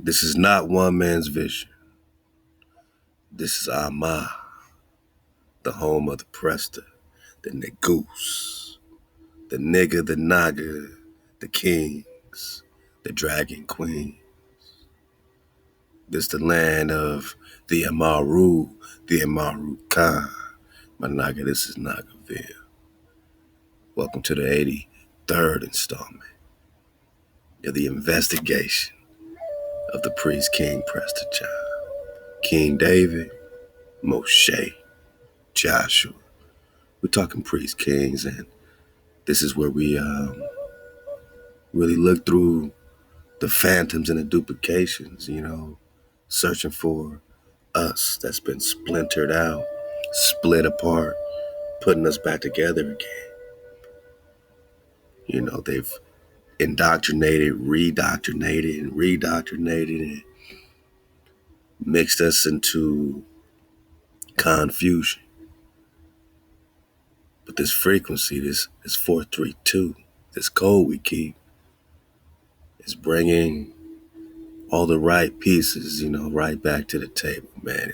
This is not one man's vision. This is Ama, the home of the Prester, the Negoose, the nigga, the naga, the kings, the dragon queen. This the land of the Amaru Khan. My naga, this is Nagaville. Welcome to the 83rd installment of the investigation of the priest King Prester John, King David, Moshe, Joshua. We're talking priest kings, and this is where we really look through the phantoms and the duplications, searching for us that's been splintered out, split apart, putting us back together again. They've indoctrinated, redoctrinated, and mixed us into confusion. But this frequency, this 432, this code we keep, is bringing all the right pieces, right back to the table, man.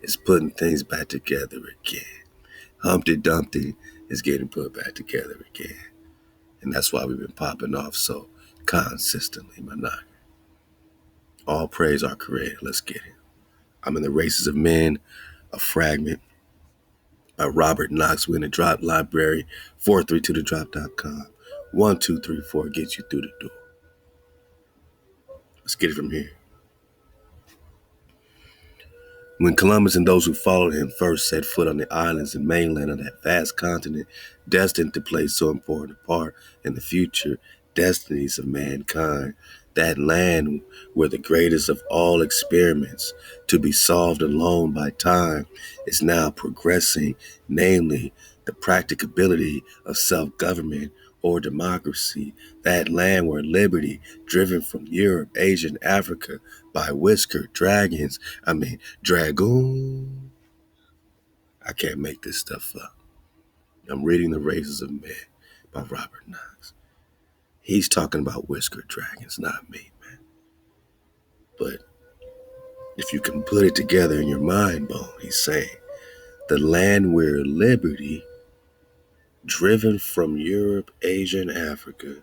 It's putting things back together again. Humpty Dumpty is getting put back together again. And that's why we've been popping off so consistently, my knock. All praise our creator. Let's get it. I'm in the Races of Men, a fragment by Robert Knox. We're in the Drop Library, 432thedrop.com. 1234 gets you through the door. Let's get it from here. When Columbus and those who followed him first set foot on the islands and mainland of that vast continent destined to play so important a part in the future destinies of mankind, that land where the greatest of all experiments to be solved alone by time is now progressing, namely the practicability of self-government or democracy, that land where liberty, driven from Europe, Asia, and Africa by whiskered dragoon. I can't make this stuff up. I'm reading The Races of Men by Robert Knox. He's talking about whiskered dragons, not me, man. But if you can put it together in your mind, Bone, he's saying the land where liberty, driven from Europe, Asia, and Africa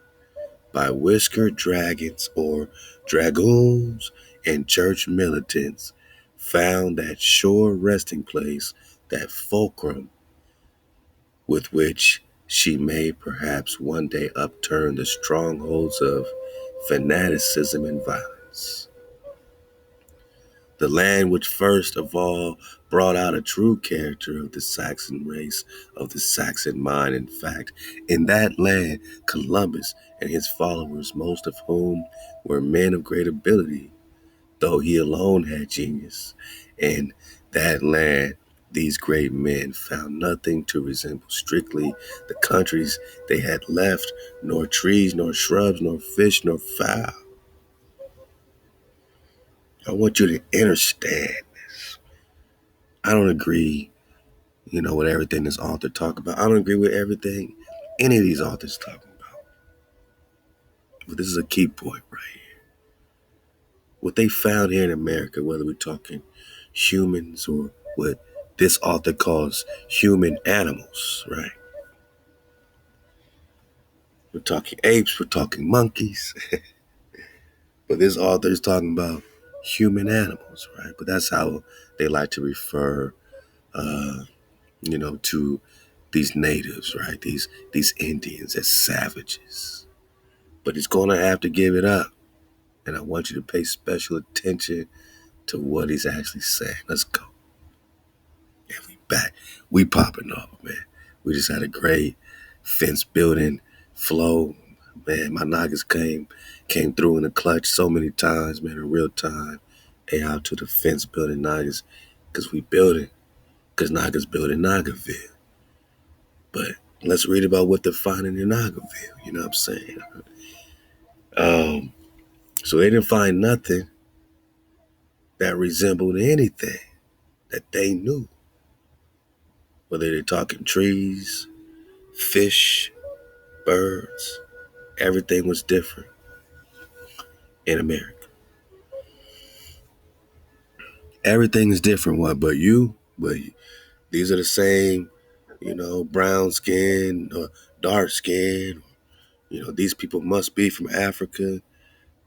by whiskered dragons or dragoons and church militants, found that sure resting place, that fulcrum with which she may perhaps one day upturn the strongholds of fanaticism and violence. The land which first of all brought out a true character of the Saxon race, of the Saxon mind. In fact, in that land, Columbus and his followers, most of whom were men of great ability, though he alone had genius. In that land, these great men found nothing to resemble strictly the countries they had left, nor trees, nor shrubs, nor fish, nor fowl. I want you to understand this. I don't agree, with everything this author talk about. I don't agree with everything any of these authors talking about. But this is a key point right here. What they found here in America, whether we're talking humans or what this author calls human animals, right? We're talking apes, we're talking monkeys. But this author is talking about human animals, right? But that's how they like to refer, to these natives, right? These Indians as savages. But he's going to have to give it up. And I want you to pay special attention to what he's actually saying. Let's go. And we back. We popping off, man. We just had a great fence building flow. Man, my Nagas came through in the clutch so many times, man, in real time. Hey, out to the fence building Nagas, because we building, because Nagas building Nagaville. But let's read about what they're finding in Nagaville, you know what I'm saying? So they didn't find nothing that resembled anything that they knew. Whether they're talking trees, fish, birds, everything was different in America. Everything is different. What? But you? These are the same, brown skin or dark skin. These people must be from Africa.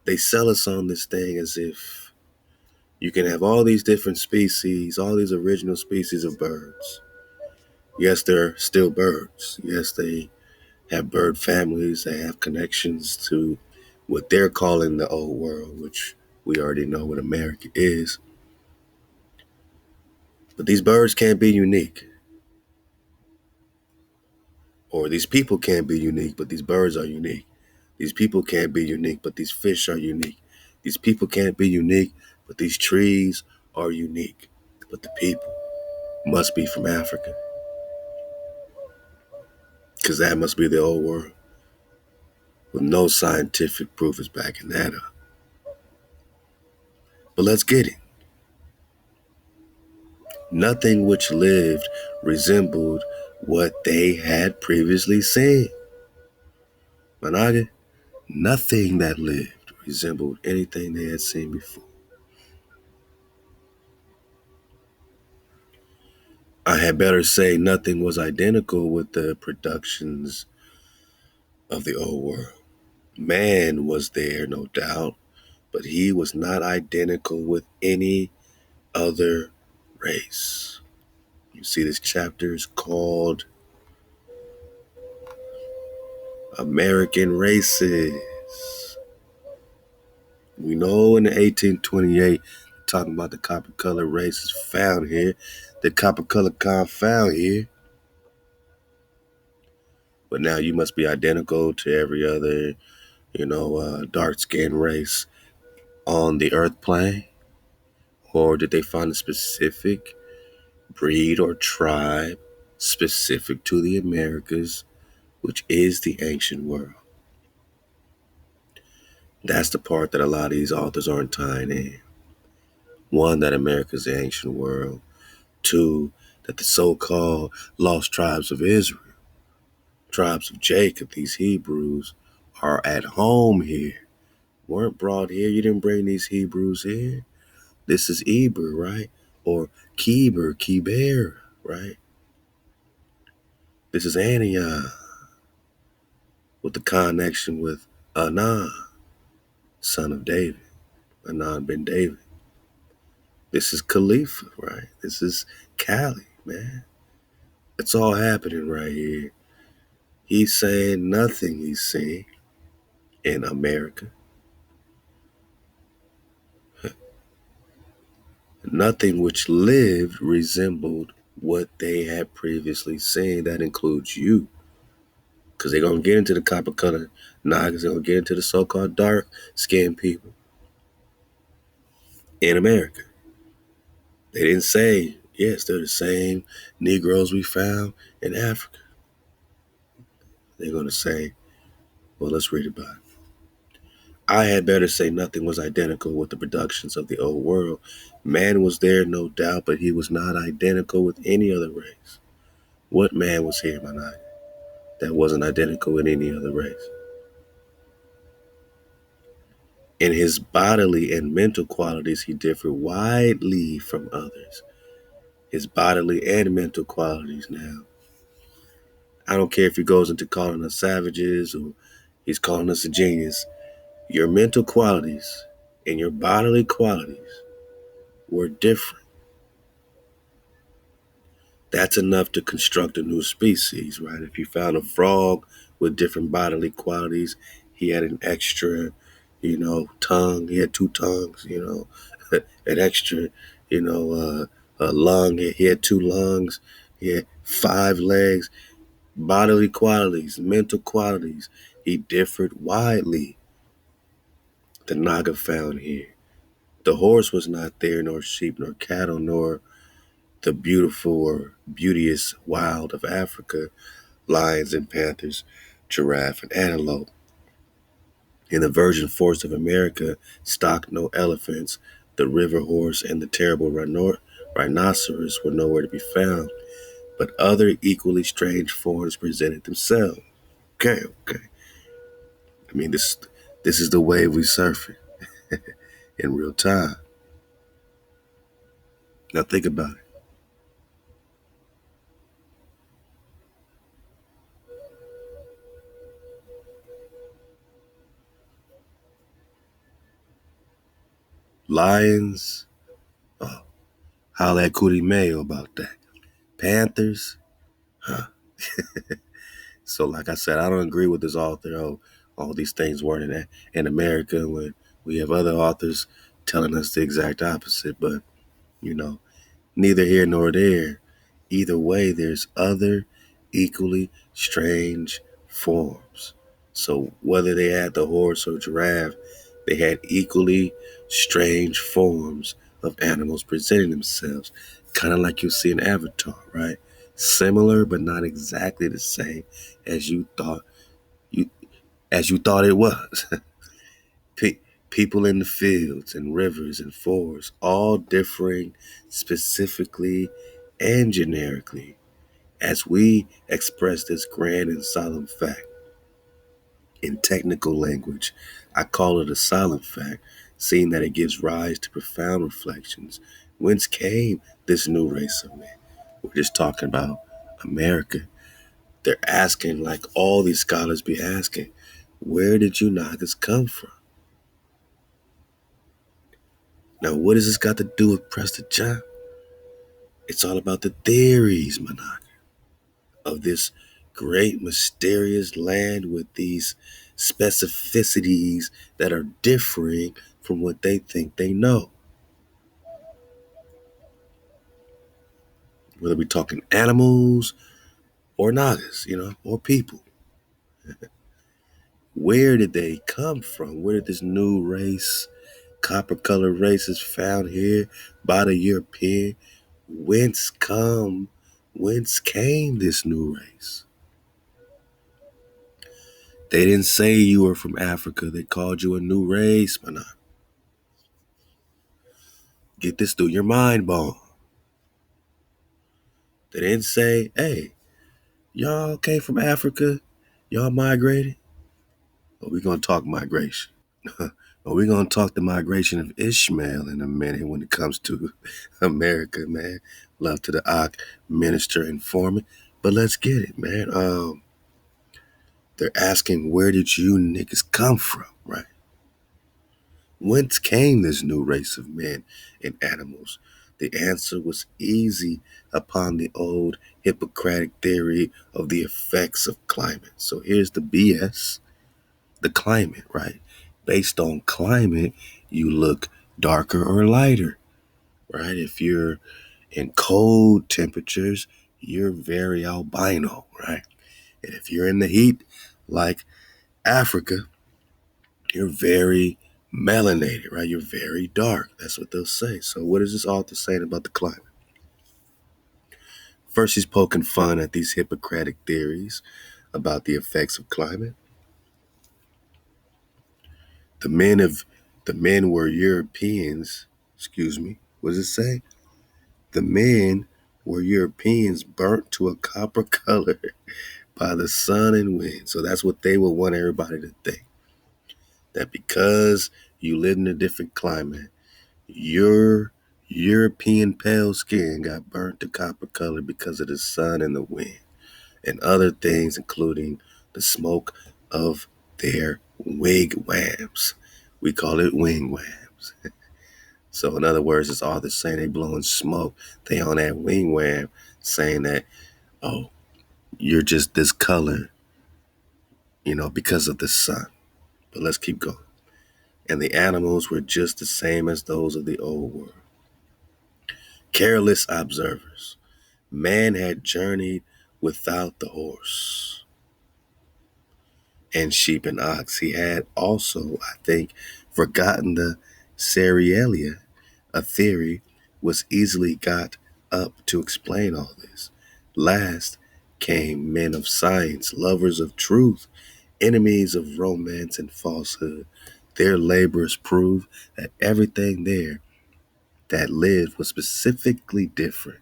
They sell us on this thing as if you can have all these different species, all these original species of birds. Yes, they're still birds. Yes, they have bird families. They have connections to what they're calling the old world, which we already know what America is. But these birds can't be unique. Or these people can't be unique, but these birds are unique. These people can't be unique, but these fish are unique. These people can't be unique, but these trees are unique. But the people must be from Africa, because that must be the old world. With no scientific proof is backing that up. But let's get it. Nothing which lived resembled what they had previously seen. Managa, nothing that lived resembled anything they had seen before. I had better say nothing was identical with the productions of the old world. Man was there, no doubt, but he was not identical with any other race. You see, this chapter is called American Races. We know in 1828, talking about the copper colored races found here, the copper colored kind found here. But now you must be identical to every other, dark skinned race on the earth plane. Or did they find a specific breed or tribe specific to the Americas, which is the ancient world? That's the part that a lot of these authors aren't tying in. One, that America's the ancient world. Two, that the so-called lost tribes of Israel, tribes of Jacob, these Hebrews, are at home here. Weren't brought here. You didn't bring these Hebrews here. This is Eber, right? Or Keber, right? This is Antioch with the connection with Anan, son of David, Anan ben David. This is Khalifa, right? This is Cali, man. It's all happening right here. He's saying nothing he's seen in America. Nothing which lived resembled what they had previously seen. That includes you. Because they're going to get into the copper color Nagas. They're going to get into the so-called dark skinned people in America. They didn't say, yes, they're the same Negroes we found in Africa. They're going to say, well, let's read about it. I had better say nothing was identical with the productions of the old world. Man was there, no doubt, but he was not identical with any other race. What man was here, my night, that wasn't identical with any other race? In his bodily and mental qualities, he differed widely from others. His bodily and mental qualities now. I don't care if he goes into calling us savages or he's calling us a genius. Your mental qualities and your bodily qualities were different. That's enough to construct a new species, right? If you found a frog with different bodily qualities, he had an extra, tongue. He had two tongues, an extra, a lung. He had two lungs. He had 5 legs. Bodily qualities, mental qualities. He differed widely. The Naga found here. The horse was not there, nor sheep, nor cattle, nor the beautiful or beauteous wild of Africa, lions and panthers, giraffe and antelope. In the virgin forest of America stocked no elephants. The river horse and the terrible rhinoceros were nowhere to be found, but other equally strange forms presented themselves. Okay. I mean, this is the wave we surfing in real time. Now think about it. Lions, oh, holla at Cootie Mayo about that. Panthers, huh? So like I said, I don't agree with this author. Oh, all these things weren't in America when we have other authors telling us the exact opposite. But, you know, neither here nor there. Either way, there's other equally strange forms. So whether they had the horse or giraffe, they had equally strange forms of animals presenting themselves, kind of like you see in Avatar, right? Similar but not exactly the same as you as you thought it was. Pe- People in the fields and rivers and forests, all differing specifically and generically, as we express this grand and solemn fact. In technical language, I call it a silent fact, seeing that it gives rise to profound reflections. Whence came this new race of men? We're just talking about America. They're asking, like all these scholars be asking, where did you Nagas come from? Now, what does this got to do with Prester John? It's all about the theories, Manak, of this great mysterious land with these specificities that are differing from what they think they know. Whether we're talking animals or Nagas, or people. Where did they come from? Where did this new race, copper colored race, is found here by the European? Whence come, whence came this new race? They didn't say you were from Africa. They called you a new race, man. Get this through your mind, bone. They didn't say, hey, y'all came from Africa. Y'all migrated. Or we going to talk migration. Or we going to talk the migration of Ishmael in a minute when it comes to America, man. Love to the Ak, minister, informant. But let's get it, man. They're asking, where did you niggas come from, right? Whence came this new race of men and animals? The answer was easy upon the old Hippocratic theory of the effects of climate. So here's the BS, the climate, right? Based on climate, you look darker or lighter, right? If you're in cold temperatures, you're very albino, right? And if you're in the heat, like Africa, you're very melanated, right? You're very dark. That's what they'll say. So what is this author saying about the climate? First, he's poking fun at these Hippocratic theories about the effects of climate. The men of the men were Europeans, excuse me, what does it say? The men were Europeans burnt to a copper color by the sun and wind. So that's what they would want everybody to think. That because you live in a different climate, your European pale skin got burnt to copper color because of the sun and the wind and other things, including the smoke of their wigwams. We call it wingwams. So in other words, it's all the same. They blowing smoke. They on that wingwam saying that, oh, you're just this color, because of the sun. But let's keep going. And the animals were just the same as those of the old world. Careless observers. Man had journeyed without the horse and sheep and ox. He had also, I think, forgotten the cerealia. A theory was easily got up to explain all this. Last came men of science, lovers of truth, enemies of romance and falsehood. Their labors prove that everything there that lived was specifically different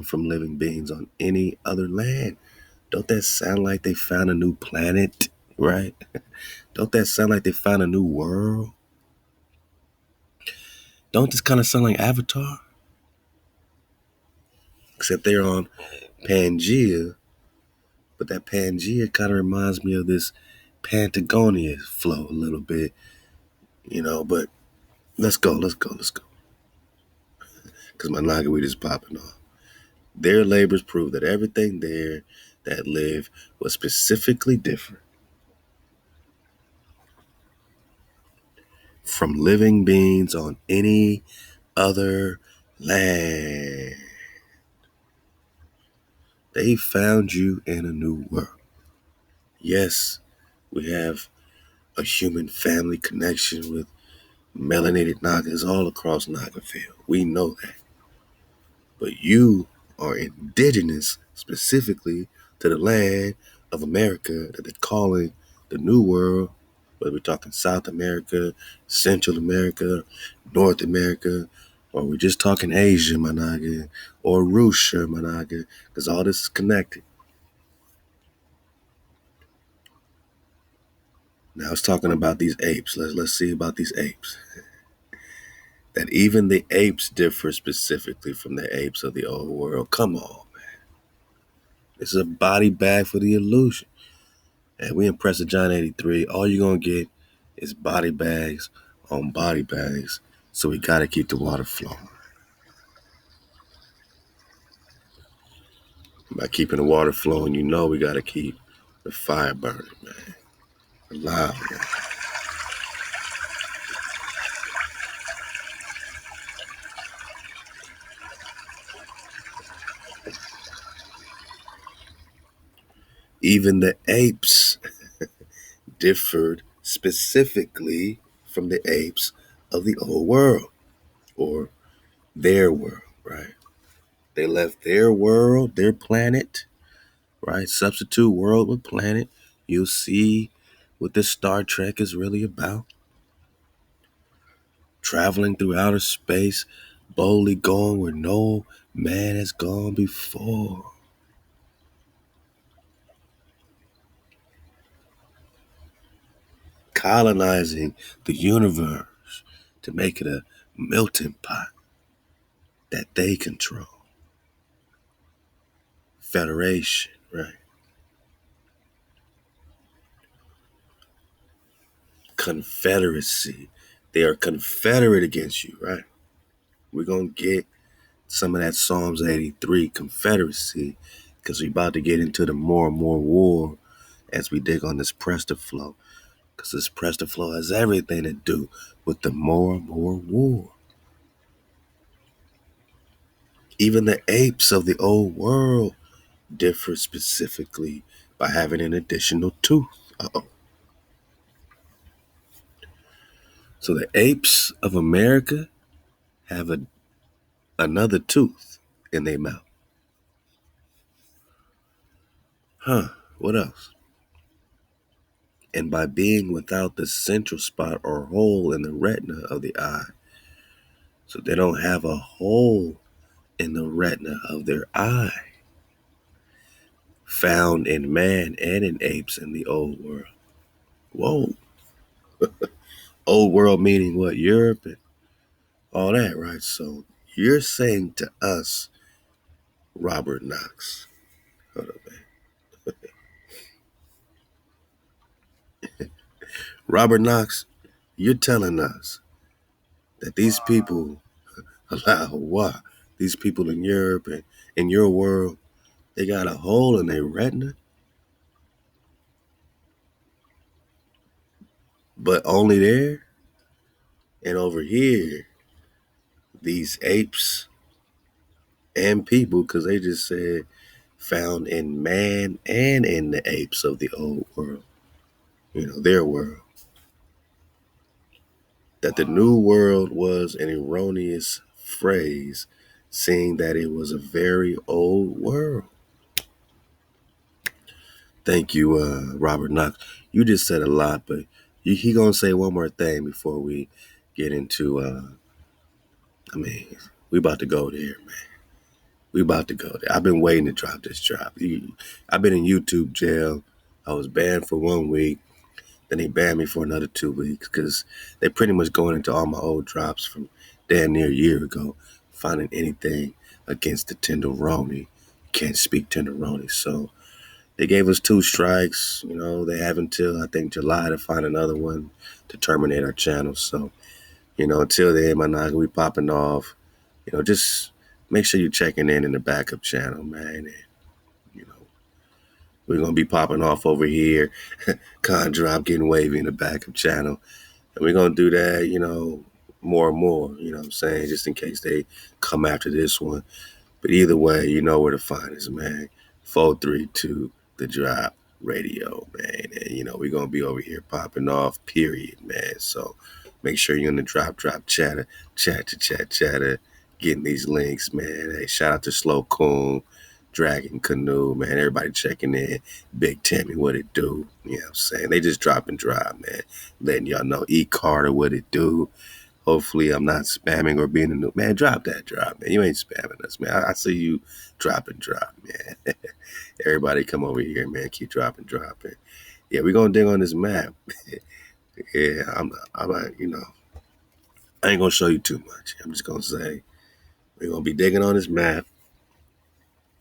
from living beings on any other land. Don't that sound like they found a new planet, right? Don't that sound like they found a new world? Don't this kind of sound like Avatar? Except they're on Pangea, but that Pangea kind of reminds me of this Patagonia flow a little bit, but let's go. Because my Nagaweed is popping off. Their labors prove that everything there that lived was specifically different from living beings on any other land. They found you in a new world. Yes, we have a human family connection with melanated Nagas all across Nagafield. We know that. But you are indigenous specifically to the land of America that they're calling the New World, whether we're talking South America, Central America, North America, or we're just talking Asia, Managa, or Russia, Managa, because all this is connected. Now it's talking about these apes. Let's see about these apes. That even the apes differ specifically from the apes of the old world. Come on, man. This is a body bag for the illusion. And we in Prester John 83. All you're going to get is body bags on body bags. So we got to keep the water flowing. By keeping the water flowing, we got to keep the fire burning, man. Alive, man. Even the apes differed specifically from the apes of the old world, or their world, right? They left their world, their planet, right? Substitute world with planet. You'll see what this Star Trek is really about. Traveling through outer space, boldly going where no man has gone before. Colonizing the universe to make it a melting pot that they control. Federation, right? Confederacy. They are confederate against you, right? We're going to get some of that Psalms 83 confederacy because we're about to get into the more and more war as we dig on this Prester flow. Because this Prester flow has everything to do with the more and more war. Even the apes of the old world differ specifically by having an additional tooth. So the apes of America have another tooth in their mouth. What else? And by being without the central spot or hole in the retina of the eye. So they don't have a hole in the retina of their eye. Found in man and in apes in the old world. Whoa. Old world meaning what? Europe and all that, right? So you're saying to us, Robert Knox. Hold up, man. Robert Knox, you're telling us that these people, Halal HaWah, these people in Europe and in your world, they got a hole in their retina, but only there. And over here, these apes and people, because they just said found in man and in the apes of the old world, their world. That the new world was an erroneous phrase, seeing that it was a very old world. Thank you, Robert Knox. You just said a lot, but he gonna say one more thing before we get into. We about to go there, man. We about to go there. I've been waiting to drop this drop. I've been in YouTube jail. I was banned for 1 week. Then they banned me for another 2 weeks because they pretty much going into all my old drops from damn near a year ago, finding anything against the Tenderoni. Can't speak Tenderoni. So they gave us 2 strikes. They have until, I think, July to find another one to terminate our channel. So, until then, my Naga, we popping off. Just make sure you're checking in the backup channel, man. And, you know, we're going to be popping off over here. Con drop getting wavy in the backup channel. And we're going to do that, more and more, what I'm saying, just in case they come after this one. But either way, you know where to find us, man. 432 The Drop Radio, man. And, we're going to be over here popping off, period, man. So make sure you're in the drop chatter, chatter, getting these links, man. Hey, shout out to Slow Coon, Dragon Canoe, man. Everybody checking in. Big Tammy, what it do? You know what I'm saying? They just drop and drop, man. Letting y'all know. E. Carter, what it do? Hopefully I'm not spamming or being a new man. Drop that drop, man. You ain't spamming us, man. I see you drop, man. Everybody come over here, man. Keep dropping. Yeah, we're gonna dig on this map. Yeah, I ain't gonna show you too much. I'm just gonna say we're gonna be digging on this map.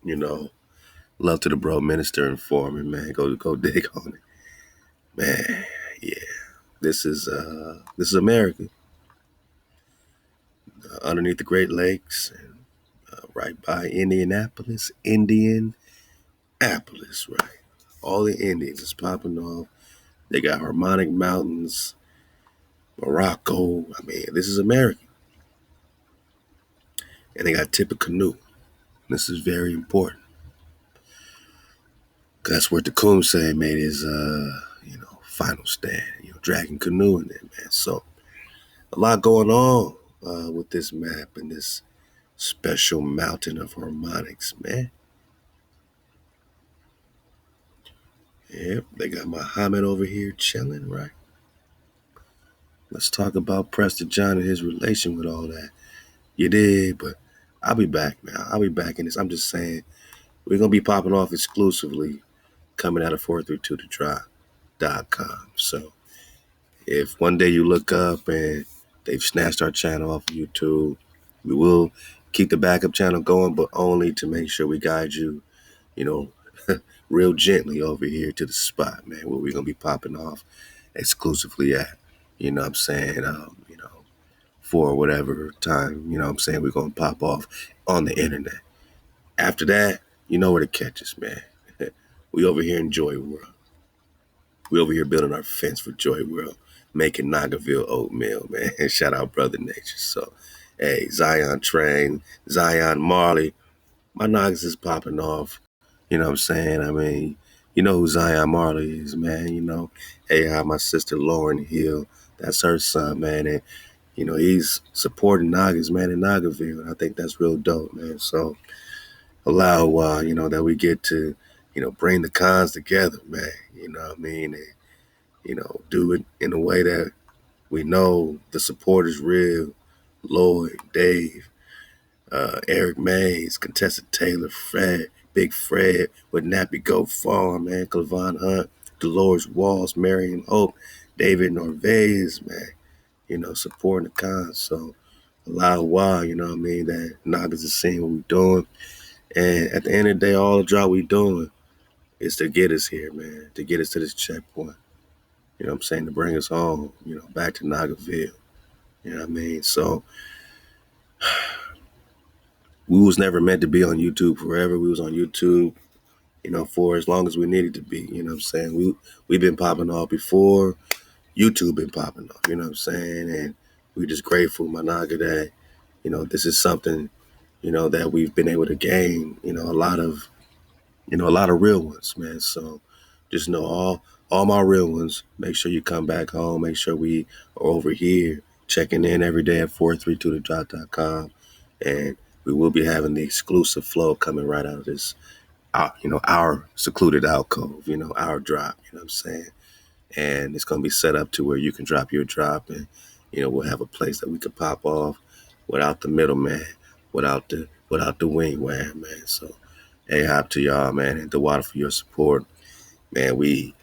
Love to the bro minister and foreman, man. Go dig on it. Man, yeah. This is America. Underneath the Great Lakes and right by Indianapolis, right? All the Indians is popping off. They got Harmonic Mountains, Morocco. I mean, this is America. And they got Tippecanoe. This is very important. That's where Tecumseh made his, final stand. Dragging canoe in there, man. So a lot going on with this map and this special mountain of harmonics, man. Yep, they got Muhammad over here chilling, right? Let's talk about Prester John and his relation with all that. You did, but I'll be back, man. I'll be back in this. I'm just saying, we're going to be popping off exclusively coming out of 432thedrive.com. So if one day you look up and they've snatched our channel off of YouTube, we will keep the backup channel going, but only to make sure we guide you, real gently over here to the spot, man, where we're going to be popping off exclusively at. You know what I'm saying? For whatever time, what I'm saying, we're going to pop off on the internet. After that, you know where to catch us, man. We over here in Joy World. We over here building our fence for Joy World, making Nagaville oatmeal, man. Shout out Brother Nature. So, hey, Zion Train, Zion Marley, my Nagas is popping off. You know what I'm saying? I mean, you know who Zion Marley is, man. Hey, how my sister Lauren Hill, that's her son, man. And, he's supporting Nagas, man, in Nagaville. And I think that's real dope, man. So allow, that we get to, bring the cons together, man. You know what I mean? And, do it in a way that we know the support is real. Lloyd, Dave, Eric Mays, Contestant Taylor, Fred, Big Fred, with Nappy Goat Farm, man, Clavon Hunt, Dolores Walls, Marion Hope, David Norvez, man, supporting the cons. So Halal HaWah, you know what I mean, that Nagas is seeing what we're doing. And at the end of the day, all the job we doing is to get us here, man, to get us to this checkpoint. You know what I'm saying, to bring us home, back to Nagaville. You know what I mean? So we was never meant to be on YouTube forever. We was on YouTube, for as long as we needed to be. You know what I'm saying? We've been popping off before YouTube been popping off. You know what I'm saying? And we just grateful, my Naga, that, this is something, that we've been able to gain, a lot of real ones, man. So just know all my real ones, make sure you come back home. Make sure we are over here checking in every day at 432thedrop.com. And we will be having the exclusive flow coming right out of this, our secluded alcove, our drop, you know what I'm saying? And it's going to be set up to where you can drop your drop and, we'll have a place that we could pop off without the middleman, without the wing wham, man. So, hey, hop to y'all, man, and the water for your support. Man, we,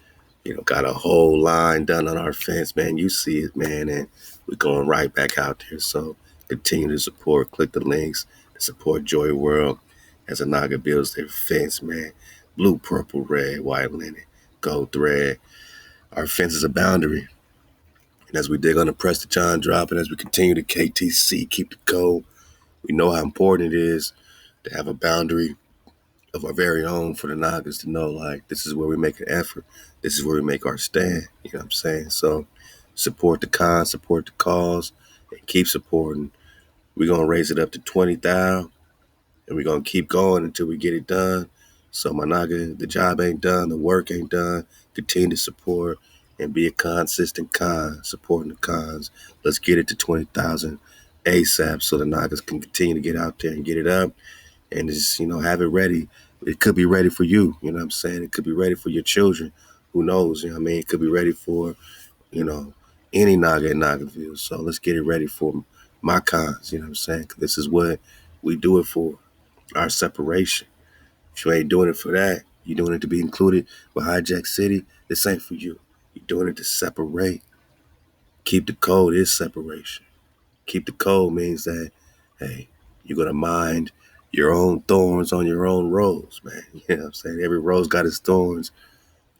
got a whole line done on our fence, man. You see it, man, and we're going right back out there. So Continue to support. Click the links to support Joy World as a Naga builds their fence, man. Blue, purple, red, white linen, gold thread. Our fence is a boundary. And as we dig on the Prester John drop, and as we continue to KTC, keep the code, we know how important it is to have a boundary of our very own for the Nagas to know, like, this is where we make an effort. This is where we make our stand. You know what I'm saying? So support the cause, support the cause, and keep supporting. We're going to raise it up to 20,000, and we're going to keep going until we get it done. So my Naga, the job ain't done, the work ain't done. Continue to support and be a consistent con, supporting the cons. Let's get it to 20,000 ASAP so the Nagas can continue to get out there and get it up and just, have it ready. It could be ready for you, you know what I'm saying? It could be ready for your children. Who knows, you know what I mean? It could be ready for, any Naga in Nagaville. So let's get it ready for my cons, you know what I'm saying? 'Cause this is what we do it for, our separation. If you ain't doing it for that, you're doing it to be included with Hijack City, this ain't for you. You're doing it to separate. Keep the code is separation. Keep the code means that, hey, you're going to mind your own thorns on your own rose, man. You know what I'm saying? Every rose got its thorns.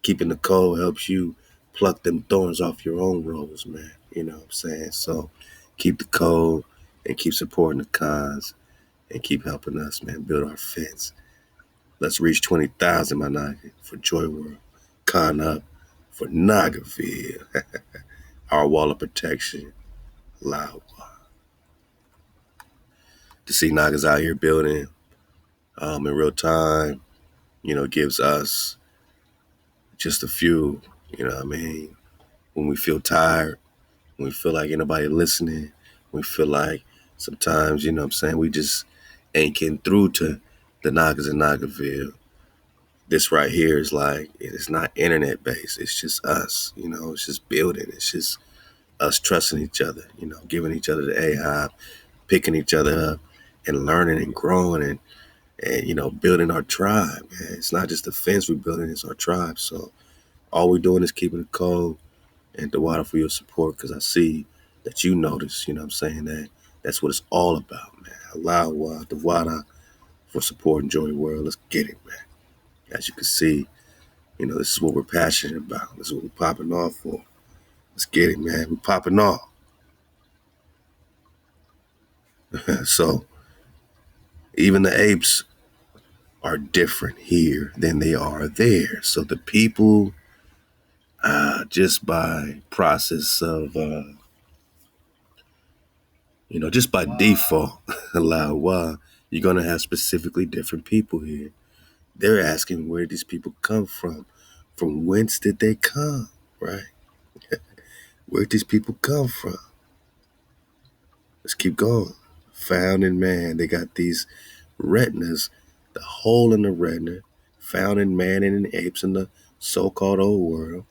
Keeping the code helps you pluck them thorns off your own rose, man. You know what I'm saying? So keep the code and keep supporting the cons and keep helping us, man, build our fence. Let's reach 20,000, my Naga, for Joy World. Con up for Nagaville. Our wall of protection. Halal HaWah. To see Nagas out here building in real time, gives us just a few, what I mean? When we feel tired, when we feel like ain't nobody listening, we feel like sometimes, what I'm saying, we just ain't getting through to the Nagas in Nagaville. This right here is like, it's not internet based. It's just us, it's just building. It's just us trusting each other, giving each other the AHOP, picking each other up and learning and growing and building our tribe, man. It's not just the fence we're building, it's our tribe. So all we're doing is keeping it cold and the water for your support, because I see that you notice, what I'm saying, that's what it's all about, man. Halal HaWah, the water for supporting Joy World. Let's get it, man. As you can see, this is what we're passionate about. This is what we're popping off for. Let's get it, man. We're popping off. So even the apes are different here than they are there. So the people, just by process of, just by default, Halal HaWah, you're going to have specifically different people here. They're asking where these people come from. From whence did they come, right? Where did these people come from? Let's keep going. Found in man. They got these retinas, the hole in the retina, found in man and in apes in the so-called old world,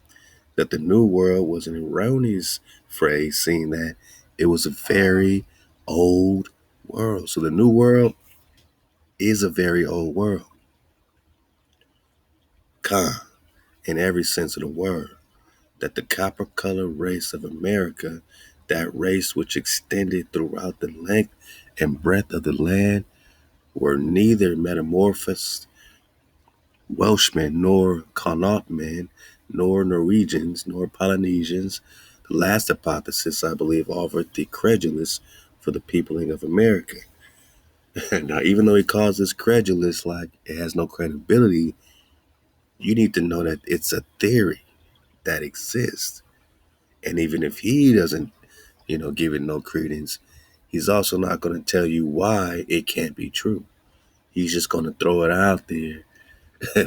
that the new world was an erroneous phrase, seeing that it was a very old world. So the new world is a very old world. Con, in every sense of the word, that the copper colored race of America, that race which extended throughout the length and breadth of the land, were neither metamorphosed Welshmen, nor Connaught men, nor Norwegians, nor Polynesians. The last hypothesis, I believe, offered the credulous for the peopling of America. Now, even though he calls this credulous, like it has no credibility, you need to know that it's a theory that exists. And even if he doesn't, give it no credence, he's also not going to tell you why it can't be true. He's just going to throw it out there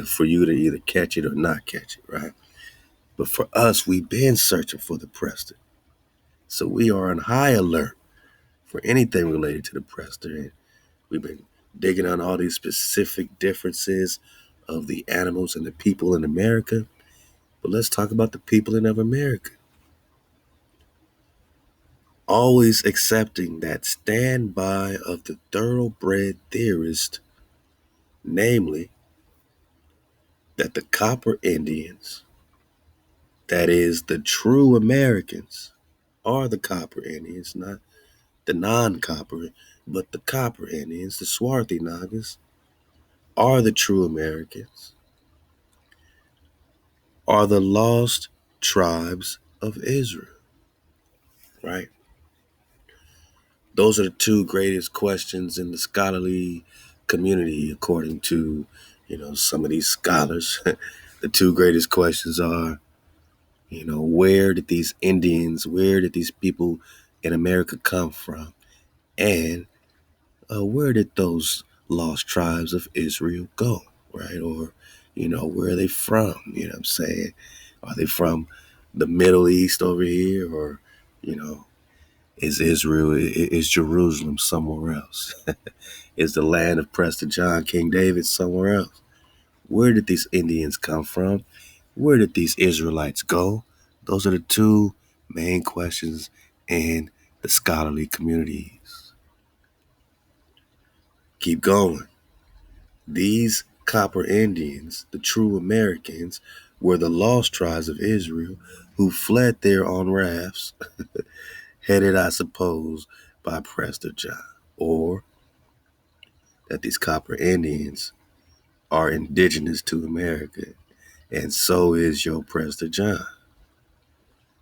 for you to either catch it or not catch it, right? But for us, we've been searching for the Prester. So we are on high alert for anything related to the Prester. And we've been digging on all these specific differences of the animals and the people in America. But let's talk about the people in America. Always accepting that standby of the thoroughbred theorist, namely that the Copper Indians, that is the true Americans, are the Copper Indians, not The non-copper, but the copper Indians, the swarthy Nagas, are the true Americans, are the lost tribes of Israel, right? Those are the two greatest questions in the scholarly community, according to, some of these scholars. The two greatest questions are, where did these Indians, where did these people in America come from? And where did those lost tribes of Israel go, right? Or, where are they from? You know what I'm saying? Are they from the Middle East over here? Or, you know, is Israel, is Jerusalem somewhere else? Is the land of Prester John, King David somewhere else? Where did these Indians come from? Where did these Israelites go? Those are the two main questions in the scholarly communities. Keep going. These Copper Indians, the true Americans, were the lost tribes of Israel who fled there on rafts, headed, I suppose, by Prester John. Or that these Copper Indians are indigenous to America, and so is your Prester John.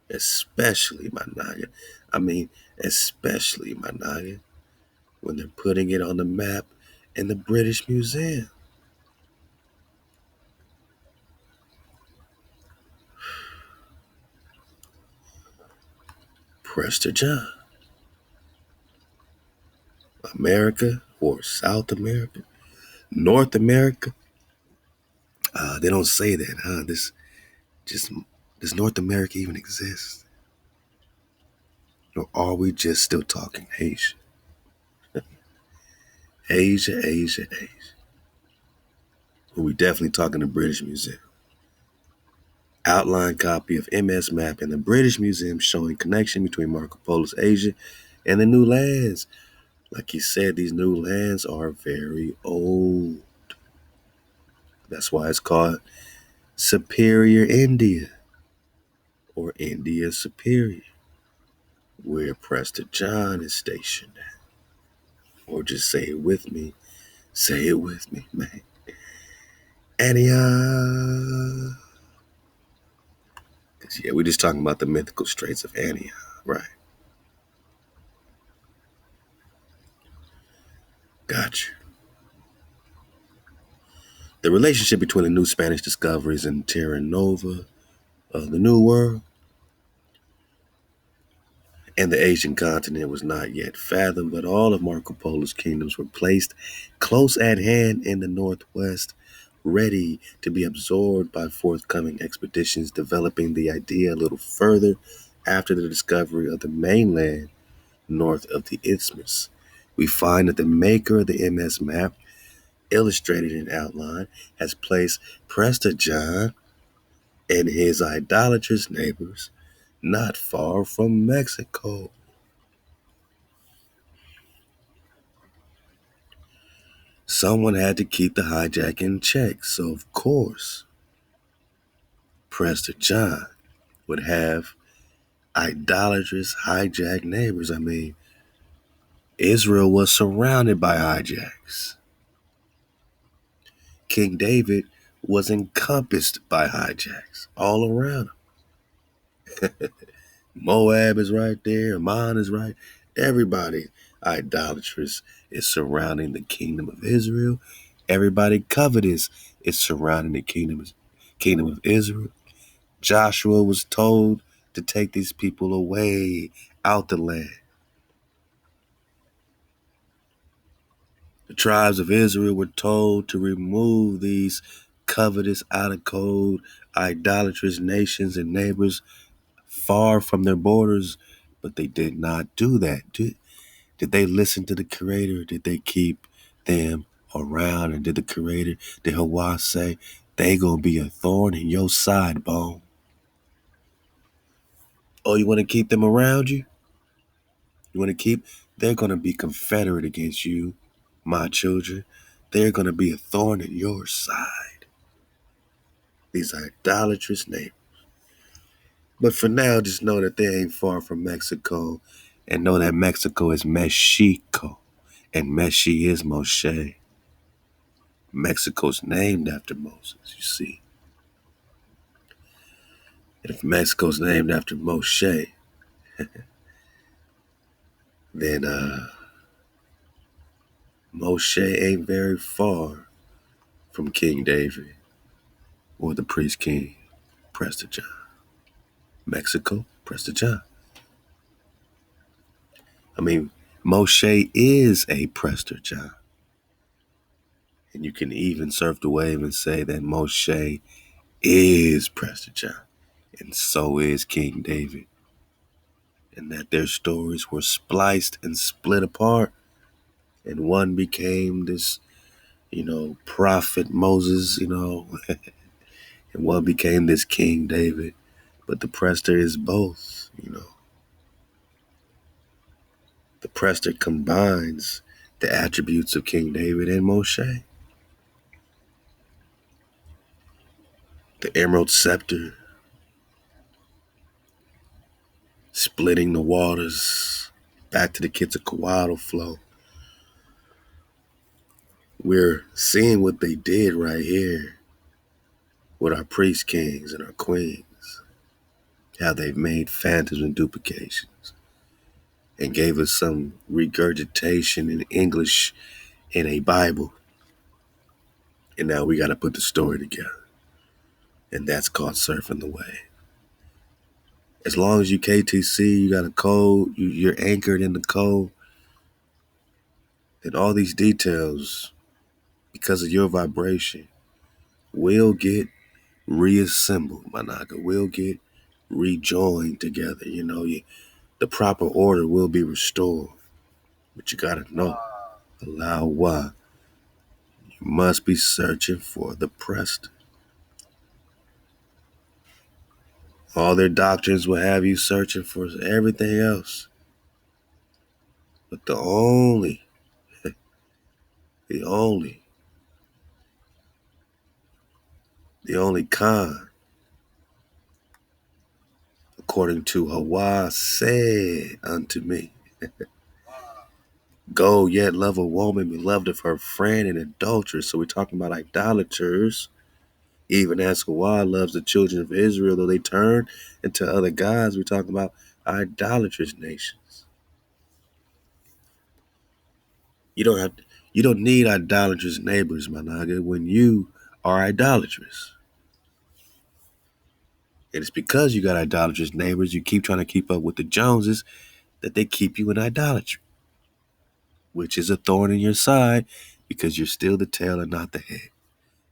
Especially my Naga. I mean, especially my Naga, when they're putting it on the map in the British Museum. Prester John. America or South America, North America. They don't say that, huh? Just does North America even exist, or are we just still talking Asia? Asia, Asia, Asia. Well, we definitely talking the British Museum. Outline copy of MS map in the British Museum showing connection between Marco Polo's Asia and the new lands. Like he said, these new lands are very old. That's why it's called Superior India, or India Superior, where Prester John is stationed at. Or just say it with me. Say it with me, man. Antioch. Because, yeah, we're just talking about the mythical straits of Antioch, right? Gotcha. The relationship between the new Spanish discoveries and Terra Nova, the New World, and the Asian continent was not yet fathomed, but all of Marco Polo's kingdoms were placed close at hand in the northwest, ready to be absorbed by forthcoming expeditions, developing the idea a little further after the discovery of the mainland north of the isthmus. We find that the maker of the MS map, illustrated in outline, has placed Prester John and his idolatrous neighbors not far from Mexico. Someone had to keep the hijack in check, so of course, Prester John would have idolatrous hijacked neighbors. I mean, Israel was surrounded by hijacks. King David was encompassed by hijacks all around him. Moab is right there, Ammon is right. Everybody idolatrous is surrounding the kingdom of Israel. Everybody covetous is surrounding the kingdom of Israel. Joshua was told to take these people away out the land. The tribes of Israel were told to remove these covetous, out of code, idolatrous nations and neighbors far from their borders, but they did not do that. Did they listen to the Creator? Did they keep them around? And did the Creator, did HaWah say, they gonna be a thorn in your side, bone? Oh, you want to keep them around you? You want to keep, they're going to be confederate against you, my children. They're going to be a thorn in your side. These idolatrous neighbors. But for now, just know that they ain't far from Mexico and know that Mexico is Mexico, and Meshi is Moshe. Mexico's named after Moses, you see. And if Mexico's named after Moshe, then Moshe ain't very far from King David or the priest king, Prester John. Mexico, Prester John. I mean, Moshe is a Prester John. And you can even surf the wave and say that Moshe is Prester John. And so is King David. And that their stories were spliced and split apart. And one became this, prophet Moses, and one became this King David. But the Prester is both. The Prester combines the attributes of King David and Moshe. The emerald scepter, splitting the waters, back to the Quetzalcoatl flow. We're seeing what they did right here with our priest kings and our queens, how they've made phantoms and duplications and gave us some regurgitation in English in a Bible. And now we got to put the story together. And that's called surfing the wave. As long as you KTC, you got a code, you're anchored in the code, then all these details, because of your vibration, will get reassembled, my naga, will get rejoined together. The proper order will be restored. But you gotta know, Halal HaWah, you must be searching for the Prester. All their doctrines will have you searching for everything else. But the only Khan, according to HaWah, said unto me, go yet love a woman beloved of her friend and adulteress. So we're talking about idolaters. Even as HaWah loves the children of Israel, though they turn into other gods, we're talking about idolatrous nations. You don't need idolatrous neighbors, my naga, when you are idolatrous. And it's because you got idolatrous neighbors, you keep trying to keep up with the Joneses, that they keep you in idolatry, which is a thorn in your side because you're still the tail and not the head.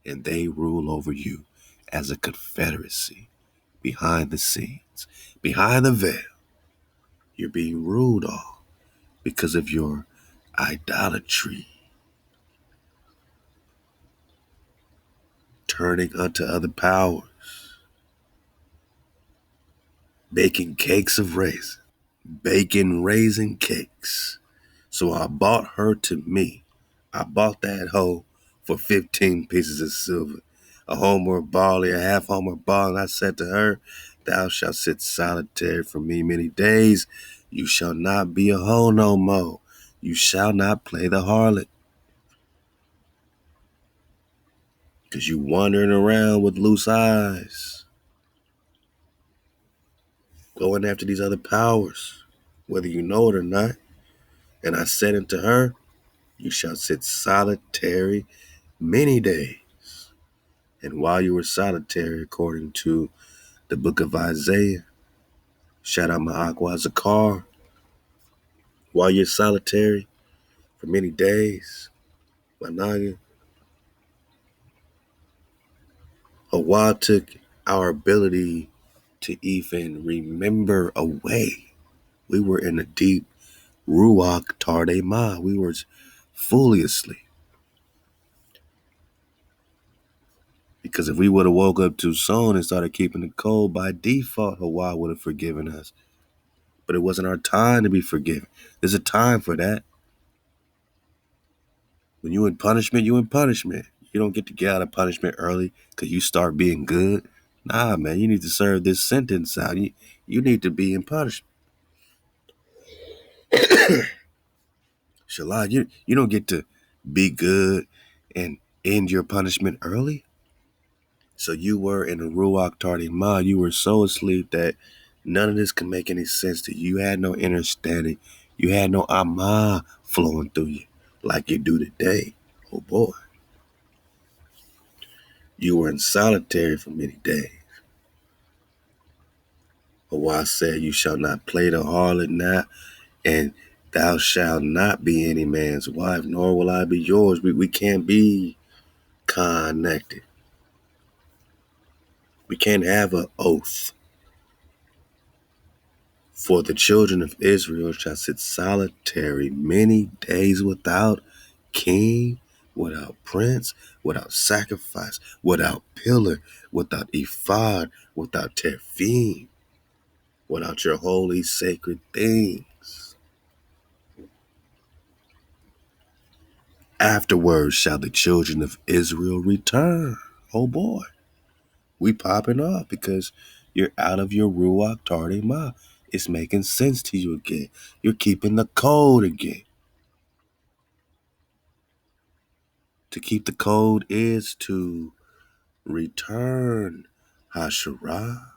And they rule over you as a confederacy behind the scenes, behind the veil. You're being ruled on because of your idolatry. Turning unto other powers. Baking cakes of raisin. Baking raisin cakes. So I bought her to me. I bought that hoe for 15 pieces of silver. A homer of barley, a half homer of barley. And I said to her, thou shalt sit solitary for me many days. You shall not be a hoe no more. You shall not play the harlot. Because you wandering around with loose eyes, going after these other powers, whether you know it or not. And I said unto her, you shall sit solitary many days. And while you were solitary, according to the book of Isaiah, shout out my Aqua Zakar, while you're solitary for many days, my naga, HaWah took our ability to even remember away. We were in a deep Ruach Tarde Ma. We were fully asleep. Because if we would have woke up too soon and started keeping the code, by default, HaWah would have forgiven us. But it wasn't our time to be forgiven. There's a time for that. When you in punishment, you in punishment. You don't get to get out of punishment early because you start being good. Nah, man, you need to serve this sentence out. You need to be in punishment. Shalad, you don't get to be good and end your punishment early. So you were in a Ruach Tardimah. You were so asleep that none of this can make any sense to you. You had no understanding. You had no Amah flowing through you like you do today. Oh boy. You were in solitary for many days. HaWah said, you shall not play the harlot now, and thou shalt not be any man's wife, nor will I be yours. We can't be connected. We can't have an oath. For the children of Israel shall sit solitary many days without king, without prince, without sacrifice, without pillar, without ephod, without teraphim, without your holy sacred things. Afterwards shall the children of Israel return. Oh boy, we popping off because you're out of your Ruach Tardimah. It's making sense to you again. You're keeping the code again. To keep the code is to return Hasharah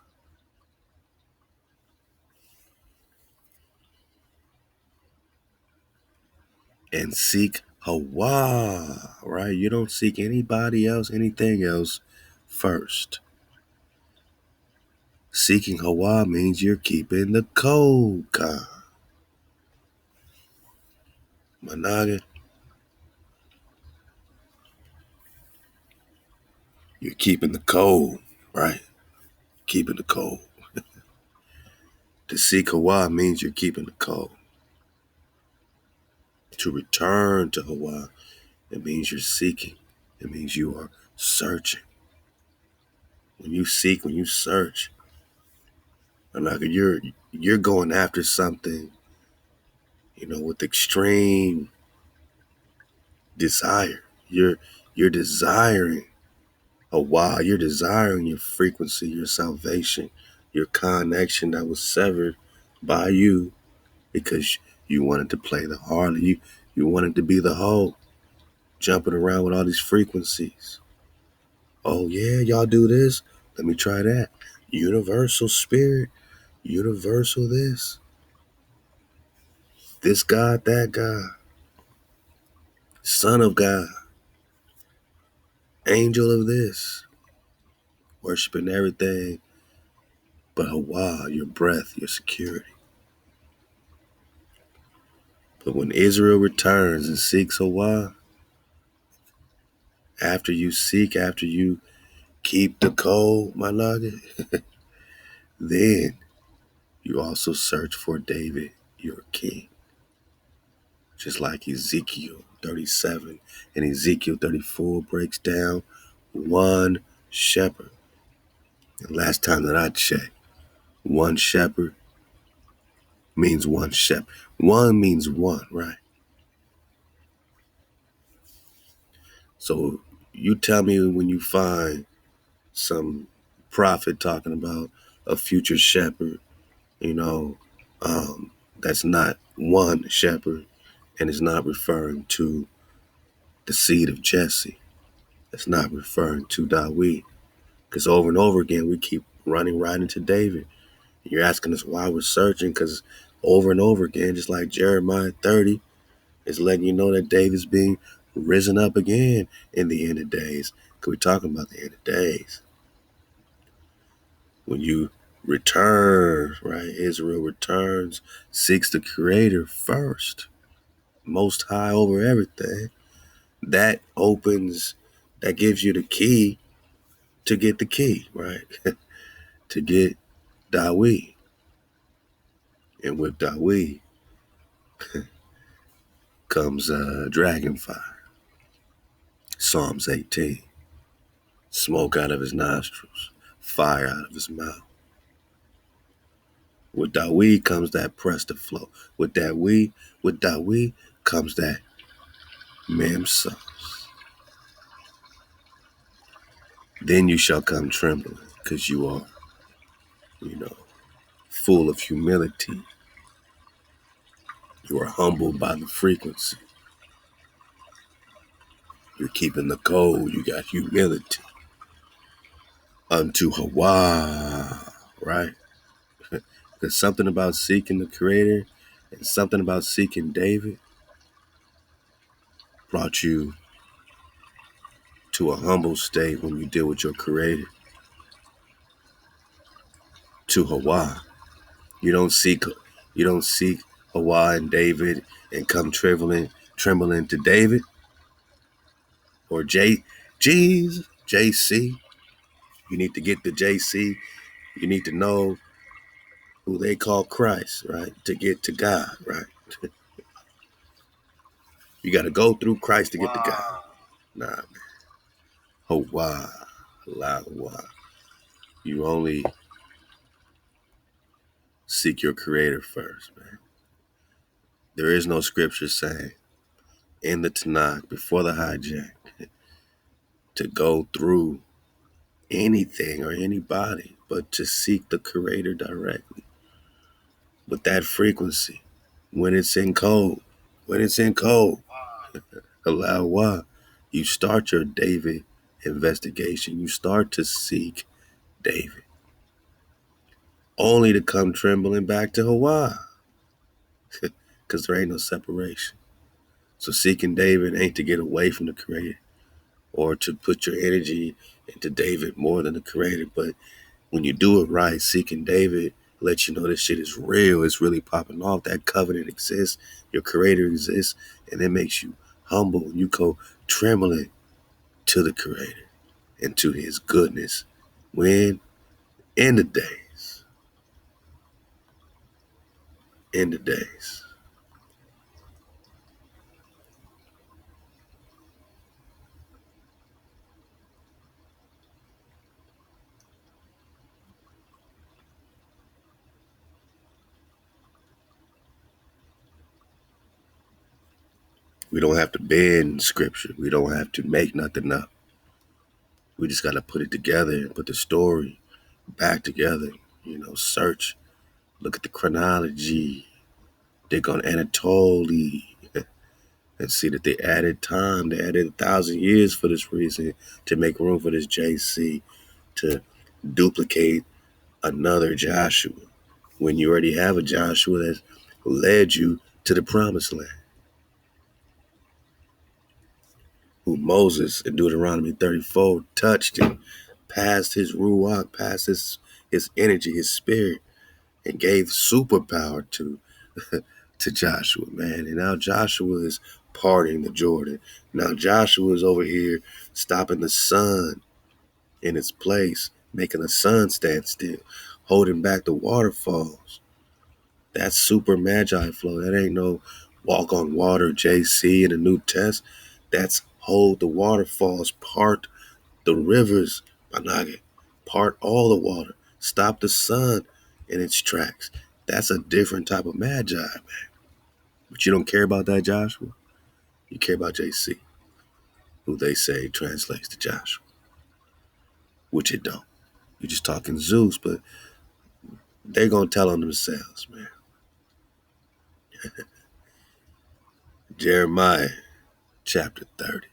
and seek HaWah, right? You don't seek anybody else, anything else first. Seeking HaWah means you're keeping the code, God. Managa, you're keeping the code, right? Keeping the code. To seek HaWah means you're keeping the code. To return to HaWah, it means you're seeking. It means you are searching. When you seek, when you search, you're going after something, with extreme desire. You're desiring HaWah. You're desiring your frequency, your salvation, your connection that was severed by you because you wanted to play the harlot. You wanted to be the hoe, jumping around with all these frequencies. Oh yeah, y'all do this. Let me try that. Universal spirit, universal this God, that God, son of God, angel of this, worshiping everything but HaWah, your breath, your security. But when Israel returns and seeks HaWah, after you keep the code, my nugget, then you also search for David, your king. Just like Ezekiel 37 and Ezekiel 34 breaks down one shepherd. And last time that I checked, one shepherd means one shepherd. One means one, right? So you tell me when you find some prophet talking about a future shepherd, you know, that's not one shepherd and is not referring to the seed of Jesse. It's not referring to Dawid. Because over and over again, we keep running right into David. You're asking us why we're searching because over and over again, just like Jeremiah 30, is letting you know that David's being risen up again in the end of days. Because we're talking about the end of days. When you return, right? Israel returns, seeks the Creator first, most high over everything. That gives you the key to get the key, right? To get Dawid. And with Dawid comes dragon fire. Psalms 18. Smoke out of his nostrils, fire out of his mouth. With Dawid comes that Prester flow. With Dawid comes that mem sauce. Then you shall come trembling, because you are, full of humility. You are humbled by the frequency. You're keeping the code. You got humility. Unto HaWah, right? There's something about seeking the Creator and something about seeking David brought you to a humble state when you deal with your Creator. To HaWah. You don't seek HaWah and David and come trembling to David or Jesus, JC. You need to get the JC. You need to know who they call Christ, right? To get to God, right? You got to go through Christ to get to God. Nah, man. HaWah, Halal HaWah. You only seek your Creator first, man. There is no scripture saying in the Tanakh before the hijack to go through anything or anybody, but to seek the Creator directly with that frequency. When it's in code, Halal HaWah, you start your David investigation. You start to seek David, only to come trembling back to HaWah, because there ain't no separation. So seeking David ain't to get away from the Creator or to put your energy into David more than the Creator, but when you do it right, seeking David lets you know this shit is real. It's really popping off. That covenant exists. Your Creator exists, and it makes you humble. You go trembling to the Creator and to His goodness. When in the days, in the days. We don't have to bend scripture. We don't have to make nothing up. We just got to put it together and put the story back together. Search, look at the chronology, dig on Anatoly, and see that they added time. They added 1,000 years for this reason, to make room for this JC, to duplicate another Joshua when you already have a Joshua that led you to the promised land, who Moses in Deuteronomy 34 touched and passed his ruach, passed his energy, his spirit, and gave superpower to to Joshua, man. And now Joshua is parting the Jordan. Now Joshua is over here stopping the sun in its place, making the sun stand still, holding back the waterfalls. That's super magi flow. That ain't no walk on water JC in the New Test. That's hold the waterfalls, part the rivers, Panage, part all the water, stop the sun in its tracks. That's a different type of magi, man. But you don't care about that Joshua. You care about JC, who they say translates to Joshua, which it don't. You're just talking Zeus, but they're going to tell on themselves, man. Jeremiah chapter 30,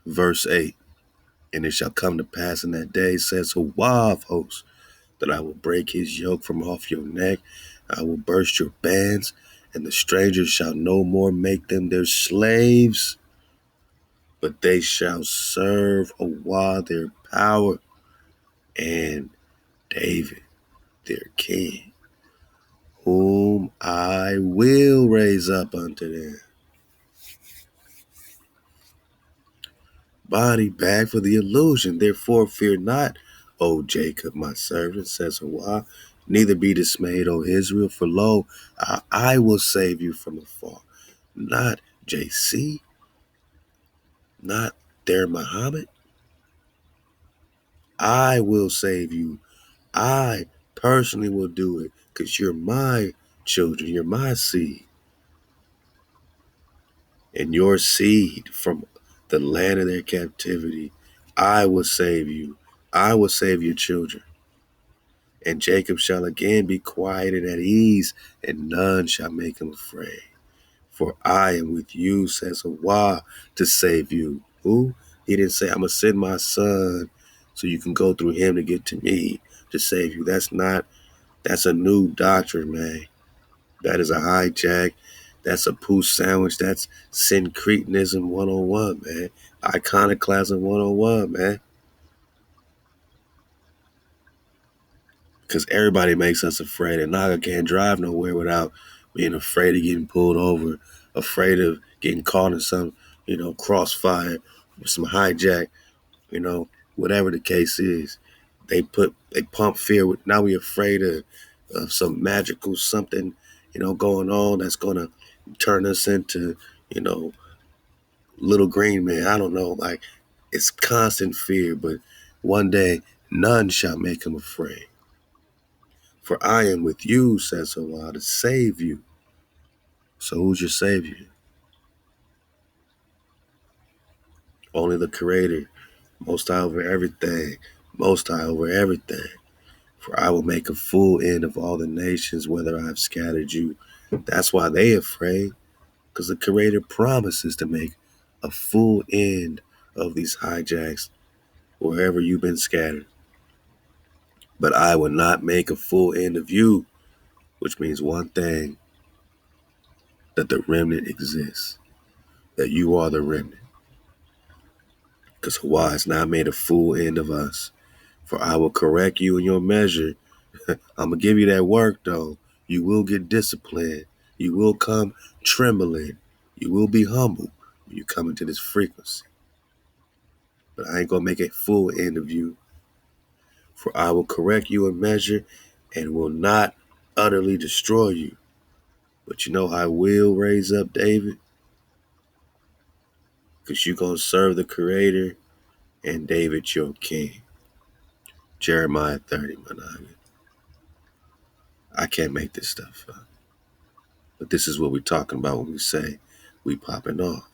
verse 8. And it shall come to pass in that day, says HaWah of hosts, that I will break his yoke from off your neck. I will burst your bands, and the strangers shall no more make them their slaves, but they shall serve HaWah their power, and David their king, whom I will raise up unto them. Body bag for the illusion. Therefore fear not, O Jacob, my servant, says HaWah. Neither be dismayed, O Israel, for lo, I will save you from afar. Not JC, not their Muhammad. I will save you. I personally will do it, because you're my children. You're my seed. And your seed from the land of their captivity, I will save you. I will save your children. And Jacob shall again be quiet and at ease, and none shall make him afraid. For I am with you, says HaWah, to save you. Who? He didn't say, I'm going to send my son so you can go through him to get to me to save you. That's a new doctrine, man. That is a hijack. That's a poo sandwich. That's syncretism 101, man. Iconoclasm 101, man. Because everybody makes us afraid. And Naga can't drive nowhere without being afraid of getting pulled over, afraid of getting caught in some, crossfire, some hijack, you know, whatever the case is. They pump fear. Now we're afraid of some magical something, going on that's going to turn us into, you know, little green men. I don't know. Like, it's constant fear, but one day none shall make him afraid. For I am with you, says HaWah, to save you. So who's your savior? Only the Creator, Most High over everything, Most High over everything. For I will make a full end of all the nations, whether I have scattered you. That's why they afraid, because the Creator promises to make a full end of these hijacks wherever you've been scattered. But I will not make a full end of you, which means one thing, that the remnant exists, that you are the remnant. Because HaWah has not made a full end of us. For I will correct you in your measure. I'm going to give you that work, though. You will get disciplined. You will come trembling. You will be humble when you come into this frequency. But I ain't going to make a full end of you. For I will correct you in measure and will not utterly destroy you. But you know I will raise up David? Because you're going to serve the Creator and David your king. Jeremiah 30, my nigga. I can't make this stuff up. But this is what we're talking about when we say we popping off.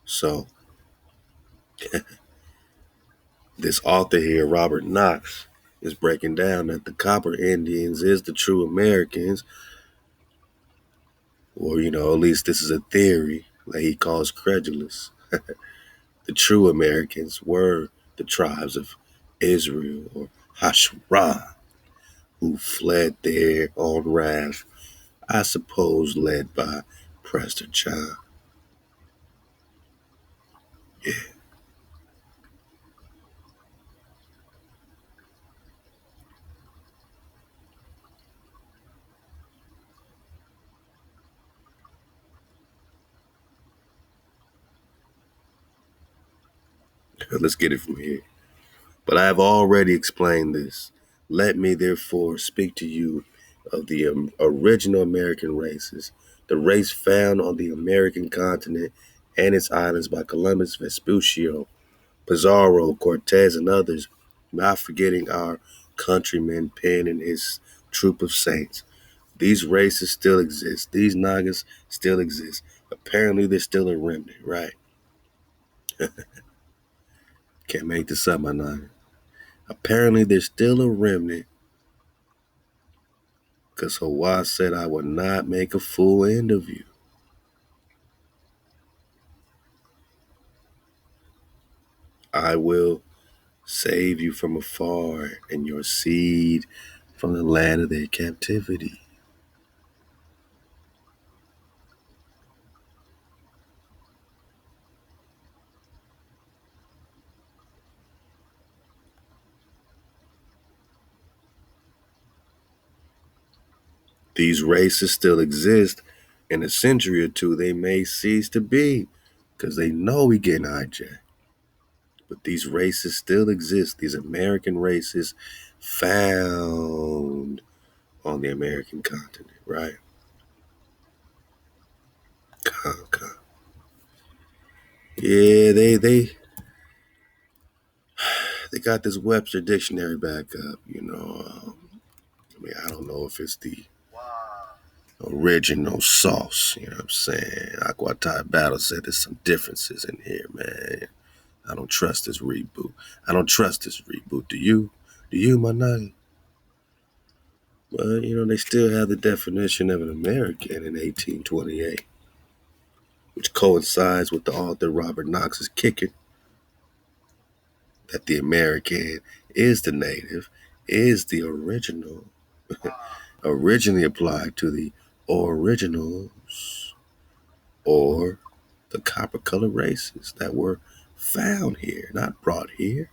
So this author here, Robert Knox, is breaking down that the Copper Indians is the true Americans, or, at least this is a theory that he calls credulous. The true Americans were the tribes of Israel, or Hashrah, who fled their own wrath, I suppose led by Prester John. Yeah, let's get it from here. But I have already explained this. Let me therefore speak to you of the original American races, the race found on the American continent and its islands by Columbus, Vespuccio, Pizarro, Cortez, and others, not forgetting our countryman Penn and his troop of saints. These races still exist. These Nagas still exist. Apparently, they're still a remnant, right? Can't make this up, my Naga. Apparently, there's still a remnant because HaWah said, I will not make a full end of you. I will save you from afar and your seed from the land of their captivity. These races still exist. In a century or two, they may cease to be because they know we getting hijacked. But these races still exist. These American races found on the American continent, right? Okay. Yeah, they got this Webster dictionary back up. I don't know if it's the original sauce. You know what I'm saying? Aquatai Battle said there's some differences in here, man. I don't trust this reboot. I don't trust this reboot. Do you? Do you, my nugget? Well, they still have the definition of an American in 1828, which coincides with the author Robert Knox's kicking that the American is the native, is the original, originally applied to the originals or the copper colored races that were found here, not brought here,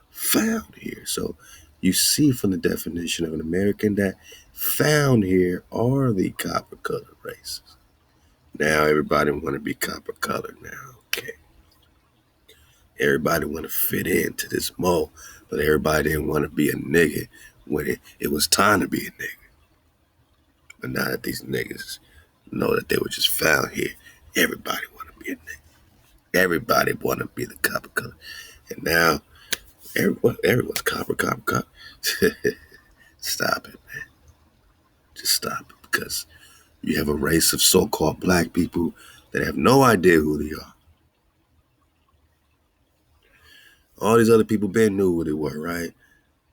found here. So you see from the definition of an American that found here are the copper colored races. Now everybody want to be copper colored now. Okay. Everybody want to fit into this mold, but everybody didn't want to be a nigga when it was time to be a nigga. But now that these niggas know that they were just found here, everybody want to be a nigga. Everybody want to be the copper color. And now everyone's copper. Stop it, man. Just stop it, because you have a race of so-called black people that have no idea who they are. All these other people been knew who they were, right?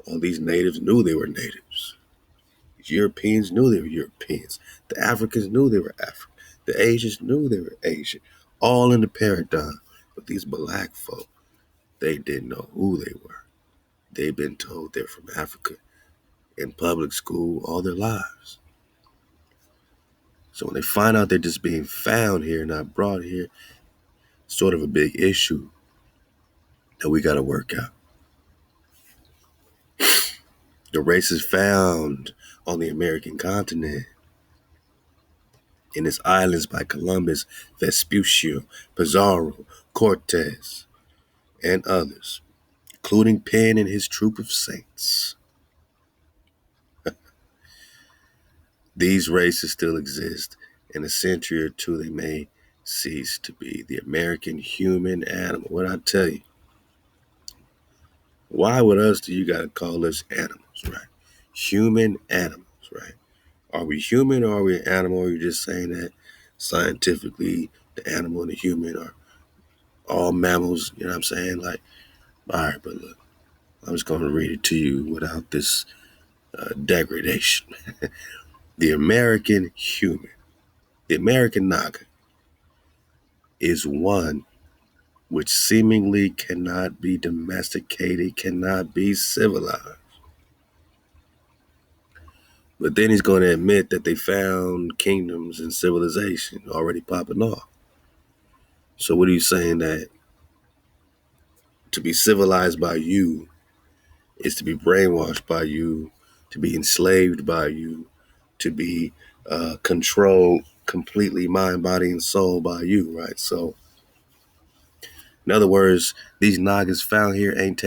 All these natives knew they were natives. These Europeans knew they were Europeans. The Africans knew they were African. The Asians knew they were Asian. All in the paradigm. But these black folk, they didn't know who they were. They've been told they're from Africa in public school all their lives. So when they find out they're just being found here, not brought here, sort of a big issue that we got to work out. The races found on the American continent, in its islands by Columbus, Vespuccio, Pizarro, Cortez, and others, including Penn and his troop of saints. These races still exist. In a century or two, they may cease to be. The American human animal. What I tell you? Why with us do you got to call us animals, right? Human animals, right? Are we human or are we an animal? Or are you just saying that scientifically the animal and the human are all mammals? You know what I'm saying? Like, all right, but look, I'm just going to read it to you without this degradation. The American human, the American naga, is one which seemingly cannot be domesticated, cannot be civilized. But then he's going to admit that they found kingdoms and civilization already popping off. So what are you saying, that to be civilized by you is to be brainwashed by you, to be enslaved by you, to be controlled completely mind, body, and soul by you, right? So in other words, these Nagas found here ain't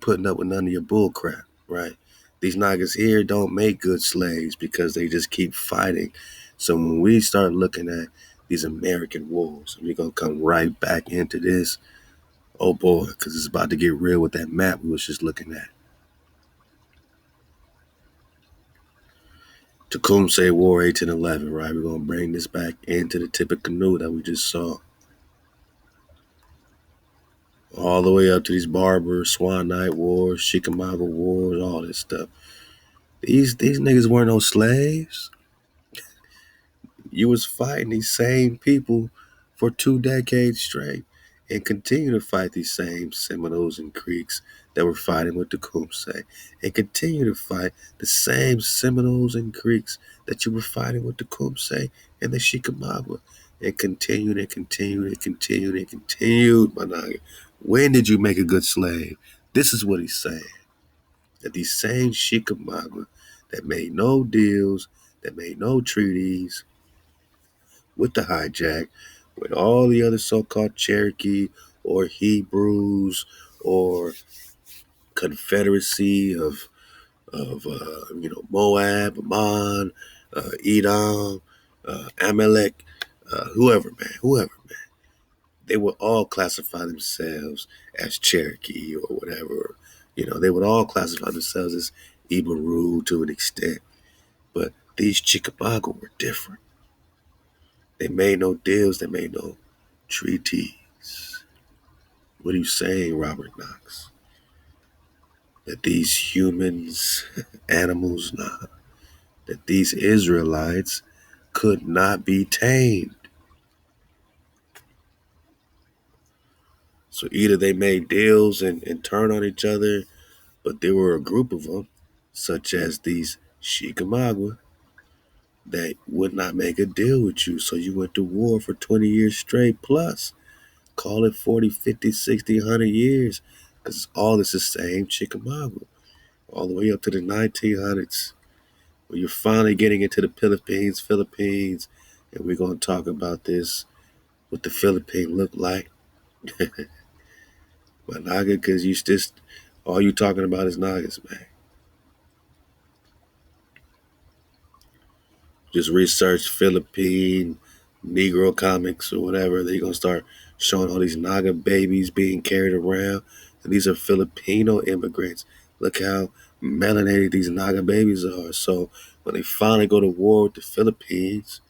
putting up with none of your bull crap, right? These Nagas here don't make good slaves because they just keep fighting. So when we start looking at these American wolves, and we're going to come right back into this, oh boy, because it's about to get real with that map we was just looking at. Tecumseh War 1811, right? We're going to bring this back into the Tippecanoe that we just saw. All the way up to these Barber, Swan Night Wars, Chickamauga Wars, all this stuff. These niggas weren't no slaves. You was fighting these same people for 2 decades straight and continue to fight these same Seminoles and Creeks that were fighting with Tecumseh, and continue to fight the same Seminoles and Creeks that you were fighting with Tecumseh and the Chickamauga, and continued and continued and continued and continued, my nigga. When did you make a good slave? This is what he's saying. That these same Chickamauga that made no deals, that made no treaties with the hijack, with all the other so-called Cherokee or Hebrews or Confederacy of Moab, Ammon, Edom, Amalek, whoever, man. They would all classify themselves as Cherokee or whatever. They would all classify themselves as Iberu to an extent. But these Chickamauga were different. They made no deals. They made no treaties. What are you saying, Robert Knox? That these humans, animals, nah, that these Israelites could not be tamed. So either they made deals and turned on each other, but there were a group of them, such as these Chickamauga, that would not make a deal with you. So you went to war for 20 years straight plus. Call it 40, 50, 60, 100 years. Because all is the same Chickamauga. All the way up to the 1900s. When you're finally getting into the Philippines. And we're going to talk about this, what the Philippines look like. But Naga, because you just, all you talking about is Nagas, man. Just research Philippine Negro comics or whatever. They're going to start showing all these Naga babies being carried around. And these are Filipino immigrants. Look how melanated these Naga babies are. So when they finally go to war with the Philippines,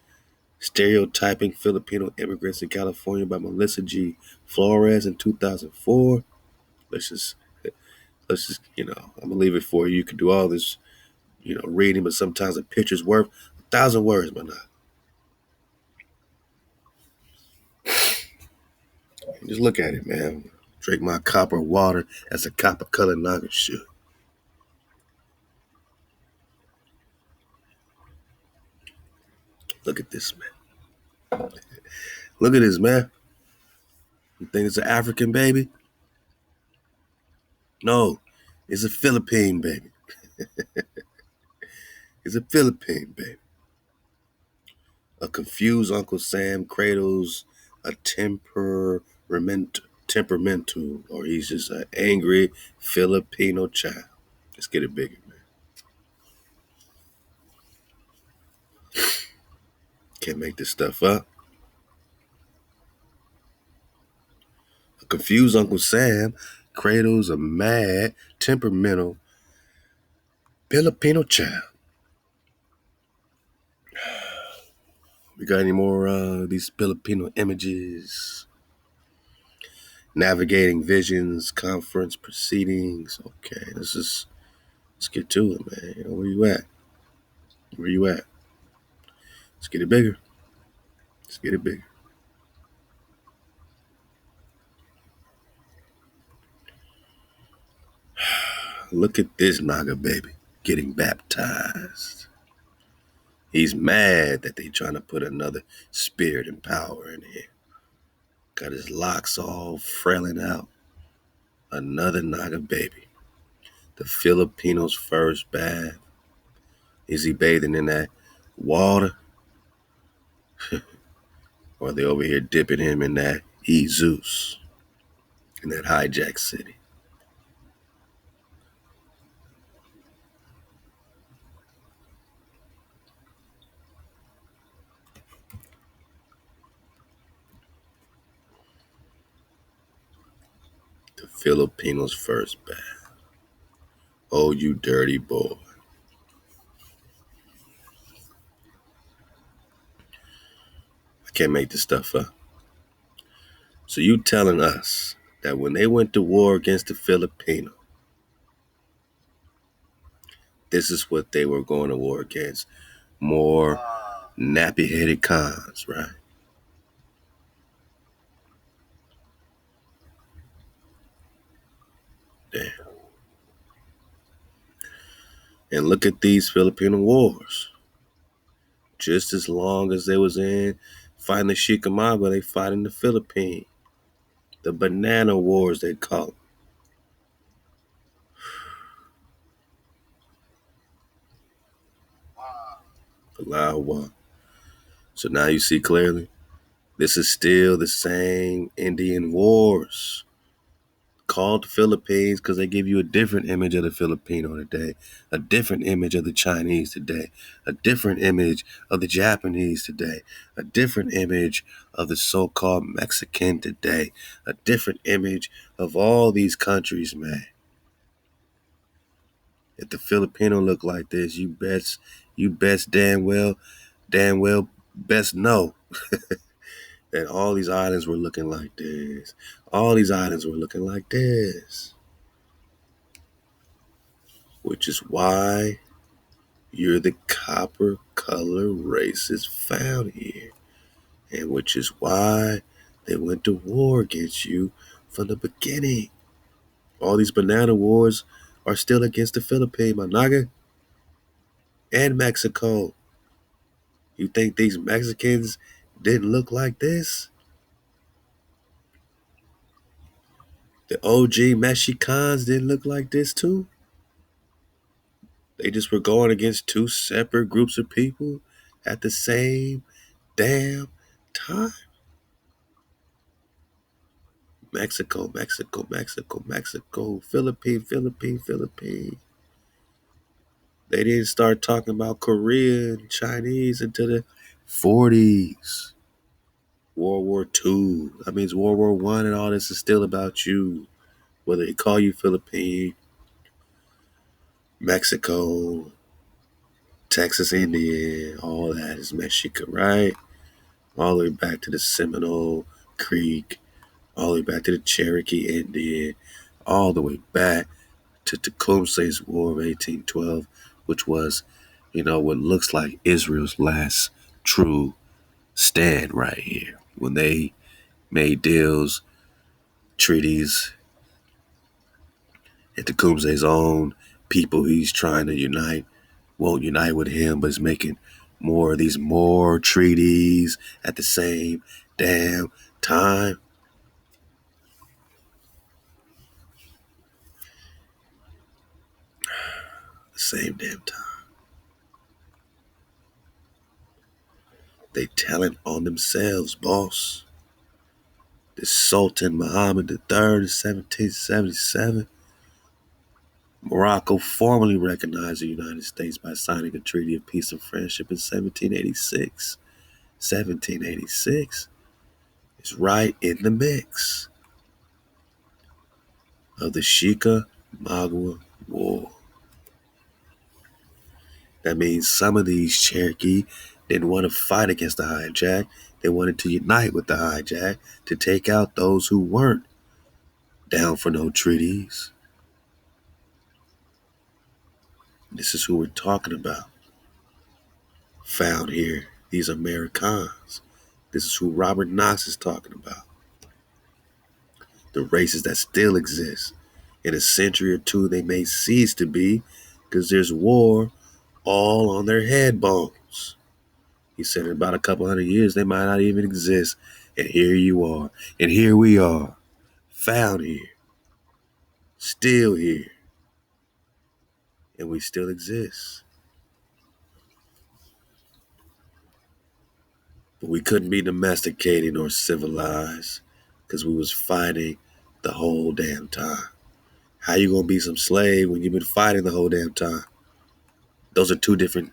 Stereotyping Filipino Immigrants in California by Melissa G. Flores in 2004. Let's just, I'm going to leave it for you. You can do all this, reading, but sometimes a picture's worth 1,000 words, man. Just look at it, man. Drink my copper water as a copper colored Naga should. Look at this, man. Look at this, man. You think it's an African baby? No, it's a Philippine baby. It's a Philippine baby. A confused Uncle Sam cradles a temperamental, or he's just an angry Filipino child. Let's get it bigger, man. Can't make this stuff up. A confused Uncle Sam cradles a mad, temperamental Filipino child. We got any more these Filipino images? Navigating visions, conference proceedings. Okay, let's get to it, man. Where you at? Where you at? Let's get it bigger. Let's get it bigger. Look at this Naga baby getting baptized. He's mad that they trying to put another spirit and power in here. Got his locks all frailing out. Another Naga baby. The Filipinos' first bath. Is he bathing in that water? Or are they over here dipping him in that Zeus? In that hijack city? The Filipinos' first bath. Oh, you dirty boy. I can't make this stuff up. So you telling us that when they went to war against the Filipino, this is what they were going to war against? More nappy-headed cons, right? Damn. And look at these Filipino wars. Just as long as they was in fighting the Chickamauga, they fight in the Philippines. The banana wars, they call them. Halal HaWah. So now you see clearly, this is still the same Indian wars. Called the Philippines because they give you a different image of the Filipino today, a different image of the Chinese today, a different image of the Japanese today, a different image of the so-called Mexican today, a different image of all these countries, man. If the Filipino look like this, you best damn well best know And all these islands were looking like this. All these islands were looking like this. Which is why you're the copper color races found here. And which is why they went to war against you from the beginning. All these banana wars are still against the Philippines, Managa, and Mexico. You think these Mexicans didn't look like this? The OG Mexicans didn't look like this too? They just were going against two separate groups of people at the same damn time. Mexico, Mexico, Mexico, Mexico, Philippines. They didn't start talking about Korea and Chinese until the 40s. World War II. That means World War I and all this is still about you. Whether they call you Philippine, Mexico, Texas Indian, all that is Mexico, right? All the way back to the Seminole Creek, all the way back to the Cherokee Indian, all the way back to Tecumseh's War of 1812, which was, what looks like Israel's last true stand right here. When they made deals, treaties, and Tecumseh's own people he's trying to unite won't unite with him, but is making more of these more treaties at the same damn time. The same damn time. They telling on themselves, boss. The Sultan Muhammad III in 1777. Morocco formally recognized the United States by signing a treaty of peace and friendship in 1786. 1786 is right in the mix of the Chickamauga War. That means some of these Cherokee didn't want to fight against the hijack. They wanted to unite with the hijack to take out those who weren't down for no treaties. This is who we're talking about. Found here, these Americans. This is who Robert Knox is talking about. The races that still exist. In a century or two, they may cease to be because there's war all on their head bones. He said in about a couple hundred years, they might not even exist. And here you are. And here we are. Found here. Still here. And we still exist. But we couldn't be domesticated or civilized because we was fighting the whole damn time. How you gonna be some slave when you've been fighting the whole damn time? Those are two different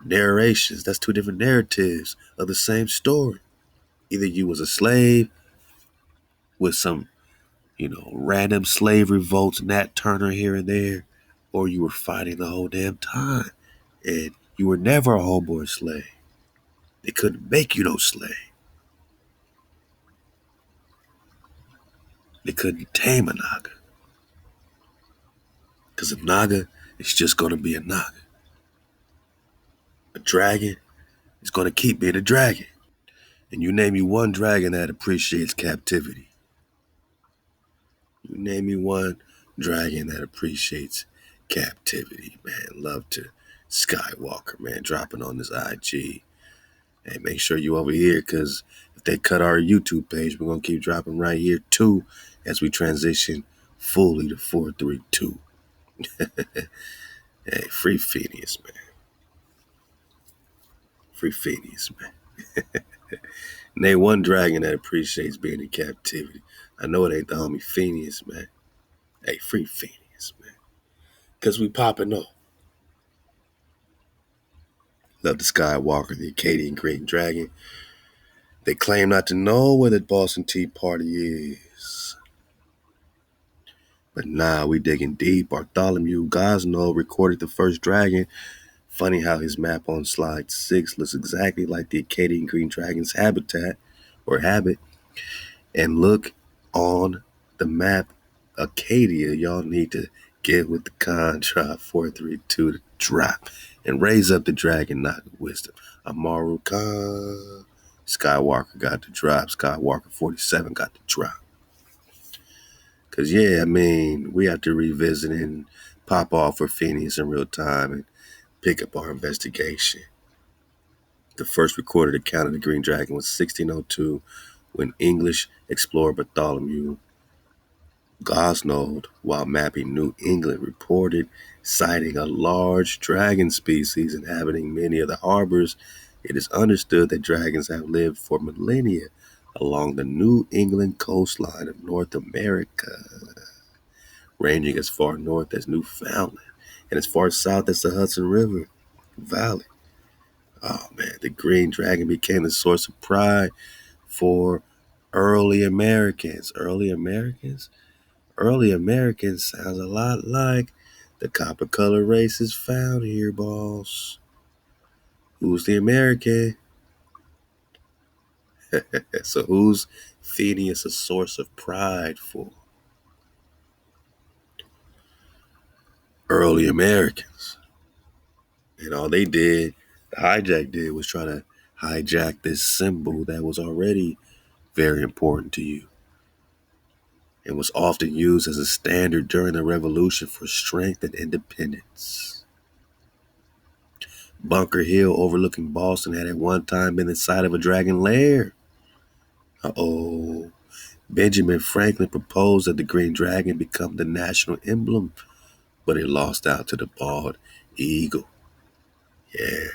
narrations. That's two different narratives of the same story. Either you was a slave with some, random slave revolts, Nat Turner here and there, or you were fighting the whole damn time. And you were never a homeboy slave. They couldn't make you no slave. They couldn't tame a Naga. Because a Naga is just going to be a Naga. A dragon is going to keep being a dragon. And you name me one dragon that appreciates captivity. You name me one dragon that appreciates captivity, man. Love to Skywalker, man, dropping on this IG. Hey, make sure you over here, because if they cut our YouTube page, we're going to keep dropping right here, too, as we transition fully to 432. Hey, free Phineas, man. Free Phineas, man. Name one dragon that appreciates being in captivity. I know it ain't the homie Phineas, man. Hey, free Phineas, man. Because we popping off. Love the Skywalker, the Acadian Green Dragon. They claim not to know where the Boston Tea Party is. But nah, we digging deep. Bartholomew Gosnold recorded the first dragon. Funny how his map on slide 6 looks exactly like the Acadian Green Dragon's habitat, or habit. And look on the map, Acadia. Y'all need to get with the contract 432 to drop and raise up the dragon, not wisdom. Amaru Khan. Skywalker got the drop. Skywalker 47 got the drop. Because, yeah, I mean, we have to revisit and pop off for Phineas in real time and pick up our investigation. The first recorded account of the Green Dragon was 1602 when English explorer Bartholomew Gosnold, while mapping New England, reported sighting a large dragon species inhabiting many of the harbors. It is understood that dragons have lived for millennia along the New England coastline of North America, ranging as far north as Newfoundland and as far south as the Hudson River Valley. Oh man, the green dragon became the source of pride for early Americans. Early Americans? Early Americans sounds a lot like the copper color races found here, boss. Who's the American? So who's Phineas a source of pride for? Early Americans. And all they did, the hijack did, was try to hijack this symbol that was already very important to you and was often used as a standard during the Revolution for strength and independence. Bunker Hill overlooking Boston had at one time been the site of a dragon lair. Uh-oh. Benjamin Franklin proposed that the green dragon become the national emblem, but it lost out to the bald eagle. Yeah.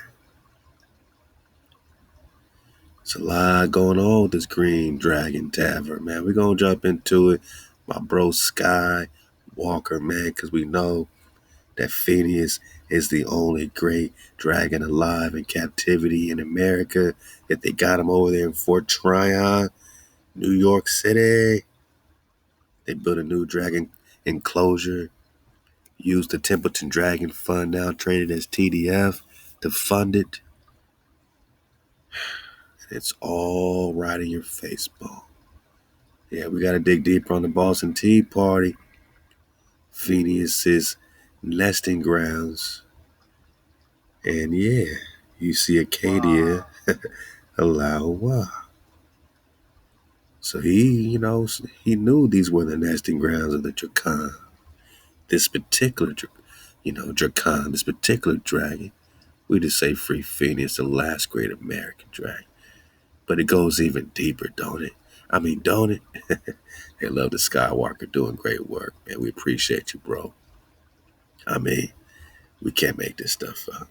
It's a lot going on with this Green Dragon Tavern, man. We're going to jump into it. My bro Sky Walker, man, because we know that Phineas is the only great dragon alive in captivity in America. That they got him over there in Fort Tryon, New York City. They built a new dragon enclosure, used the Templeton Dragon Fund, now traded as TDF, to fund it. And it's all right in your face, Bo. Yeah, we got to dig deeper on the Boston Tea Party, Phineas's nesting grounds. And yeah, you see Acadia, Halal HaWah. So he knew these were the nesting grounds of the Dracan. This particular, Dracan, this particular dragon, we just say Free Phineas, the last great American dragon. But it goes even deeper, don't it? I mean, don't it? They love the Skywalker doing great work, and we appreciate you, bro. I mean, we can't make this stuff up.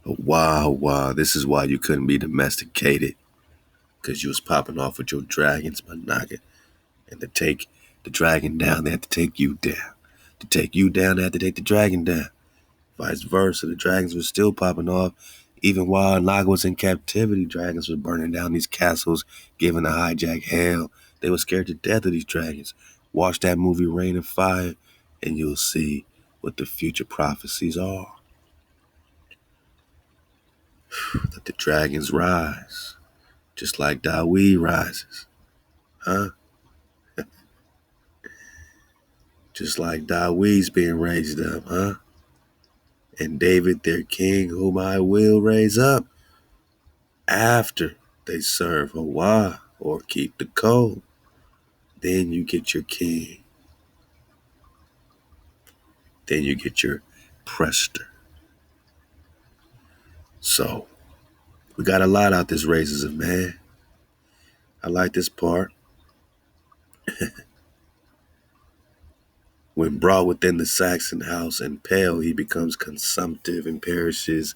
Wow. This is why you couldn't be domesticated. Because you was popping off with your dragons, my noggin. And to take the dragon down, they had to take you down. To take you down, they had to take the dragon down. Vice versa, the dragons were still popping off. Even while Naga was in captivity, dragons were burning down these castles, giving the hijack hell. They were scared to death of these dragons. Watch that movie Rain and Fire, and you'll see what the future prophecies are. That the dragons rise, just like Dawei rises. Huh? Just like Dawei's being raised up, huh? And David, their king, whom I will raise up after they serve HaWah or keep the code. Then you get your king. Then you get your Prester. So, we got a lot out this racism, man. I like this part. When brought within the Saxon house and pale, he becomes consumptive and perishes.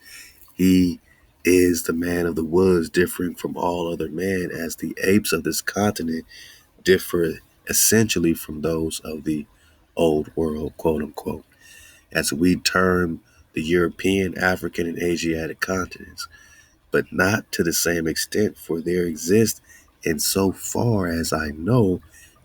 He is the man of the woods, differing from all other men, as the apes of this continent differ essentially from those of the old world, quote unquote, as we term the European, African, and Asiatic continents, but not to the same extent, for there exists, in so far as I know,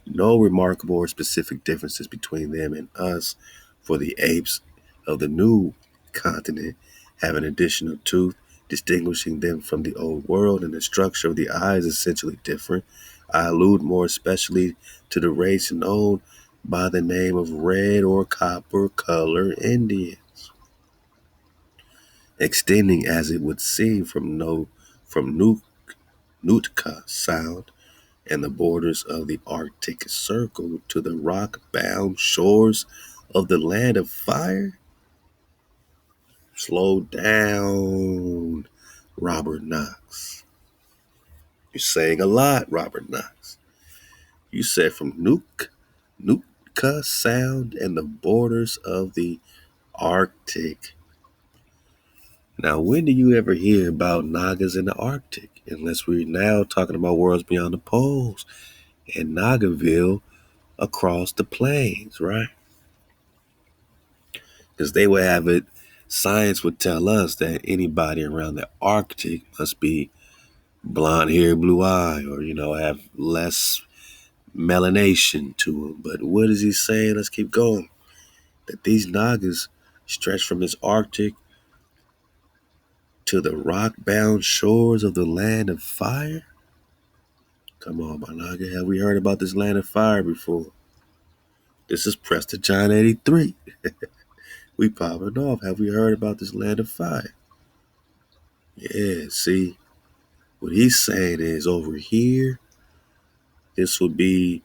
no remarkable or specific differences between them and us, for the apes of the new continent have an additional tooth, distinguishing them from the old world, and the structure of the eye is essentially different. I allude more especially to the race known by the name of red or copper color Indians, extending as it would seem from Nootka Sound and the borders of the Arctic Circle to the rock-bound shores of the Land of Fire. Slow down, Robert Knox. You're saying a lot, Robert Knox. You said from Nootka Sound and the borders of the Arctic. Now, when do you ever hear about Nagas in the Arctic? Unless we're now talking about worlds beyond the poles and Nagaville across the plains, right? Because they would have it, science would tell us that anybody around the Arctic must be blonde hair, blue eye, or, have less melanation to them. But what is he saying? Let's keep going. That these Nagas stretch from this Arctic to the rock-bound shores of the Land of Fire? Come on, my Naga. Have we heard about this Land of Fire before? This is Prester John 83. We popping off. Have we heard about this Land of Fire? Yeah, see, what he's saying is over here, this would be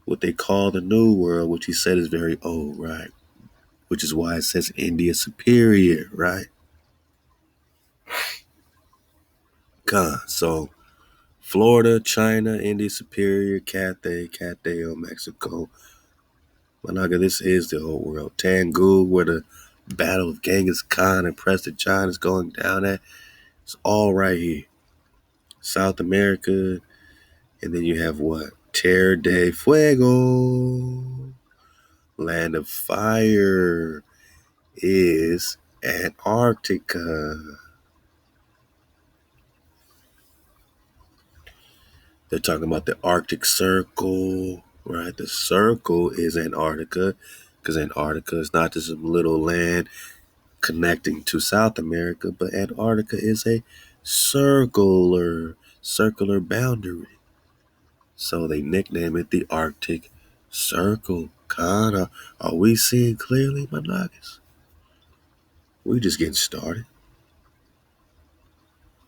what they call the New World, which he said is very old, right? Which is why it says India Superior, right? So Florida, China, India Superior, Cathay, Mexico. Managa, this is the whole world. Tangul, where the Battle of Genghis Khan and Prester John is going down at. It's all right here. South America, and then you have what? Tierra del Fuego. Land of Fire is Antarctica. They're talking about the Arctic Circle, right? The circle is Antarctica, because Antarctica is not just some little land connecting to South America, but Antarctica is a circular boundary. So they nickname it the Arctic Circle. Kinda. Are we seeing clearly, my nuggets? We just getting started.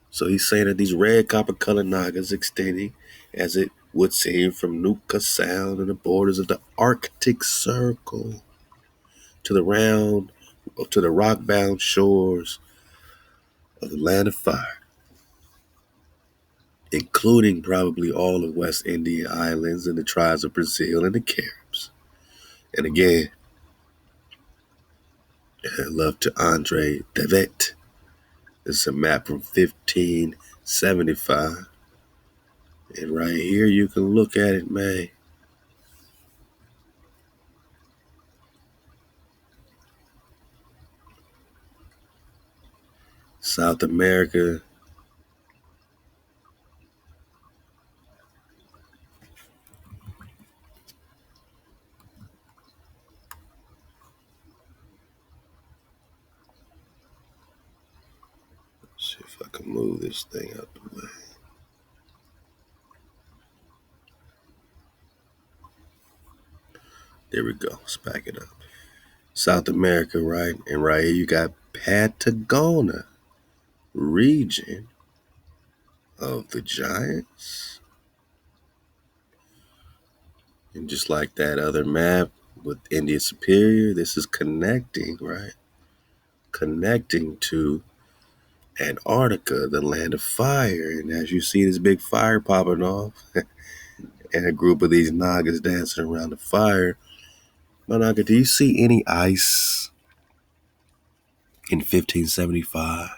So he's saying that these red copper colored Nagas extending, as it would seem, from Nootka Sound and the borders of the Arctic Circle to the rock-bound shores of the Land of Fire, including probably all of West India Islands and the tribes of Brazil and the Caribs. And again, I love to Andre Devet. This is a map from 1575. And right here you can look at it, man. South America. Let's see if I can move this thing out the way. There we go. Let's back it up. South America, right? And right here you got Patagonia region of the Giants. And just like that other map with India Superior, this is connecting, right? Connecting to Antarctica, the Land of Fire. And as you see this big fire popping off, and a group of these Nagas dancing around the fire. Naga, do you see any ice in 1575?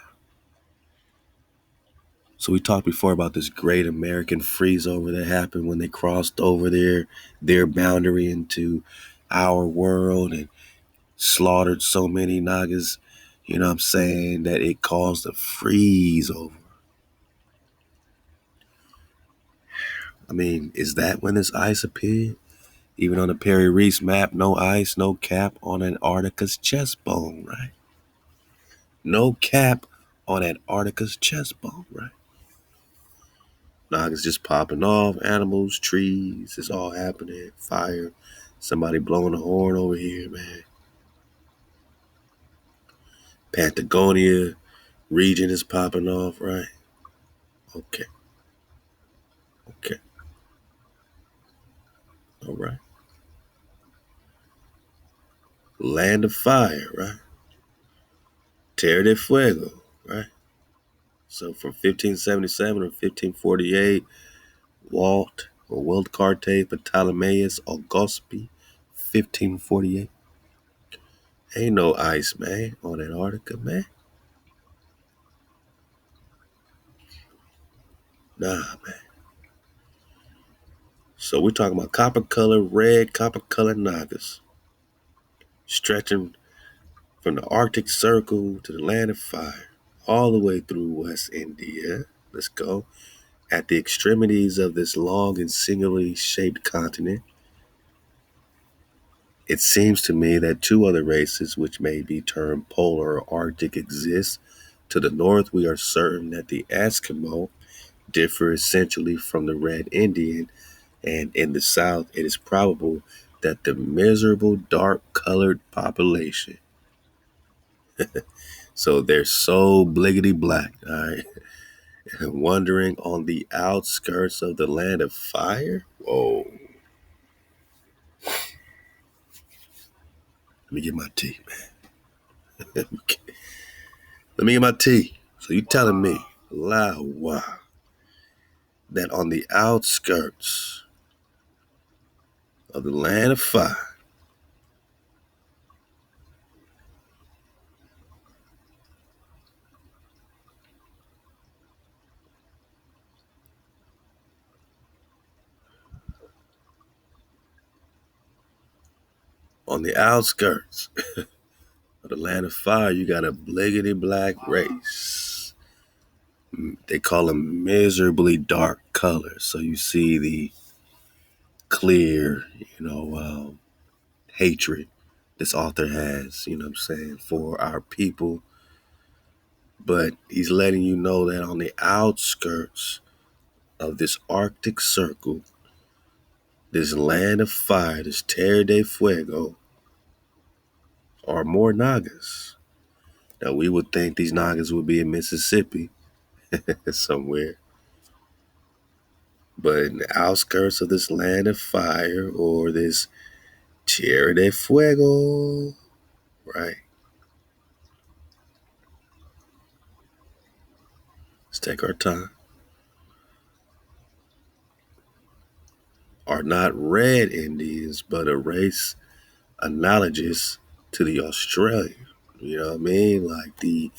So we talked before about this great American freeze over that happened when they crossed over their boundary into our world and slaughtered so many Nagas, you know what I'm saying, that it caused a freeze over. I mean, is that when this ice appeared? Even on the Perry Reese map, no ice, no cap on Antarctica's chest bone, right? No cap on Antarctica's chest bone, right? Nagas just popping off, animals, trees, it's all happening. Fire, somebody blowing a horn over here, man. Patagonia region is popping off, right? Okay, okay, all right. Land of fire, right? Tierra del Fuego, right? So from 1577 to 1548, Walt or Wildcarte Ptolemaeus Auguspi, 1548. Ain't no ice, man, on Antarctica, man. Nah, man. So we're talking about copper color, red copper color Nagas, stretching from the Arctic Circle to the land of fire, all the way through West India. Let's go. At the extremities of this long and singularly shaped continent, it seems to me that two other races, which may be termed polar or Arctic, exist. To the north, we are certain that the Eskimo differ essentially from the Red Indian, and in the south, it is probable that the miserable dark-colored population, so they're so bliggity black, all right, wandering on the outskirts of the land of fire. Whoa, let me get my tea, man. Let me get my tea. So you telling me, Halal HaWah, that on the outskirts of the land of fire, on the outskirts of the land of fire, you got a bliggity black race. They call them miserably dark colors. So you see the clear, hatred this author has, you know what I'm saying, for our people. But he's letting you know that on the outskirts of this Arctic Circle, this land of fire, this Tierra del Fuego, are more Nagas. Now, we would think these Nagas would be in Mississippi somewhere. But in the outskirts of this land of fire, or this Tierra del Fuego, right? Let's take our time. Are not red Indians, but a race analogous to the Australian. You know what I mean? Like the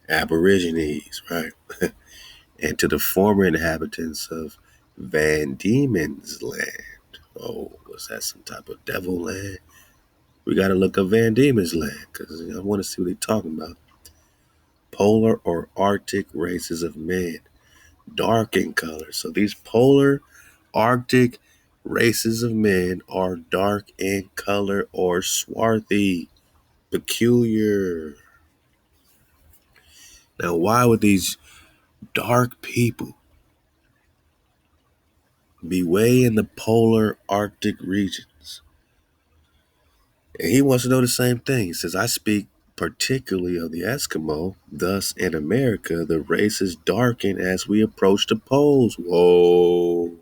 Aborigines, right? And to the former inhabitants of Van Diemen's Land. Oh, was that some type of devil land? We got to look up Van Diemen's Land because I want to see what they're talking about. Polar or Arctic races of men, dark in color. So these polar, Arctic races of men are dark in color or swarthy, peculiar. Now, why would these dark people be way in the polar Arctic regions? And he wants to know the same thing. He says, I speak particularly of the Eskimo. Thus, in America, the races darken as we approach the poles. Whoa.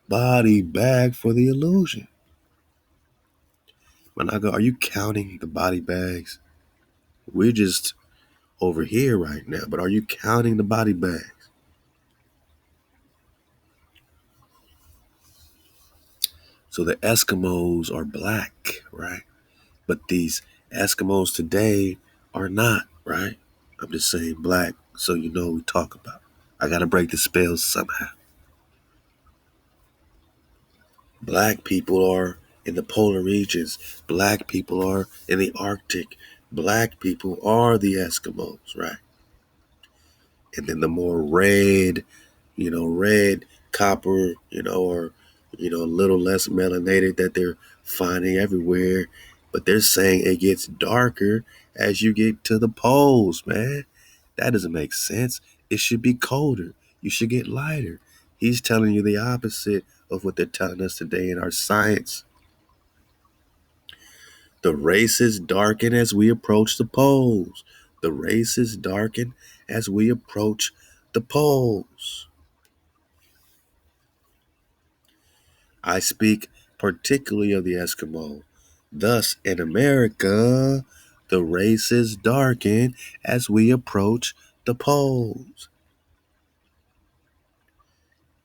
Body bag for the illusion. Managa, are you counting the body bags? We're just over here right now, but are you counting the body bags? So the Eskimos are black, right? But these Eskimos today are not, right? I'm just saying black so you know what we talk about. I gotta break the spells somehow. Black people are in the polar regions. Black people are in the Arctic. Black people are the Eskimos, right? And then the more red, red, copper, or, a little less melanated that they're finding everywhere. But they're saying it gets darker as you get to the poles, man. That doesn't make sense. It should be colder. You should get lighter. He's telling you the opposite of what they're telling us today in our science. The races darken as we approach the poles. The races darken as we approach the poles. I speak particularly of the Eskimo. Thus, in America, the races darken as we approach the poles.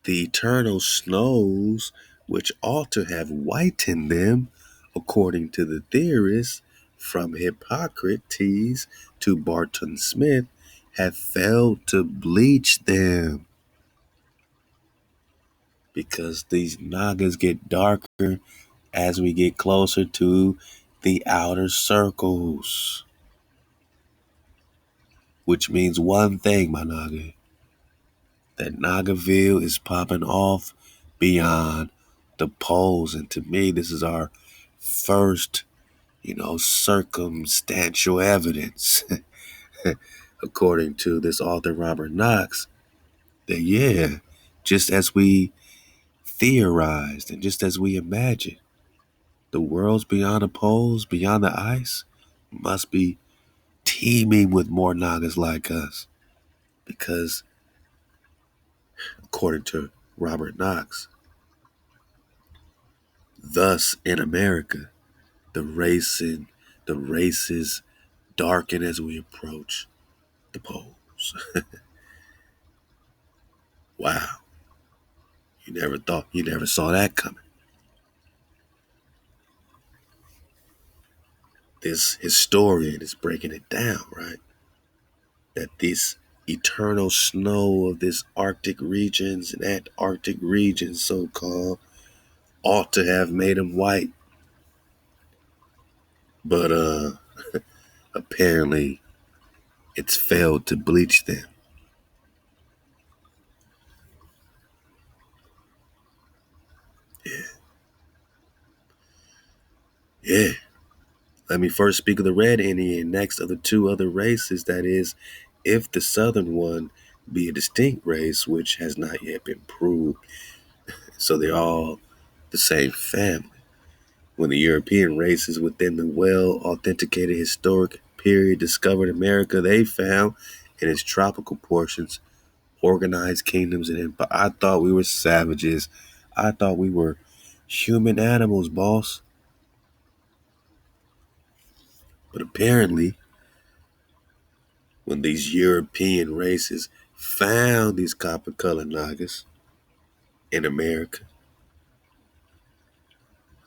The eternal snows, which ought to have whitened them, according to the theorists, from Hippocrates to Barton Smith, have failed to bleach them. Because these Nagas get darker as we get closer to the outer circles. Which means one thing, my Naga. That Nagaville is popping off beyond the poles. And to me, this is our first, circumstantial evidence, according to this author, Robert Knox, that just as we theorized and just as we imagined, the worlds beyond the poles, beyond the ice, must be teeming with more Nagas like us. Because, according to Robert Knox, thus in America, the races darken as we approach the poles. Wow. You never saw that coming. This historian is breaking it down, right? That this eternal snow of this Arctic regions and Antarctic regions, so-called, ought to have made them white. But apparently it's failed to bleach them. Yeah. Let me first speak of the red Indian, next of the two other races, that is, if the southern one be a distinct race which has not yet been proved. So they're all the same family. When the European races within the well-authenticated historic period discovered America, they found in its tropical portions organized kingdoms and empires. I thought we were savages. I thought we were human animals, boss. But apparently, when these European races found these copper-colored Nagas in America,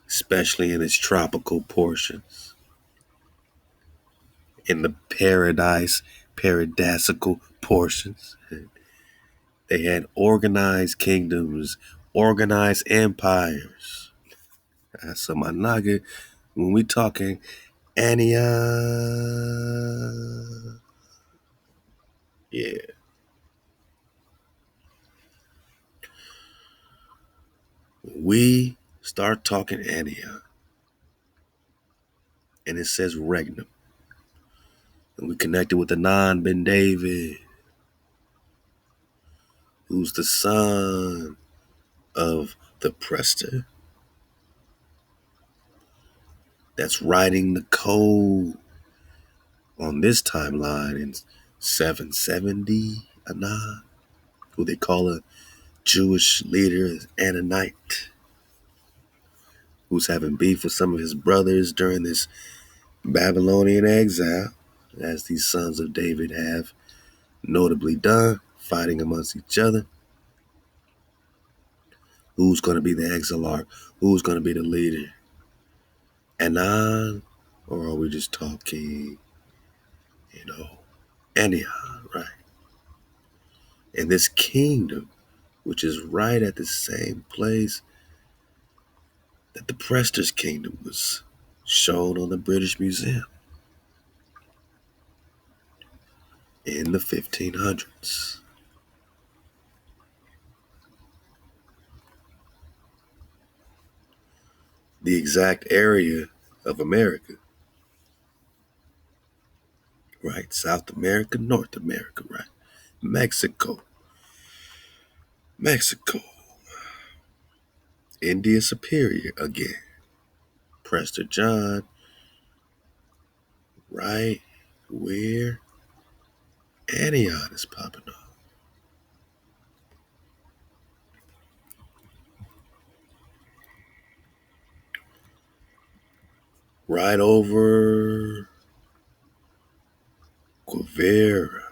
especially in its tropical portions, in the paradisical portions, they had organized kingdoms, organized empires. So my Naga, when we talking Ania, yeah, we start talking Ania, and it says Regnum, and we connected with the non Ben David, who's the son of the Prester, that's writing the code on this timeline in 770 Anna, who they call a Jewish leader, Ananite, who's having beef with some of his brothers during this Babylonian exile, as these sons of David have notably done, fighting amongst each other. Who's going to be the exilarch? Who's going to be the leader? Anan? Or are we just talking, Anion, right? And this kingdom, which is right at the same place that the Prester's kingdom was shown on the British Museum in the 1500s. The exact area of America right? South America, North America, right? Mexico, Mexico, India Superior again. Prester John, right? Where Anion is popping up. Right over Quivera.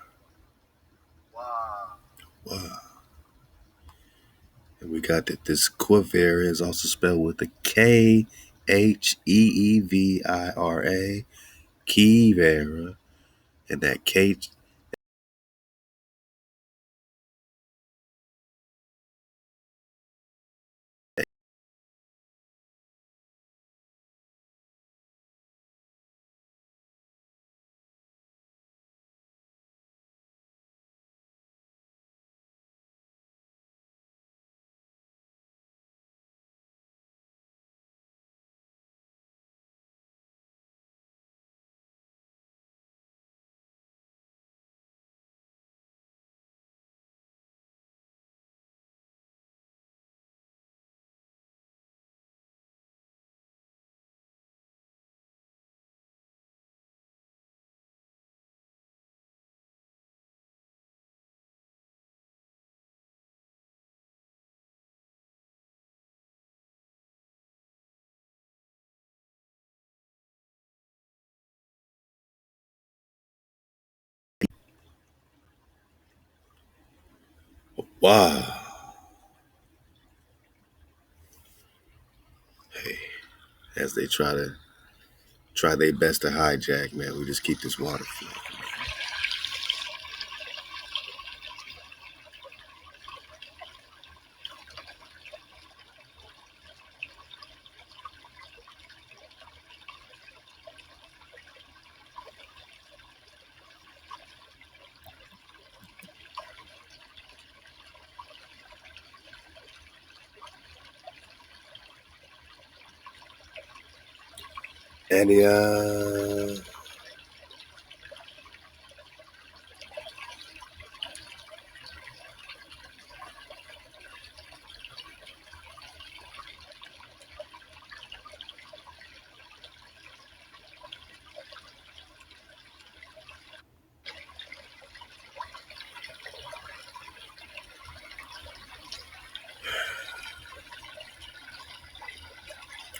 Wow. And we got that this Quivera is also spelled with a Kheevira, Kivera, and that K. Wow. Hey, as they try their best to hijack, man, we just keep this water flowing. Ania.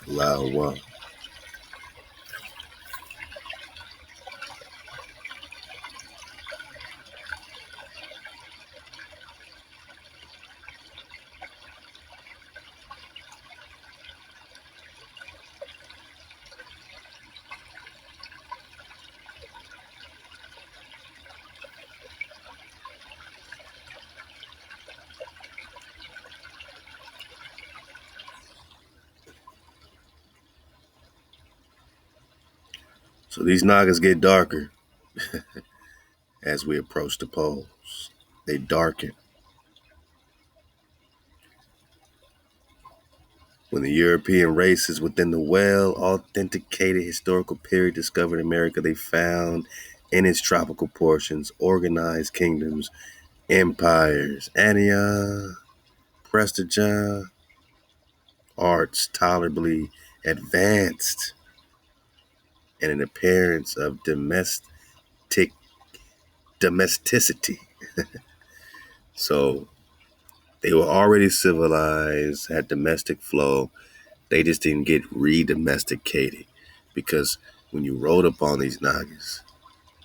Halal HaWah. So these Nagas get darker as we approach the poles. They darken. When the European races within the well-authenticated historical period discovered America, they found in its tropical portions organized kingdoms, empires, Ania, Prestigia, arts tolerably advanced, and an appearance of domesticity. So they were already civilized, had domestic flow. They just didn't get re-domesticated because when you rode up on these Nagas,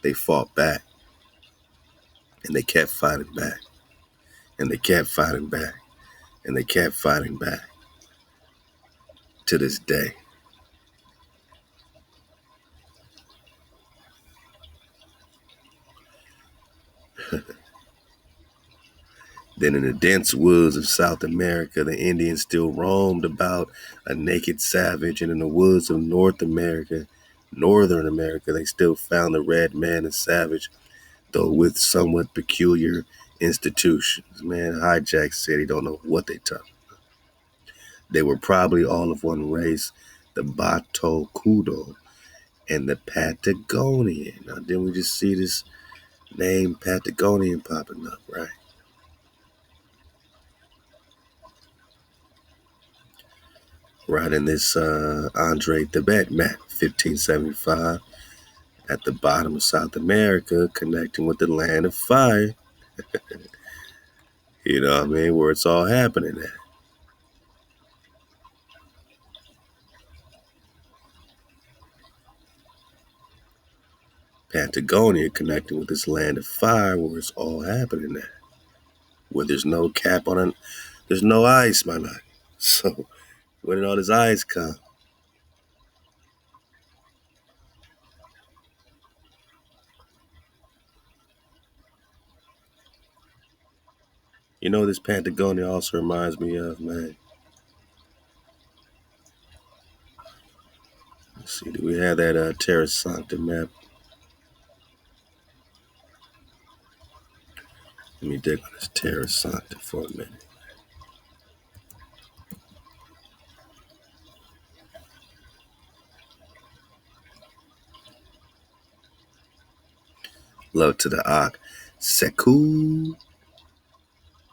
they fought back and they kept fighting back and they kept fighting back and they kept fighting back to this day. Then in the dense woods of South America, the Indians still roamed about a naked savage, and in the woods of Northern America, they still found the red man and savage, though with somewhat peculiar institutions. Man, Hijack said he don't know what they talk. They were probably all of one race, the Bato Kudo, and the Patagonian. Now, didn't we just see this name Patagonian popping up, right? Right in this Andre Tibet map, 1575, at the bottom of South America, connecting with the land of fire. You know what I mean? Where it's all happening at. Patagonia connecting with this land of fire where it's all happening at. Where there's no cap on it. There's no ice, my night. So where did all this ice come? You know this Patagonia also reminds me of, man. Let's see, do we have that Terra Sancta map? Let me dig on this Terra Sancta for a minute. Love to the Ak Seku,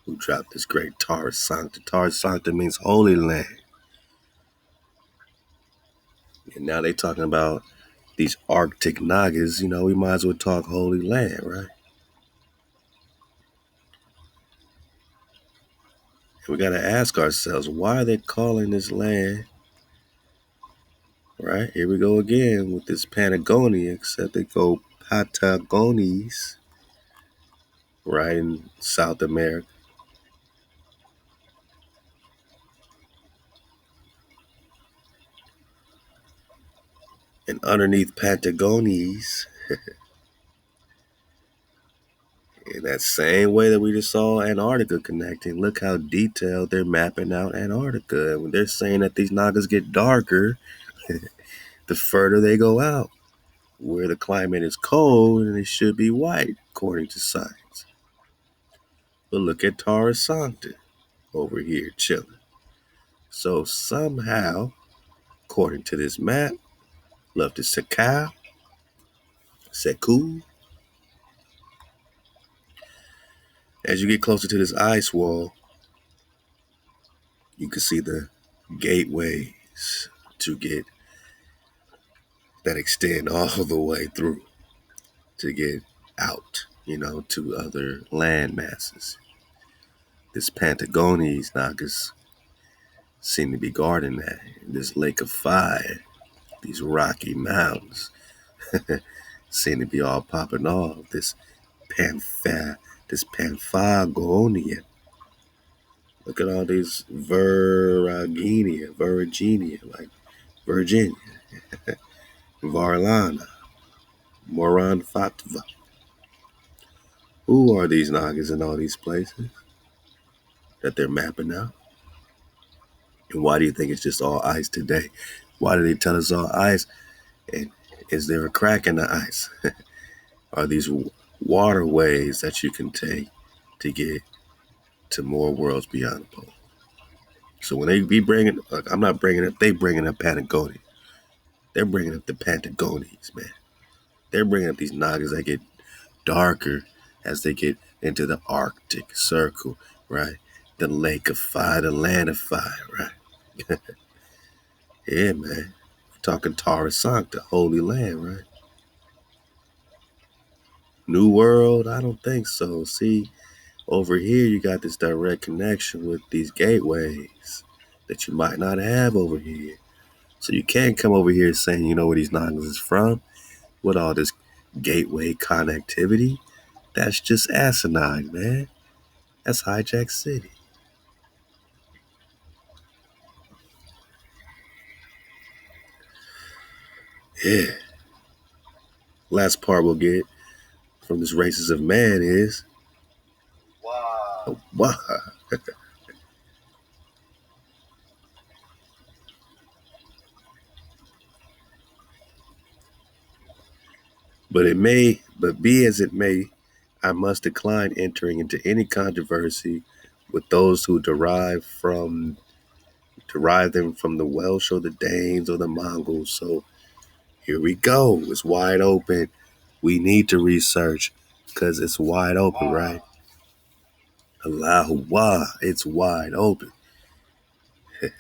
who dropped this great Terra Sancta. Terra Sancta means holy land. And now they talking about these Arctic Nagas. You know, we might as well talk holy land, right? And we got to ask ourselves, why are they calling this land, right? Here we go again with this Patagonia, except they go Patagonies, right, in South America. And underneath Patagonies, in that same way that we just saw Antarctica connecting, look how detailed they're mapping out Antarctica. When they're saying that these Nagas get darker, the further they go out, where the climate is cold and it should be white, according to science. But look at Terra Sancta over here chilling. So somehow, according to this map, love to Sekou, as you get closer to this ice wall, you can see the gateways to get that extend all the way through to get out, to other land masses. This Patagonese Nagas seem to be guarding that. This lake of fire, these rocky mountains seem to be all popping off. This Pamphagonia. Look at all these Virginia, like Virginia, Varlana, Moran Fatva. Who are these Nagas in all these places that they're mapping out? And why do you think it's just all ice today? Why do they tell us all ice? And is there a crack in the ice? Are these waterways that you can take to get to more worlds beyond the pole? So when they be bringing, I'm not bringing up, they bringing up Patagonia. They're bringing up the Patagonians, man. They're bringing up these Nagas that get darker as they get into the Arctic Circle, right? The lake of fire, the land of fire, right? Yeah, man. We're talking Terra Sancta, holy land, right? New World? I don't think so. See, over here you got this direct connection with these gateways that you might not have over here. So you can't come over here saying you know where these Nagas is from with all this gateway connectivity. That's just asinine, man. That's hijack city. Yeah. Last part we'll get from this races of man is wow. But be as it may, I must decline entering into any controversy with those who derive them from the Welsh or the Danes or the Mongols. So Here we go. It's wide open. We need to research because it's wide open, right? Halal HaWah. It's wide open. Because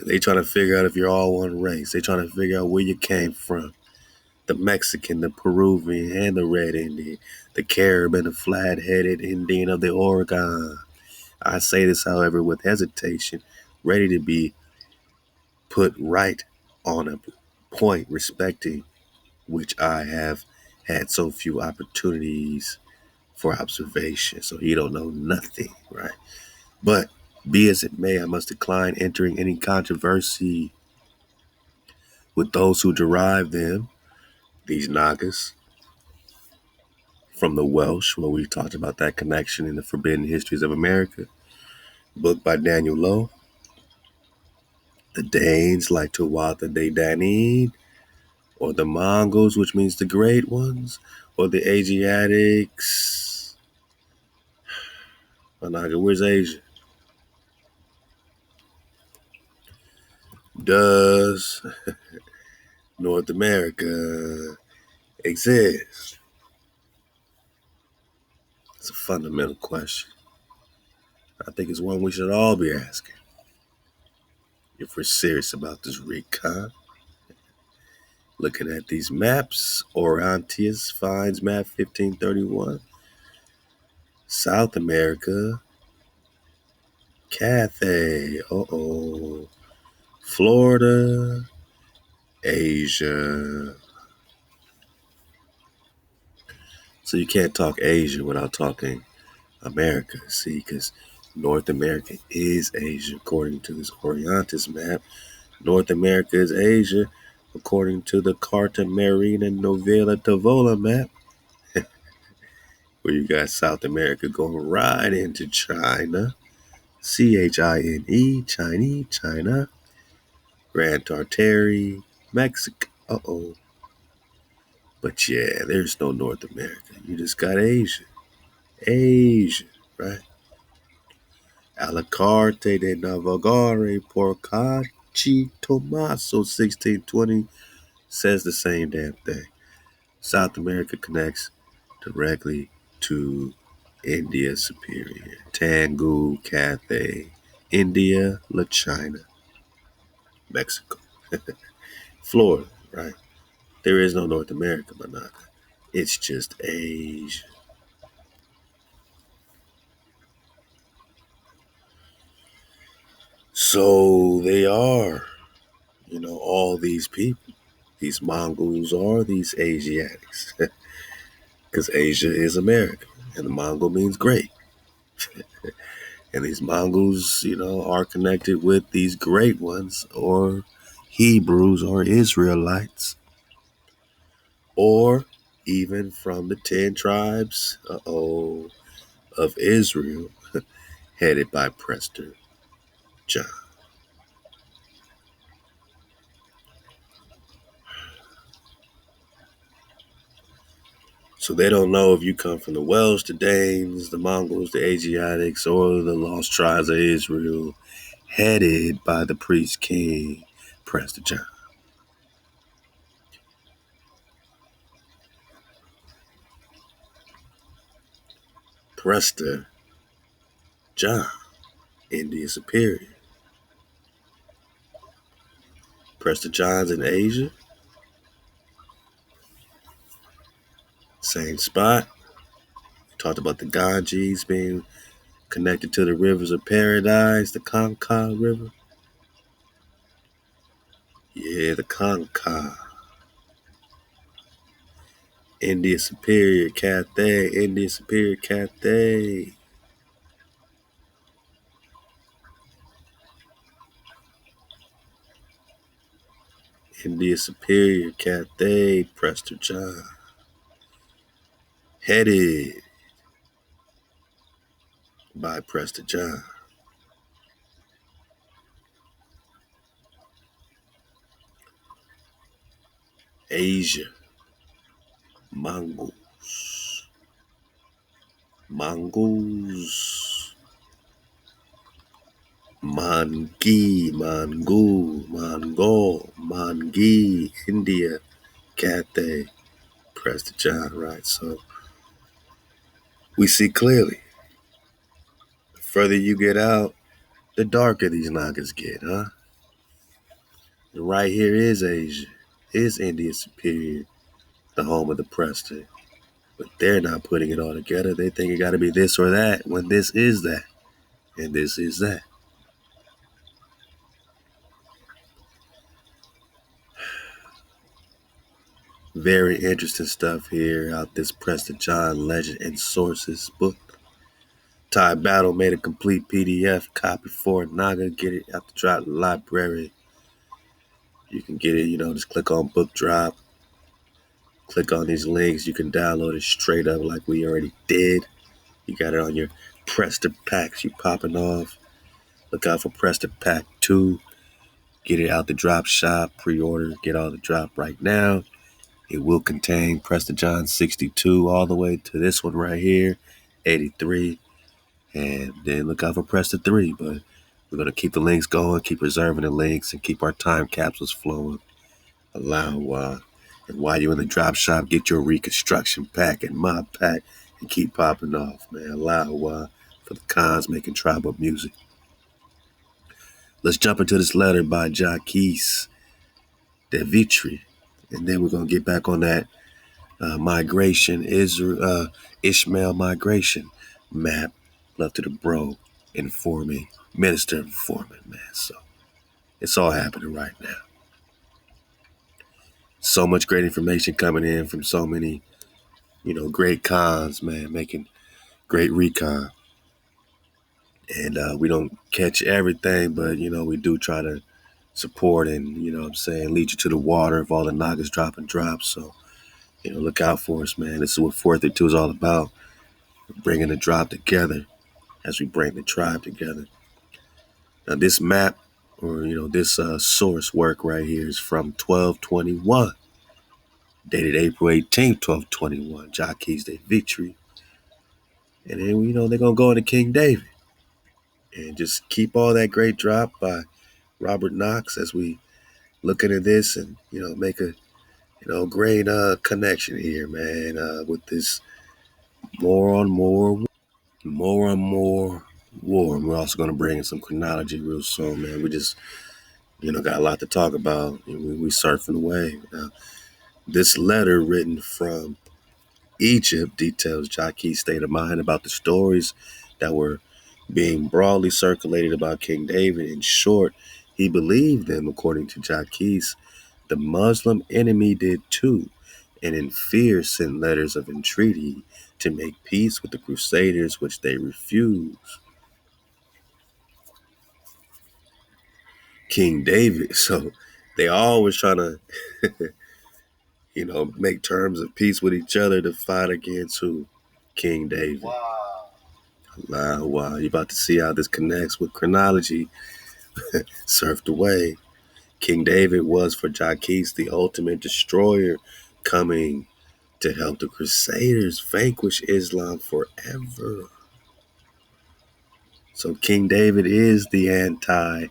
they trying to figure out if you're all one race. They trying to figure out where you came from. The Mexican, the Peruvian, and the Red Indian. The Carib and the flat-headed Indian of the Oregon. I say this, however, with hesitation, ready to be put right on a point respecting which I have had so few opportunities for observation. So he don't know nothing, right? But be as it may, I must decline entering any controversy with those who derive them, these Nagas, from the Welsh, where we talked about that connection in the Forbidden Histories of America, book by Daniel Lowe. The Danes, like Tuatha De Danann, or the Mongols, which means the great ones, or the Asiatics. Naga, where's Asia? Does North America exist? It's a fundamental question. I think it's one we should all be asking if we're serious about this recon. Looking at these maps, Orontius finds map 1531. South America, Cathay, Florida, Asia. So you can't talk Asia without talking America, see, because North America is Asia, according to this Orientis map. North America is Asia, according to the Carta Marina Novella Tavola map, where you got South America going right into China. Chine, Chinese, China. Grand Tartary, Mexico. But yeah, there's no North America. You just got Asia. Asia, right? A la carte de navigare porcaci Tommaso 1620 says the same damn thing. South America connects directly to India Superior, Tangu, Cathay, India, La China, Mexico, Florida, right? There is no North America, Manaka. It's just Asia. So they are, all these people. These Mongols are these Asiatics. Because Asia is America. And the Mongol means great. And these Mongols, are connected with these great ones, or Hebrews, or Israelites, or even from the 10 tribes, of Israel, headed by Prester John. So they don't know if you come from the Welsh, the Danes, the Mongols, the Asiatics, or the lost tribes of Israel, headed by the priest king, Prester John. Prester John, India Superior. Prester John's in Asia. Same spot. Talked about the Ganges being connected to the rivers of paradise, the Kanka River. Yeah, the Kanka. India Superior, Cathay. India Superior, Cathay. India Superior, Cathay, Prester John. Headed by Prester John. Asia. Mongols. Mongols. Mangi, Mongol, Mongol, Mangi, India, Cathay, Prester John, right? So we see clearly. The further you get out, the darker these Nagas get, huh? And right here is Asia, is India superior, the home of the Prester. But they're not putting it all together. They think it got to be this or that when this is that, and this is that. Very interesting stuff here out this Prester John Legend and Sources book. Thai Battle made a complete PDF copy for it. Naga, get it out the drop library. You can get it, just click on book drop. Click on these links. You can download it straight up like we already did. You got it on your Prester packs you popping off. Look out for Prester Pack 2. Get it out the drop shop. Pre-order. Get all the drop right now. It will contain Prester John 62 all the way to this one right here, 83. And then look out for Prester 3. But we're going to keep the links going, keep reserving the links, and keep our time capsules flowing. Allow and while you're in the drop shop, get your reconstruction pack and mod pack and keep popping off, man. Allow for the cons making tribal music. Let's jump into this letter by Jacques de Vitry, and then we're going to get back on that migration, Ishmael migration map left to the bro minister informing, man. So it's all happening right now. So much great information coming in from so many, great cons, man, making great recon. And we don't catch everything, but, we do try to support and, lead you to the water of all the Nagas dropping drops. So, look out for us, man. This is what 432 is all about. We're bringing the drop together as we bring the tribe together. Now, this map or, this source work right here is from 1221. Dated April 18th, 1221, Jacques de Vitry. And then, they're going to go into King David. And just keep all that great drop by Robert Knox as we look into this and, make a, great connection here, man, with this more on more war. And we're also going to bring in some chronology real soon, man. We just, got a lot to talk about. We surfing the wave. Now, this letter written from Egypt details Jacques' state of mind about the stories that were being broadly circulated about King David. In short, he believed them, according to Jacques. The Muslim enemy did too, and in fear sent letters of entreaty to make peace with the Crusaders, which they refused. King David, so they always trying to make terms of peace with each other to fight against who? King David. Wow. Halal HaWah. You're about to see how this connects with chronology. Surfed away. King David was for Jacques the ultimate destroyer, coming to help the Crusaders vanquish Islam forever. So King David is the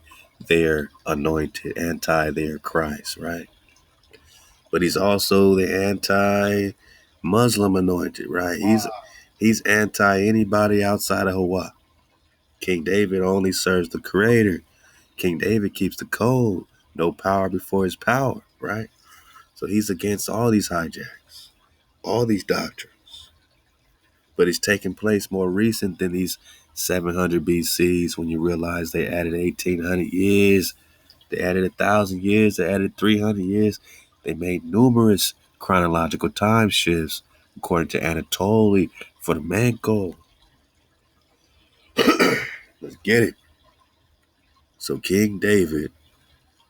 their anointed, their Christ, right? But he's also the anti-Muslim anointed, right? He's anti anybody outside of HaWah. King David only serves the Creator. King David keeps the code. No power before his power, right? So he's against all these hijacks, all these doctrines. But it's taking place more recent than these 700 BCs when you realize they added 1,800 years. They added 1,000 years. They added 300 years. They made numerous chronological time shifts, according to Anatoly for the main goal. Let's get it. So King David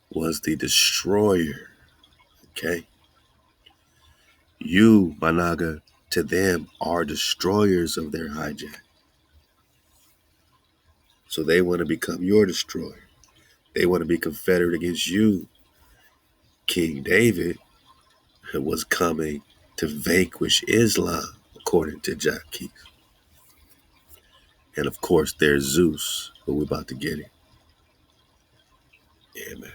was the destroyer, okay? You, Managa, to them are destroyers of their hijack. So they want to become your destroyer. They want to be confederate against you. King David was coming to vanquish Islam, according to Jacques. And of course, there's Zeus, who we're about to get in. Yeah, man.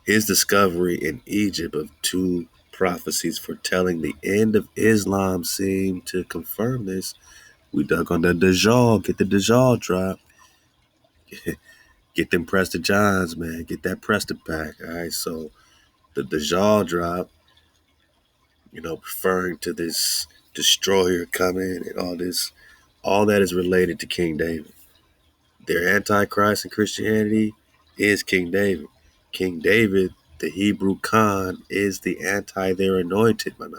His discovery in Egypt of two prophecies foretelling the end of Islam seemed to confirm this. We dug on the Dajjal. Get the Dajjal drop. Get them Prester Johns, man. Get that Prester pack. All right, so the Dajjal drop, referring to this destroyer coming and all that is related to King David. Their Antichrist in Christianity is King David. King David, the Hebrew Khan, is the anti their anointed man.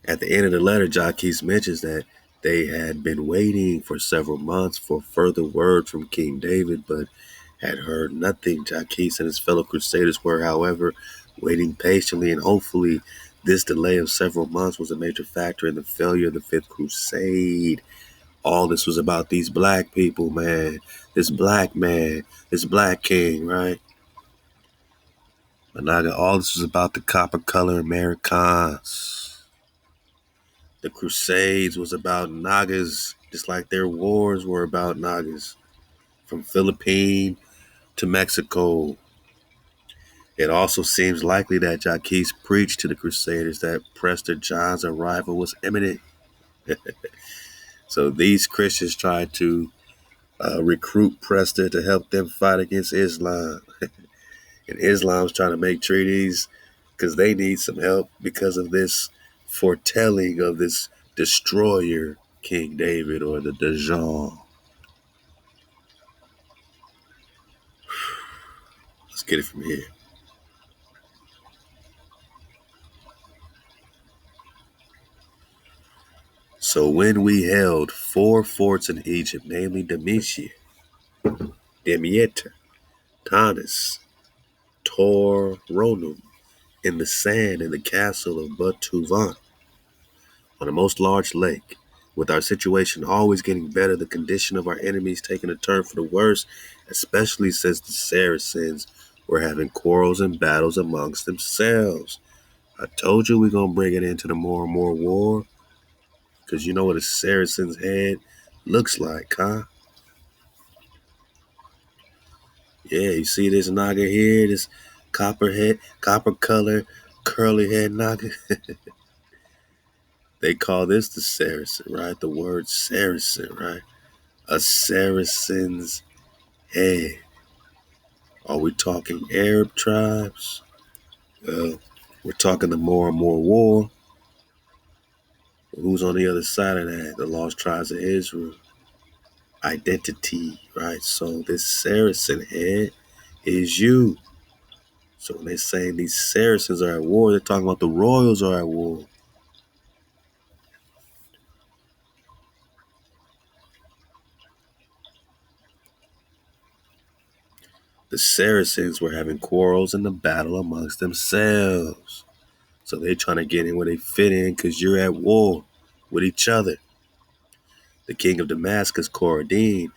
At the end of the letter, Jacques mentions that they had been waiting for several months for further word from King David, but had heard nothing. Jacques and his fellow crusaders were, however, waiting patiently, and hopefully this delay of several months was a major factor in the failure of the Fifth Crusade. All this was about these black people, man. This black man, this black king, right? Managa, all this was about the copper color Americans. The Crusades was about Nagas, just like their wars were about Nagas. From Philippines to Mexico. It also seems likely that Jacques preached to the Crusaders that Prester John's arrival was imminent. So these Christians tried to recruit Prester to help them fight against Islam. And Islam's trying to make treaties because they need some help because of this foretelling of this destroyer, King David, or the Dajjal. Let's get it from here. So when we held 4 forts in Egypt, namely Damietta, Tanis, Toronum, in the sand in the castle of Butuvan, on a most large lake, with our situation always getting better, the condition of our enemies taking a turn for the worse, especially since the Saracens were having quarrels and battles amongst themselves. I told you we're going to bring it into the more and more war, because you know what a Saracen's head looks like, huh? Yeah, you see this Naga here, this copper color, curly head Naga? They call this the Saracen, right? The word Saracen, right? A Saracen's head. Are we talking Arab tribes? Well, we're talking the more and more war. Who's on the other side of that? The lost tribes of Israel. Identity, right? So this Saracen head is you. So when they're saying these Saracens are at war, they're talking about the royals are at war. The Saracens were having quarrels in the battle amongst themselves. So they're trying to get in where they fit in because you're at war with each other. The king of Damascus, Coradine,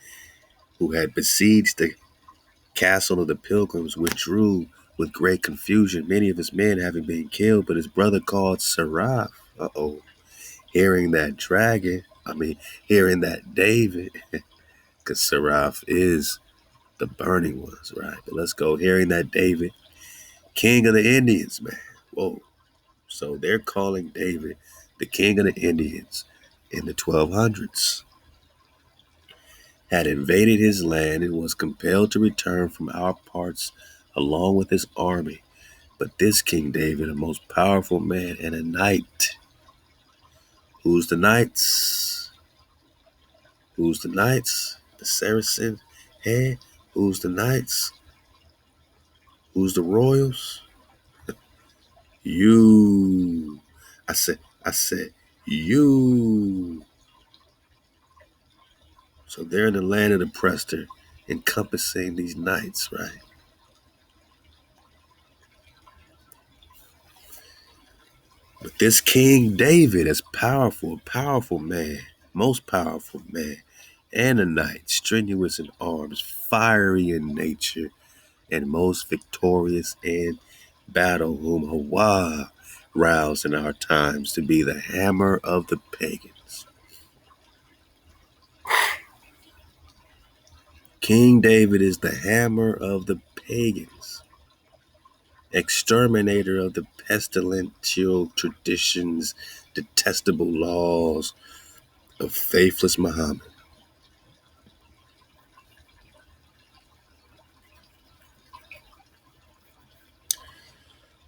who had besieged the castle of the pilgrims, withdrew with great confusion, many of his men having been killed, but his brother called Seraph, hearing that hearing that David, because Seraph is the burning ones, right? But let's go, hearing that David, king of the Indians, man. Whoa. So they're calling David the king of the Indians in the 1200s. Had invaded his land and was compelled to return from our parts along with his army. But this King David, a most powerful man and a knight. Who's the knights? Who's the knights? The Saracen head? Who's the knights? Who's the royals? You. I said, you. So they're in the land of the Prester, encompassing these knights, right? But this King David is powerful man, most powerful man, and a knight, strenuous in arms, fiery in nature, and most victorious in battle, whom HaWah roused in our times to be the hammer of the pagans. King David is the hammer of the pagans, exterminator of the pestilential traditions, detestable laws of faithless Muhammad.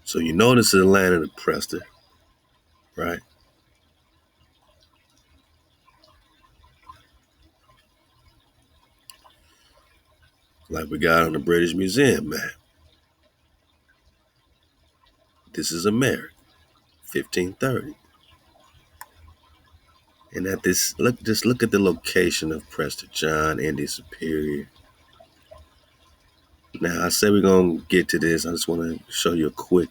So you notice the land of the Prester, right? Like we got on the British Museum map. This is America, 1530. And at this, just look at the location of Prester John, Indy Superior. Now I said we're gonna get to this. I just want to show you a quick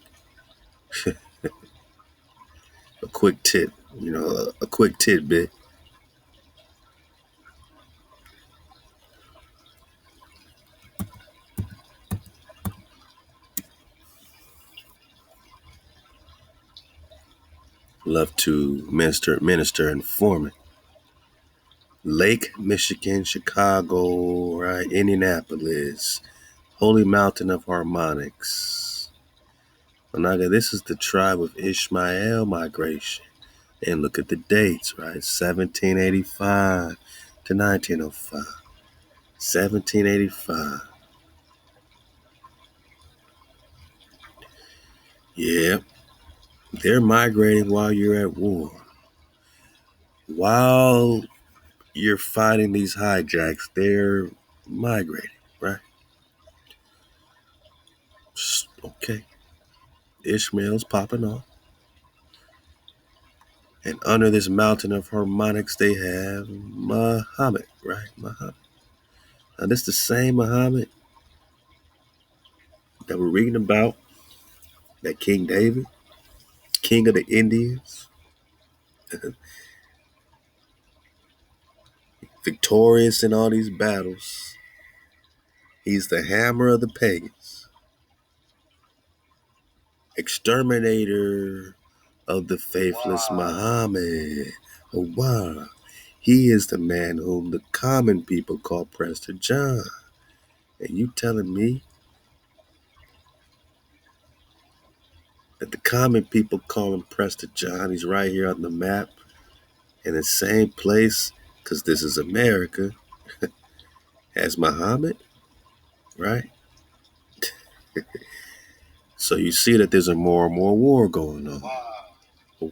tip, a quick tidbit. Love to minister informant. Lake Michigan, Chicago, right? Indianapolis, Holy Mountain of Harmonics. Onaga, this is the tribe of Ishmael migration. And look at the dates, right? 1785 to 1905. 1785. Yeah, they're migrating while you're at war. While you're fighting these hijacks, they're migrating, right? Okay. Ishmael's popping off. And under this mountain of harmonics, they have Muhammad, right? Muhammad. Now, this is the same Muhammad that we're reading about, that King David, king of the Indians, victorious in all these battles. He's the hammer of the pagans, exterminator of the faithless Muhammad. HaWah. He is the man whom the common people call Prester John. And you telling me that the common people call him Prester John? He's right here on the map in the same place, because this is America, as Muhammad, right? So you see that there's a more and more war going on.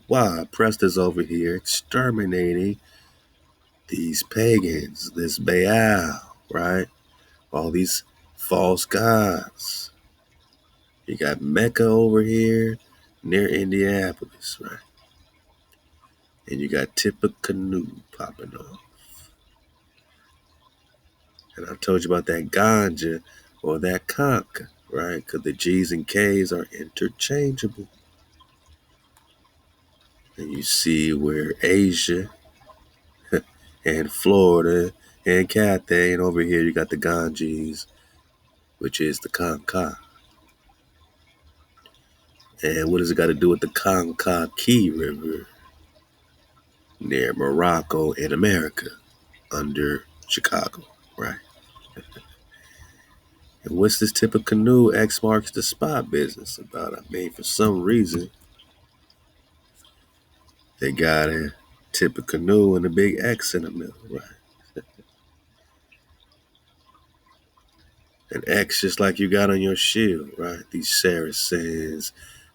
Why? Prester's over here exterminating these pagans, this Baal, right? All these false gods. You got Mecca over here near Indianapolis, right? And you got Tippecanoe popping off. And I told you about that ganja or that conch, right? Because the G's and K's are interchangeable. And you see where Asia and Florida and Cathay, and over here you got the Ganges, which is the Conca. And what does it got to do with the Kankakee River near Morocco in America under Chicago, right? And what's this Tippecanoe X marks the spot business about? I mean, for some reason, they got a Tippecanoe and a big X in the middle, right? An X just like you got on your shield, right? These Saracens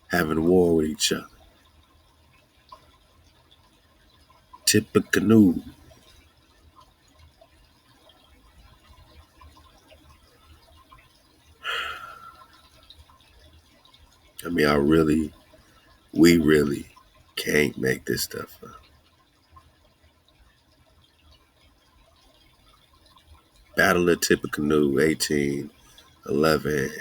having war with each other. Tippecanoe. I mean, we really can't make this stuff up. Battle of Tippecanoe, 1811.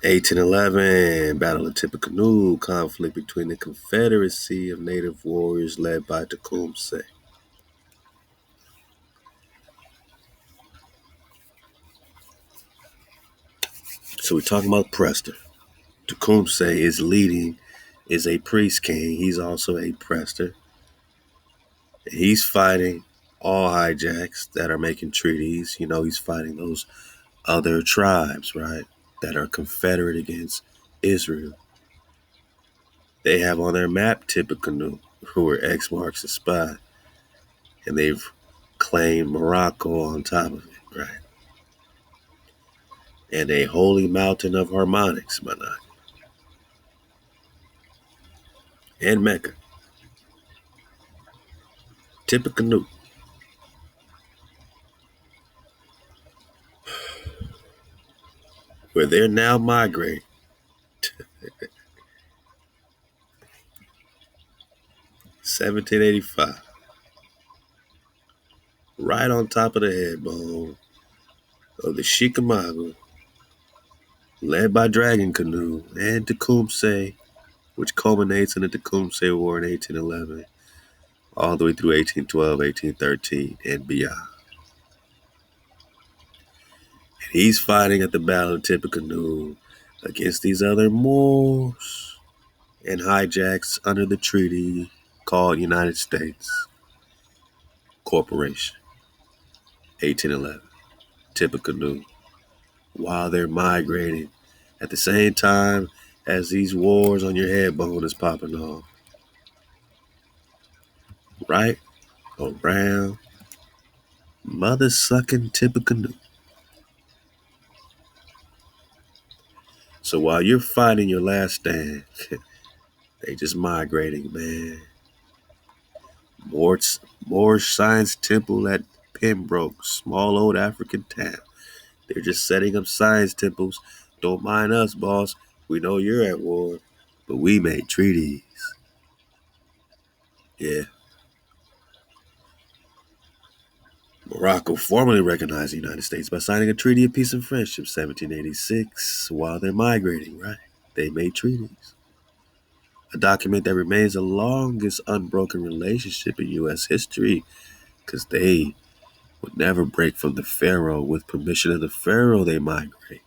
1811, Battle of Tippecanoe, conflict between the Confederacy of Native warriors led by Tecumseh. So we're talking about Prester. Tecumseh is a priest king. He's also a Prester. He's fighting all hijacks that are making treaties. He's fighting those other tribes, right, that are confederate against Israel. They have on their map Tippecanoe, who are X marks the spot, and they've claimed Morocco on top of it, right? And a holy mountain of harmonics, Manak, and Mecca, Tippecanoe, where they're now migrating. 1785, right on top of the head bone of the Chickamauga, led by Dragon Canoe and Tecumseh, which culminates in the Tecumseh War in 1811, all the way through 1812, 1813, and beyond. And he's fighting at the Battle of Tippecanoe against these other Moors and hijacks under the treaty called United States Corporation, 1811, Tippecanoe, while they're migrating at the same time as these wars on your head bone is popping off. Right around mother sucking Tippecanoe. So while you're fighting your last stand, they just migrating, man. More Science Temple at Pembroke, small old African town. They're just setting up science temples. Don't mind us, boss. We know you're at war, but we made treaties. Yeah. Morocco formally recognized the United States by signing a Treaty of Peace and Friendship, 1786, while they're migrating, right? They made treaties. A document that remains the longest unbroken relationship in U.S. history, because they would never break from the Pharaoh. With permission of the Pharaoh, they migrate.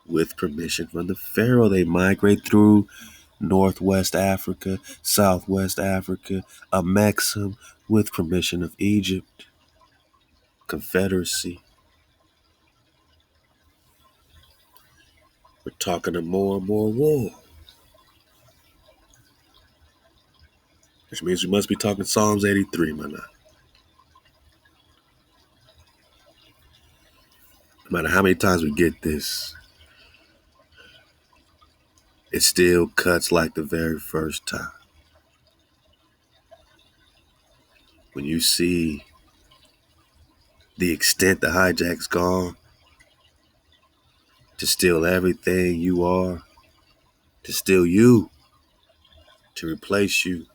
With permission from the Pharaoh, they migrate through Northwest Africa, Southwest Africa, a maxim with permission of Egypt, Confederacy. We're talking of more and more war, which means we must be talking Psalms 83, man. No matter how many times we get this, it still cuts like the very first time. When you see the extent the hijack's gone to steal everything you are, to steal you, to replace you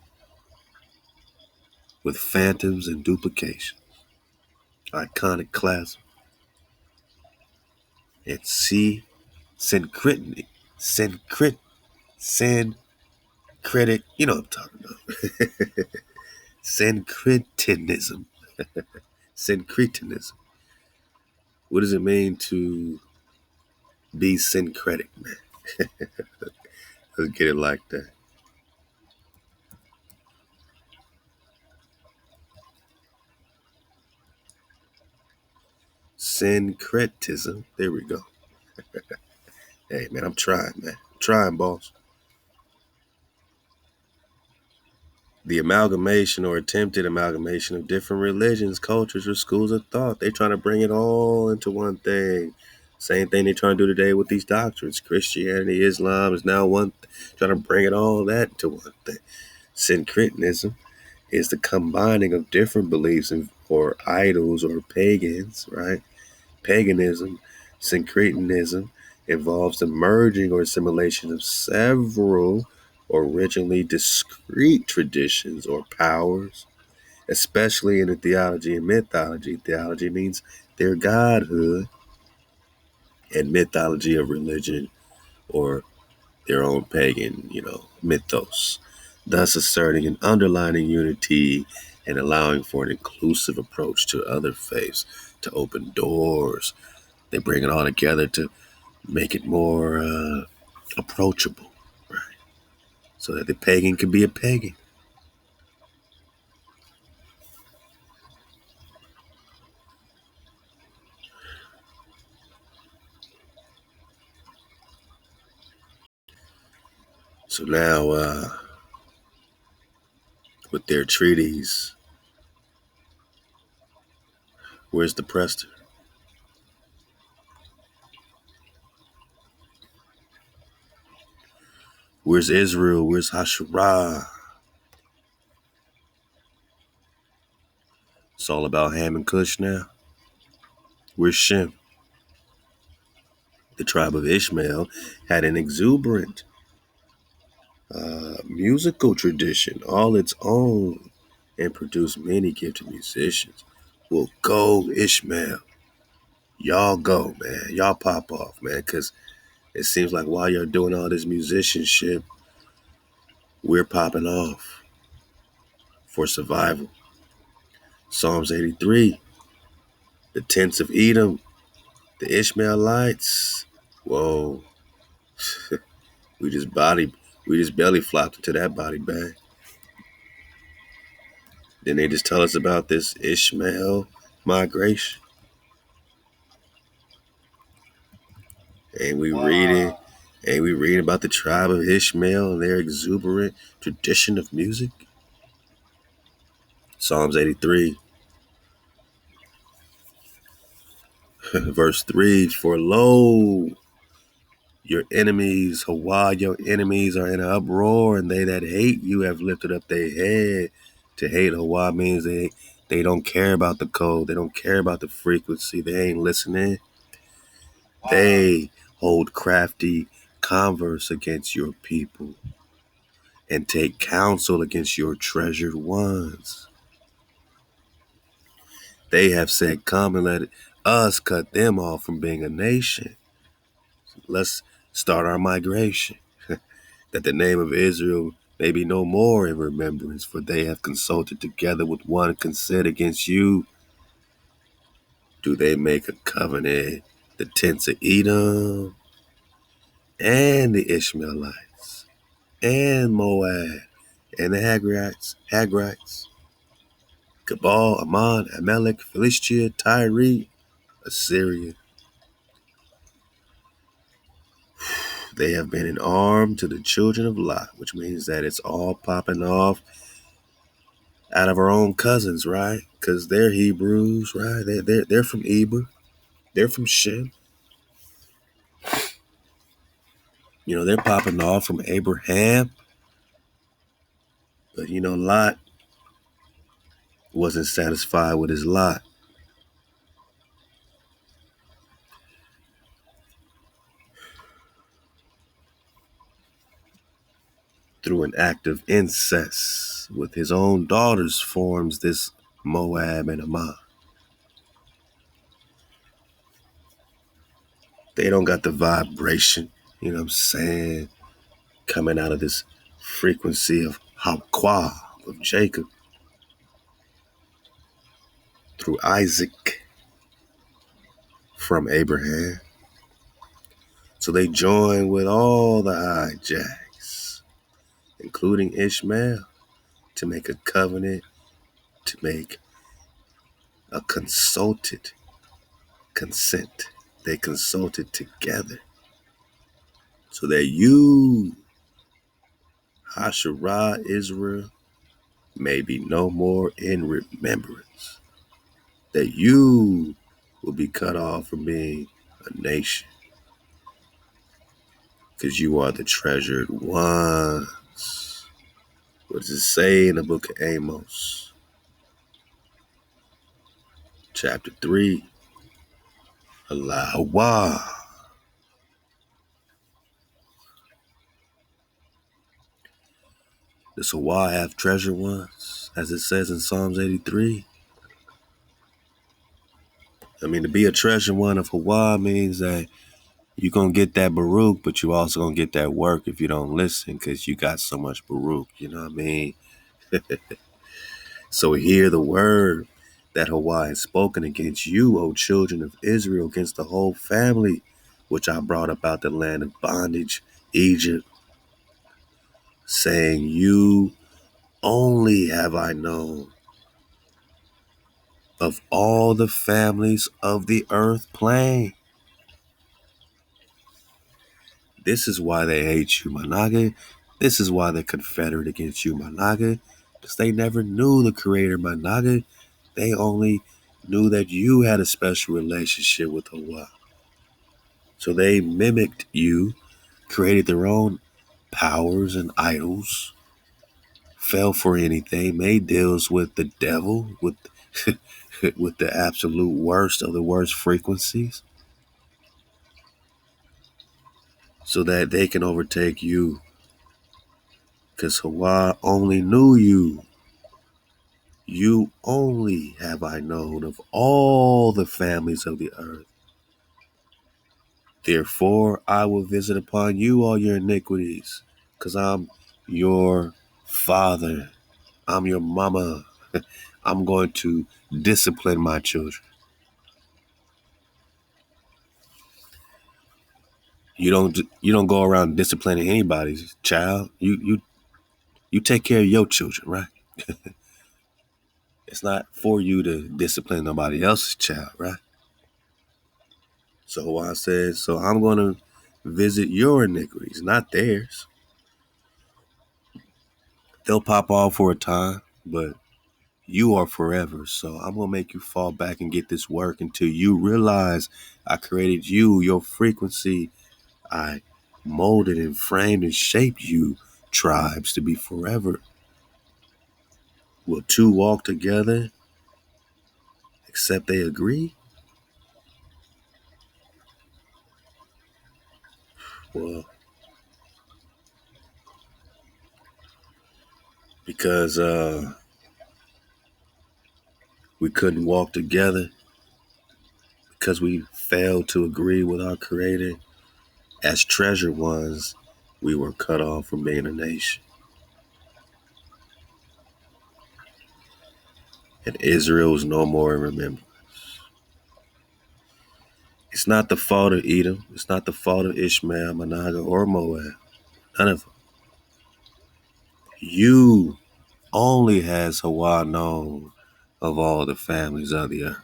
with phantoms and duplication, iconoclasm, and syncretic, you know what I'm talking about. Syncretinism. Syncretinism. What does it mean to be syncretic, man? Let's get it like that. Syncretism. There we go. Hey, man, I'm trying, man. I'm trying, boss. The amalgamation or attempted amalgamation of different religions, cultures, or schools of thought. They're trying to bring it all into one thing. Same thing they're trying to do today with these doctrines. Christianity, Islam is now one, trying to bring it all that into one thing. Syncretism is the combining of different beliefs or idols or pagans, right? Paganism, syncretism involves the merging or assimilation of several originally discrete traditions or powers, especially in the theology and mythology. Theology means their godhood, and mythology of religion or their own pagan, mythos, thus asserting an underlying unity and allowing for an inclusive approach to other faiths to open doors. They bring it all together to make it more approachable, right? So that the pagan can be a pagan. So now, with their treaties, where's the Prester? Where's Israel? Where's HaWah? It's all about Ham and Cush now. Where's Shem? The tribe of Ishmael had an exuberant musical tradition all its own and produced many gifted musicians. Well, go Ishmael. Y'all go, man. Y'all pop off, man, because it seems like while you're doing all this musicianship, we're popping off for survival. Psalms 83, the tents of Edom, the Ishmaelites. Whoa, we just belly flopped into that body bag. Then they just tell us about this Ishmael migration. And we reading, and we reading about the tribe of Ishmael and their exuberant tradition of music. Psalms 83, verse 3, for lo, your enemies, HaWah, your enemies are in an uproar, and they that hate you have lifted up their head. To hate HaWah means they don't care about the code. They don't care about the frequency. They ain't listening. They hold crafty converse against your people and take counsel against your treasured ones. They have said, come and let us cut them off from being a nation. Let's start our migration, that the name of Israel may be no more in remembrance, for they have consulted together with one consent against you. Do they make a covenant, the tents of Edom, and the Ishmaelites, and Moab, and the Hagrites, Gebal, Ammon, Amalek, Philistia, Tyre, Assyria. They have been in arm to the children of Lot, which means that it's all popping off out of our own cousins, right? Because they're Hebrews, right? They're from Eber. They're from Shem. You know, they're popping off from Abraham. But, you know, Lot wasn't satisfied with his lot. Through an act of incest with his own daughters forms this Moab and Ammon. They don't got the vibration, you know what I'm saying, coming out of this frequency of HaWah, of Jacob, through Isaac, from Abraham. So they join with all the hijacks, including Ishmael, to make a covenant, to make a consulted consent. They consulted together so that you, HaSharah Israel, may be no more in remembrance, that you will be cut off from being a nation, because you are the treasured ones. What does it say in the book of Amos? Chapter 3, Halal HaWah. Does HaWah have treasured ones, as it says in Psalms 83? I mean, to be a treasured one of HaWah means that you're going to get that Baruch, but you also going to get that work if you don't listen, because you got so much Baruch, you know what I mean? So hear the word that HaWah has spoken against you, O children of Israel, against the whole family, which I brought about the land of bondage, Egypt, saying, you only have I known of all the families of the earth plain. This is why they hate you, Manage. This is why they're confederate against you, my Naga, because they never knew the creator, my Naga. They only knew that you had a special relationship with HaWah. So they mimicked you, created their own powers and idols, fell for anything, made deals with the devil, with with the absolute worst of the worst frequencies, so that they can overtake you. Because HaWah only knew you. You only have I known of all the families of the earth. Therefore, I will visit upon you all your iniquities, because I'm your father. I'm your mama. I'm going to discipline my children. You don't go around disciplining anybody's child. You take care of your children, right? It's not for you to discipline nobody else's child, right? So I said, so I'm going to visit your iniquities, not theirs. They'll pop off for a time, but you are forever. So I'm going to make you fall back and get this work until you realize I created you, your frequency. I molded and framed and shaped you, tribes, to be forever. Will two walk together except they agree? Well, because we couldn't walk together because we failed to agree with our Creator. As treasured ones, we were cut off from being a nation. And Israel is no more in remembrance. It's not the fault of Edom. It's not the fault of Ishmael, Manasseh, or Moab. None of them. You only has HaWah known of all the families of the earth.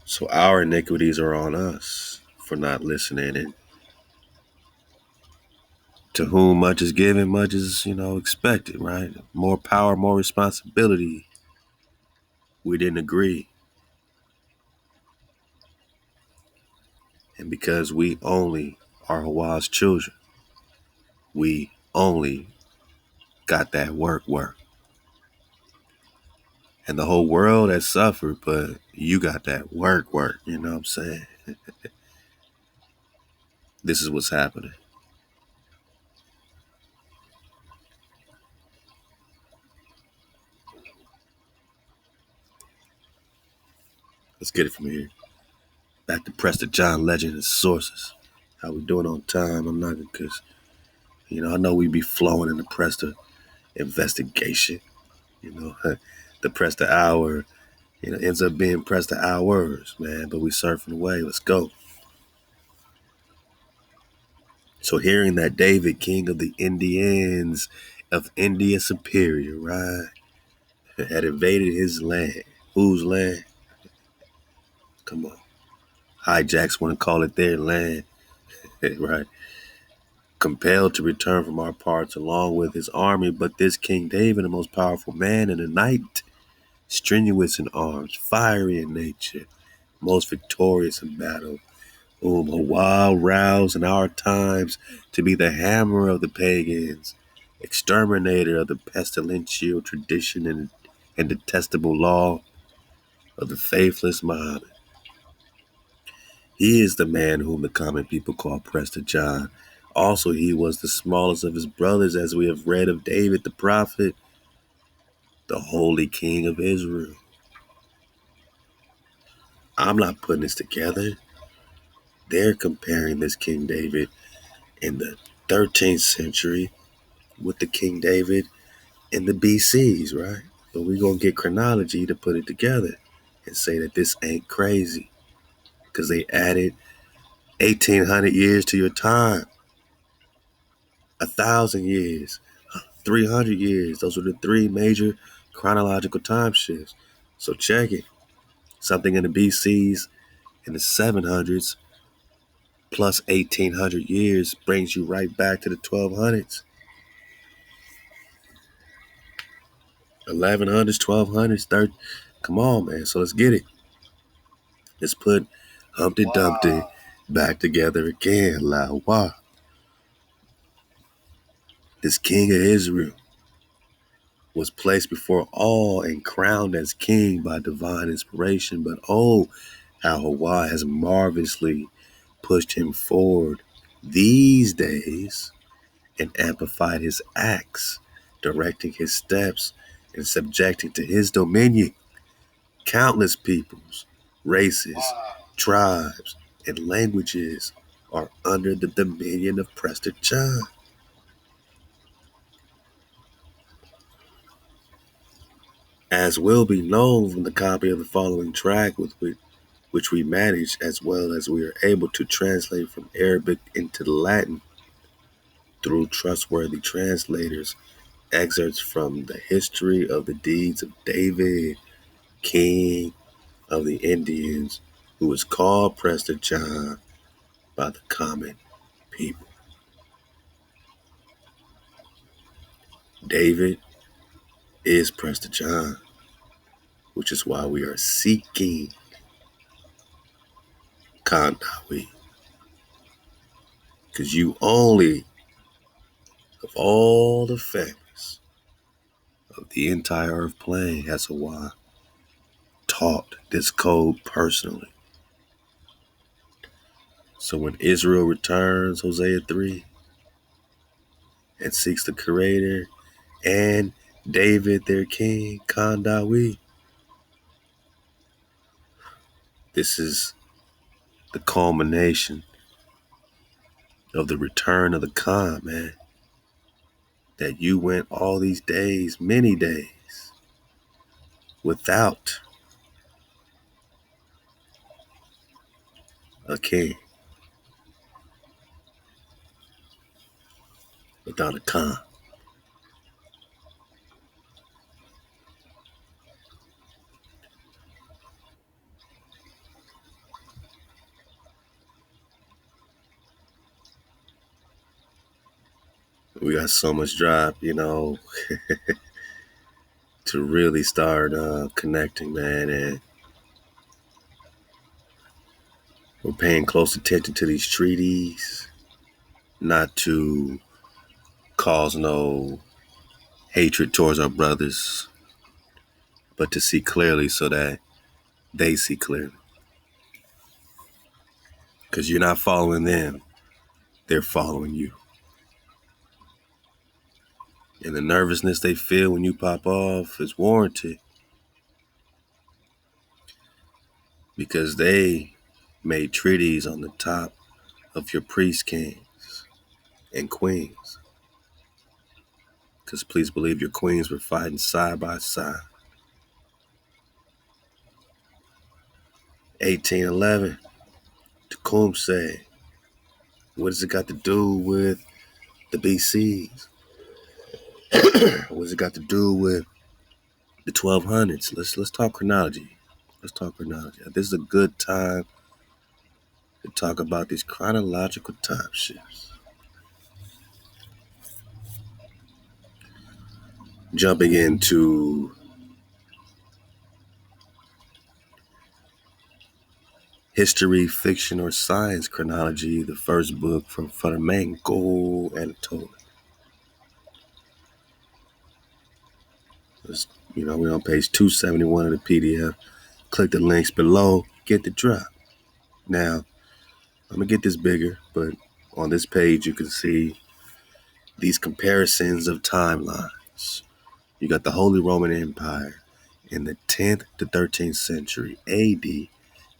So our iniquities are on us for not listening. And to whom much is given, much is, expected, right? More power, more responsibility. We didn't agree. And because we only are HaWah's children, we only got that work. And the whole world has suffered, but you got that work. You know what I'm saying? This is what's happening. Let's get it from here. Back to Prester John Legend and sources. How we doing on time? I'm not because, I know we be flowing in the Prester investigation. The Prester hour, ends up being Prester hours, man. But we surfing away. Let's go. So hearing that David, king of the Indians of India Superior, right, had invaded his land. Whose land? Come on. Hijacks want to call it their land, right? Compelled to return from our parts along with his army, but this King David, the most powerful man in the night, strenuous in arms, fiery in nature, most victorious in battle, whom HaWah roused in our times to be the hammer of the pagans, exterminator of the pestilential tradition and detestable law of the faithless Muhammad. He is the man whom the common people call Prester John. Also, he was the smallest of his brothers, as we have read of David the prophet, the holy king of Israel. I'm not putting this together. They're comparing this King David in the 13th century with the King David in the BCs, right? But we're going to get chronology to put it together and say that this ain't crazy because they added 1,800 years to your time, 1,000 years, 300 years. Those were the three major chronological time shifts. So check it. Something in the BCs in the 700s plus 1,800 years brings you right back to the 1200s. 1100s, 1200s, come on, man. So let's get it. Let's put Humpty Dumpty back together again. Halal HaWah. This king of Israel was placed before all and crowned as king by divine inspiration. But oh, how HaWah has marvelously pushed him forward these days and amplified his acts, directing his steps and subjecting to his dominion countless peoples, races, tribes, and languages are under the dominion of Prester John. As will be known from the copy of the following track with which we manage, as well as we are able to translate from Arabic into Latin through trustworthy translators, excerpts from the history of the deeds of David, king of the Indians, who was called Prester John by the common people. David is Prester John, which is why we are seeking Kandawi. Because you only, of all the families of the entire earth plane, has HaWah taught this code personally. So when Israel returns, Hosea 3, and seeks the Creator and David, their king, Kandawi, this is the culmination of the return of the Khan, man. That you went all these days, many days, without a king, without a Khan. We got so much drive, to really start connecting, man. And we're paying close attention to these treaties, not to cause no hatred towards our brothers, but to see clearly so that they see clearly. Because you're not following them, they're following you. And the nervousness they feel when you pop off is warranted. Because they made treaties on the top of your priest kings and queens. Because please believe your queens were fighting side by side. 1811, Tecumseh. What does it got to do with the BCs? What does it got to do with the 1200s? Let's talk chronology. Let's talk chronology. This is a good time to talk about these chronological time shifts. Jumping into history, fiction, or science chronology, the first book from Flamenco Anatoly. We're on page 271 of the PDF. Click the links below, get the drop. Now, I'm going to get this bigger, but on this page you can see these comparisons of timelines. You got the Holy Roman Empire in the 10th to 13th century AD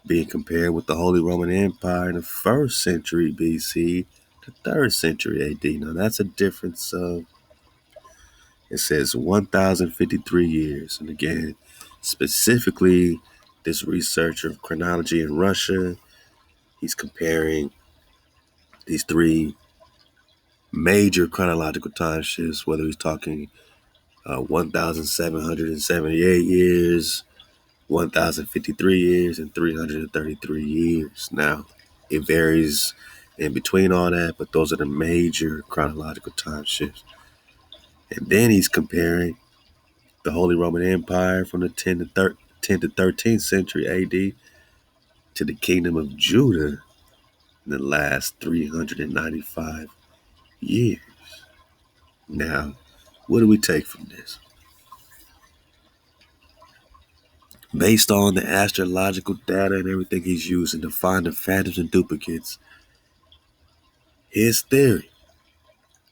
being compared with the Holy Roman Empire in the 1st century BC to 3rd century AD. Now that's a difference of, it says 1,053 years. And again, specifically, this researcher of chronology in Russia, he's comparing these three major chronological time shifts, whether he's talking 1,778 years, 1,053 years, and 333 years. Now, it varies in between all that, but those are the major chronological time shifts. And then he's comparing the Holy Roman Empire from the 10 to 13th century AD to the Kingdom of Judah in the last 395 years. Now, what do we take from this? Based on the astrological data and everything he's using to find the phantoms and duplicates, his theory,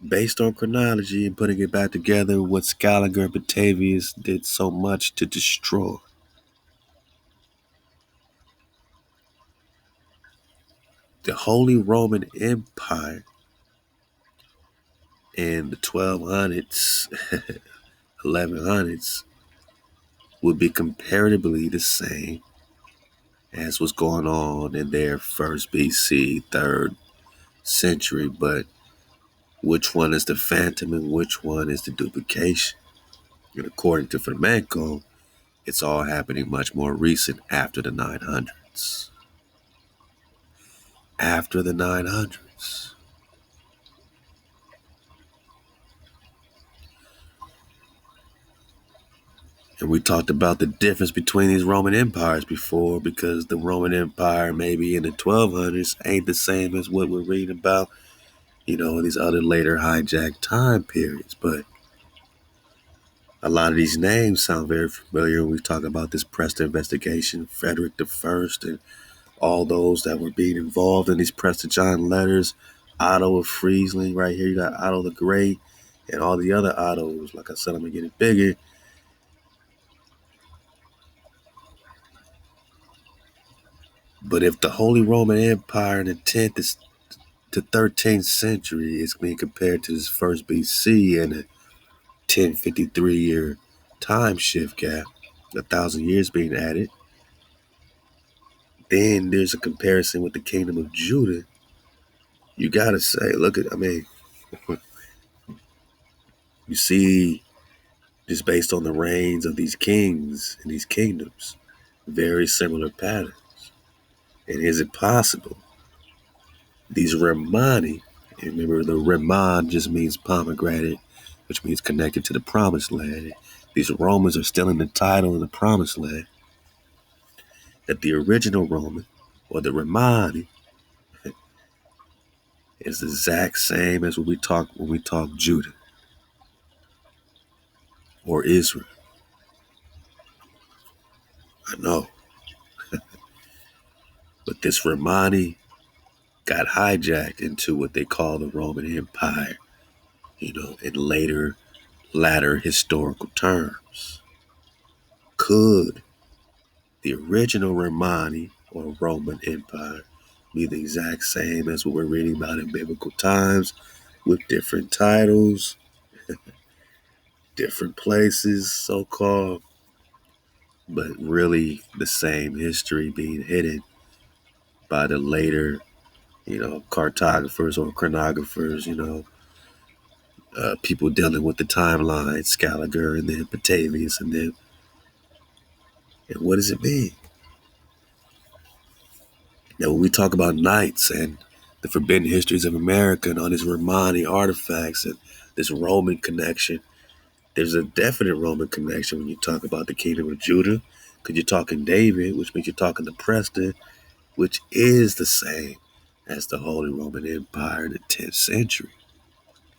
based on chronology and putting it back together, what Scaliger and Batavius did so much to destroy. The Holy Roman Empire in the 1200s, 1100s would be comparatively the same as what's going on in their first BC, third century, but which one is the phantom and which one is the duplication? And according to Flamenco, it's all happening much more recent after the 900s. After the 900s. And we talked about the difference between these Roman empires before, because the Roman Empire maybe in the 1200s ain't the same as what we're reading about, in these other later hijacked time periods. But a lot of these names sound very familiar when we talk about this Prester investigation, Frederick I, and all those that were being involved in these Prester John letters, Otto of Friesland. Right here you got Otto the Great and all the other Ottos. Like I said, I'm going to get it bigger. But if the Holy Roman Empire in the 10th to 13th century is being compared to this first BC and a 1053 year time shift gap, 1,000 years being added, then there's a comparison with the Kingdom of Judah. You got to say, you see, just based on the reigns of these kings and these kingdoms, very similar patterns. And is it possible these Ramani, and remember the Raman just means pomegranate, which means connected to the promised land. These Romans are still in the title in the promised land. That the original Roman, or the Ramani, is the exact same as when we talk Judah or Israel. I know. But this Ramani got hijacked into what they call the Roman Empire, in latter historical terms. Could the original Romani or Roman Empire be the exact same as what we're reading about in biblical times, with different titles, different places, so-called, but really the same history being hidden by the later, cartographers or chronographers, people dealing with the timeline, Scaliger and then Batavius and then, and what does it mean? Now, when we talk about knights and the forbidden histories of America and all these Romani artifacts and this Roman connection, there's a definite Roman connection when you talk about the Kingdom of Judah, because you're talking David, which means you're talking the Prester, which is the same as the Holy Roman Empire in the 10th century,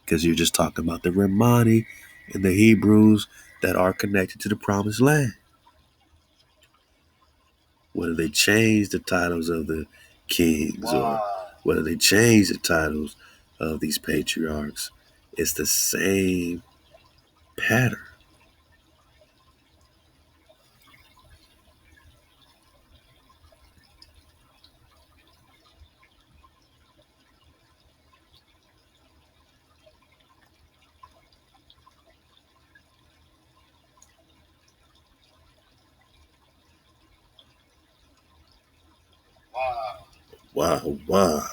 because you're just talking about the Romani and the Hebrews that are connected to the Promised Land. Whether they change the titles of the kings or whether they change the titles of these patriarchs, it's the same pattern. Wow.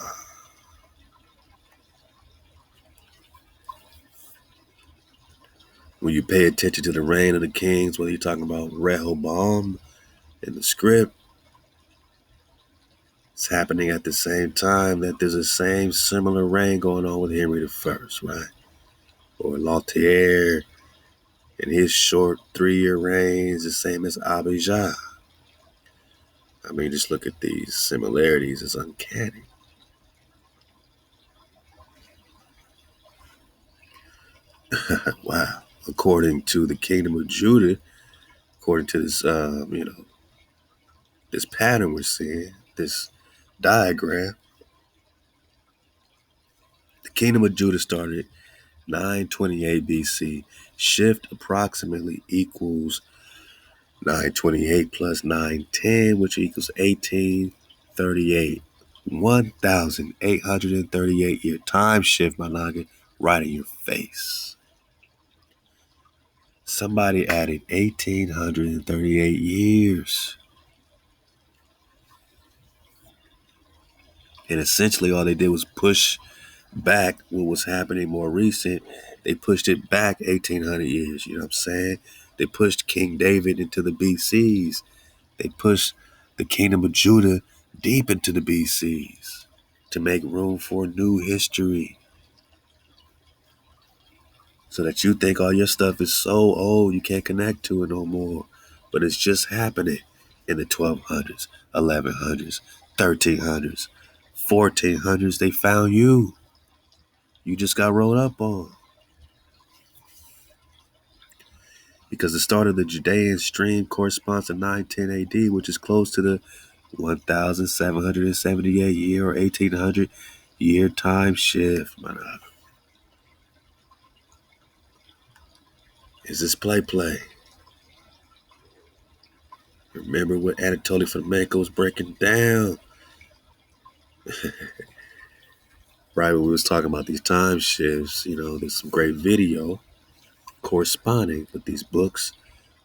When you pay attention to the reign of the kings, whether you're talking about Rehoboam in the script, It's happening at the same time that there's the same similar reign going on with Henry the First, right? Or Lothair and his short 3-year reign is the same as Abijah. I mean, just look at these similarities. It's uncanny. Wow. According to the kingdom of Judah, according to this, this pattern we're seeing, this diagram, the kingdom of Judah started 928 BC. Shift approximately equals 928 plus 910, which equals 1838. 1,838 year time shift, my noggin, right in your face. Somebody added 1,838 years. And essentially all they did was push back what was happening more recent. They pushed it back 1,800 years, you know what I'm saying? They pushed King David into the BCs. They pushed the kingdom of Judah deep into the BCs to make room for new history. So that you think all your stuff is so old you can't connect to it no more. But it's just happening in the 1200s, 1100s, 1300s, 1400s. They found you. You just got rolled up on. Because the start of the Judean stream corresponds to 910 AD, which is close to the 1,778 year or 1,800 year time shift. Is this play? Remember what Anatoly Fomenko was breaking down? Right when we was talking about these time shifts, there's some great video corresponding with these books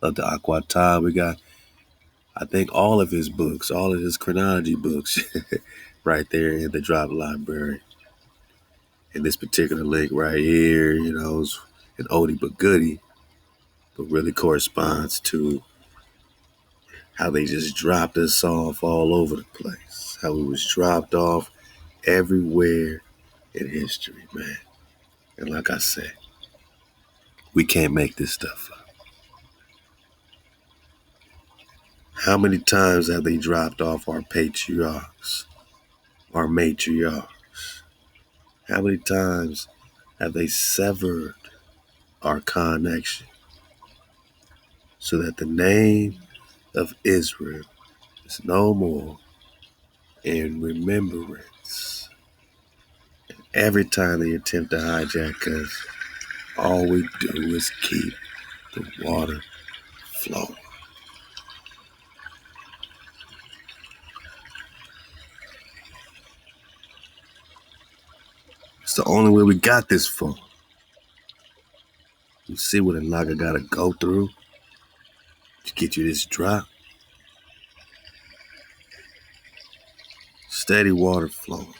of the Aquata. We got, I think, all of his books, all of his chronology books right there in the drop library. And this particular link right here, is an oldie but goodie, but really corresponds to how they just dropped us off all over the place. How we was dropped off everywhere in history, man. And like I said, we can't make this stuff up. How many times have they dropped off our patriarchs, our matriarchs? How many times have they severed our connection so that the name of Israel is no more in remembrance? And every time they attempt to hijack us, all we do is keep the water flowing. It's the only way we got this far. You see what a Naga gotta go through to get you this drop? Steady water flowing.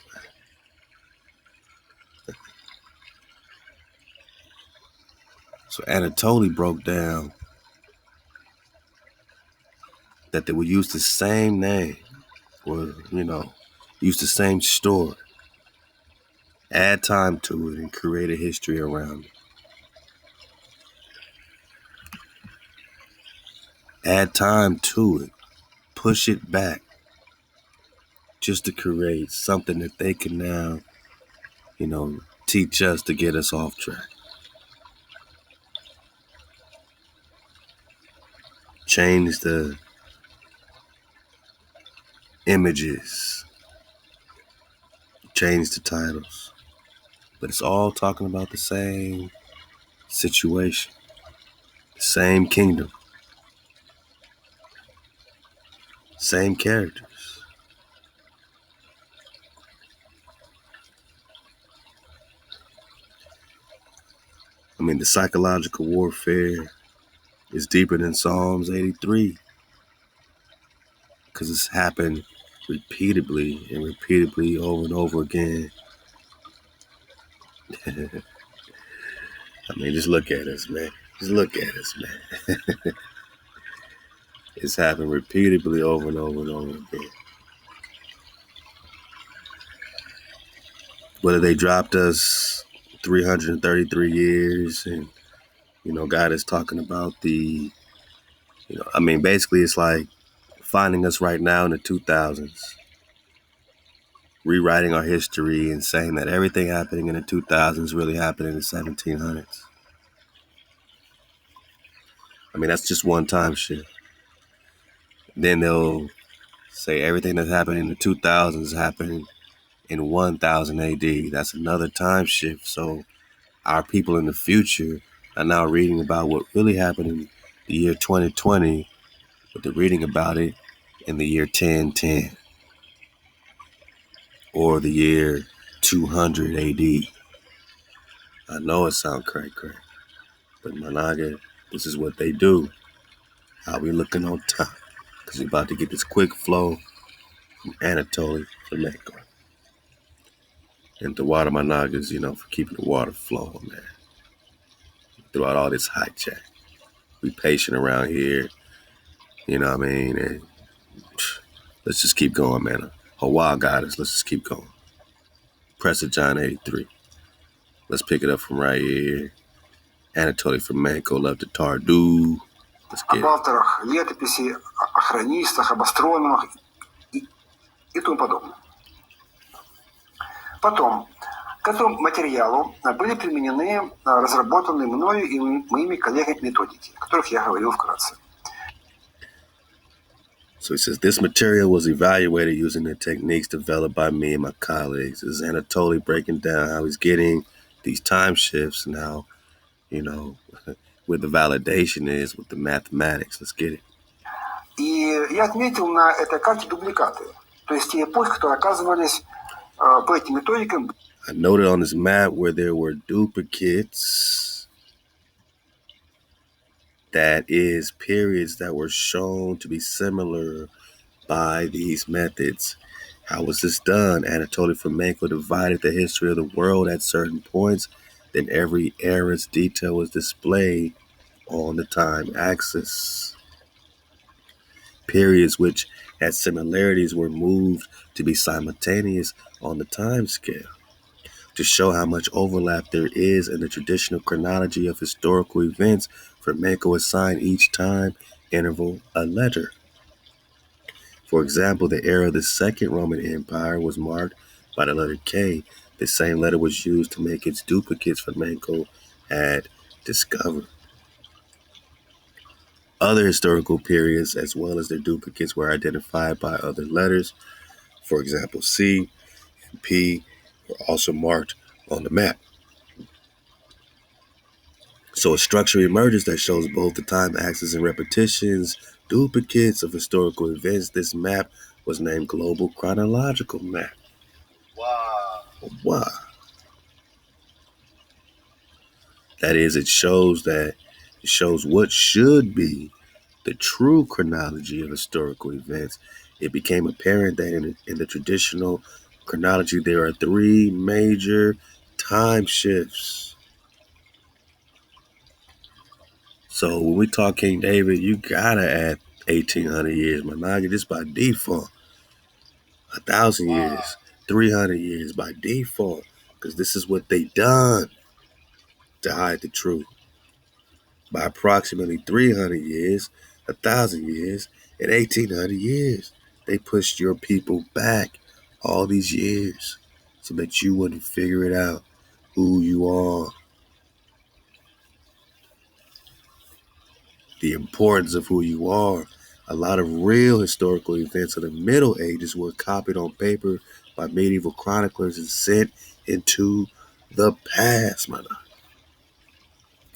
So Anatoly broke down that they would use the same name or, use the same story, add time to it and create a history around it. Add time to it, push it back just to create something that they can now, teach us to get us off track. Change the images, change the titles, but it's all talking about the same situation, the same kingdom, same characters. I mean, the psychological warfare is deeper than Psalms 83 because it's happened repeatedly over and over again. I mean, just look at us, man. It's happened repeatedly over and over and over again. Whether they dropped us 333 years and, God is talking about basically it's like finding us right now in the 2000s, rewriting our history and saying that everything happening in the 2000s really happened in the 1700s. That's just one time shift. Then they'll say everything that's happening in the 2000s happened in 1000 AD. That's another time shift. So our people in the future are now reading about what really happened in the year 2020, but they're reading about it in the year 1010 or the year 200 AD. I know it sounds cray, but Managa, this is what they do. How we looking on top? Because we're about to get this quick flow from Anatoly Flamenco. And the water Managas, for keeping the water flowing, man. Throughout all this hijack. Be patient around here. And let's just keep going, man. HaWah got us. Let's just keep going. Prester John 83. Let's pick it up from right here. Anatoly Flamenco, love the Tardu. Let's get it. Об авторах летописи, о хронистах, об астрономах и тому подобное. Потом к этому материалу были применены разработанные мною и моими коллегами методики, о которых я говорил вкратце. So he says, this material was evaluated using the techniques developed by me and my colleagues. This is Anatoly breaking down how he's getting these time shifts and how, where the validation is with the mathematics. Let's get it. И я отметил на этой карте дубликаты, то есть те эпохи, которые оказывались по этим методикам. I noted on this map where there were duplicates, that is, periods that were shown to be similar by these methods. How was this done? Anatoly Flamenco divided the history of the world at certain points. Then every era's detail was displayed on the time axis. Periods which had similarities were moved to be simultaneous on the time scale. To show how much overlap there is in the traditional chronology of historical events, Flamenco assigned each time interval a letter. For example, the era of the Second Roman Empire was marked by the letter K. The same letter was used to make its duplicates Flamenco had discovered. Other historical periods, as well as their duplicates, were identified by other letters. For example, C and P were also marked on the map. So a structure emerges that shows both the time axis and repetitions, duplicates of historical events. This map was named Global Chronological Map. Wow. That is, it shows what should be the true chronology of historical events. It became apparent that in the traditional chronology, there are three major time shifts. So when we talk King David, you gotta add 1800 years, Managa, just by default. 1,000 years, 300 years by default, because this is what they done to hide the truth. By approximately 300 years, 1,000 years, and 1,800 years, they pushed your people back all these years so that you wouldn't figure it out who you are. The importance of who you are. A lot of real historical events of the Middle Ages were copied on paper by medieval chroniclers and sent into the past, man.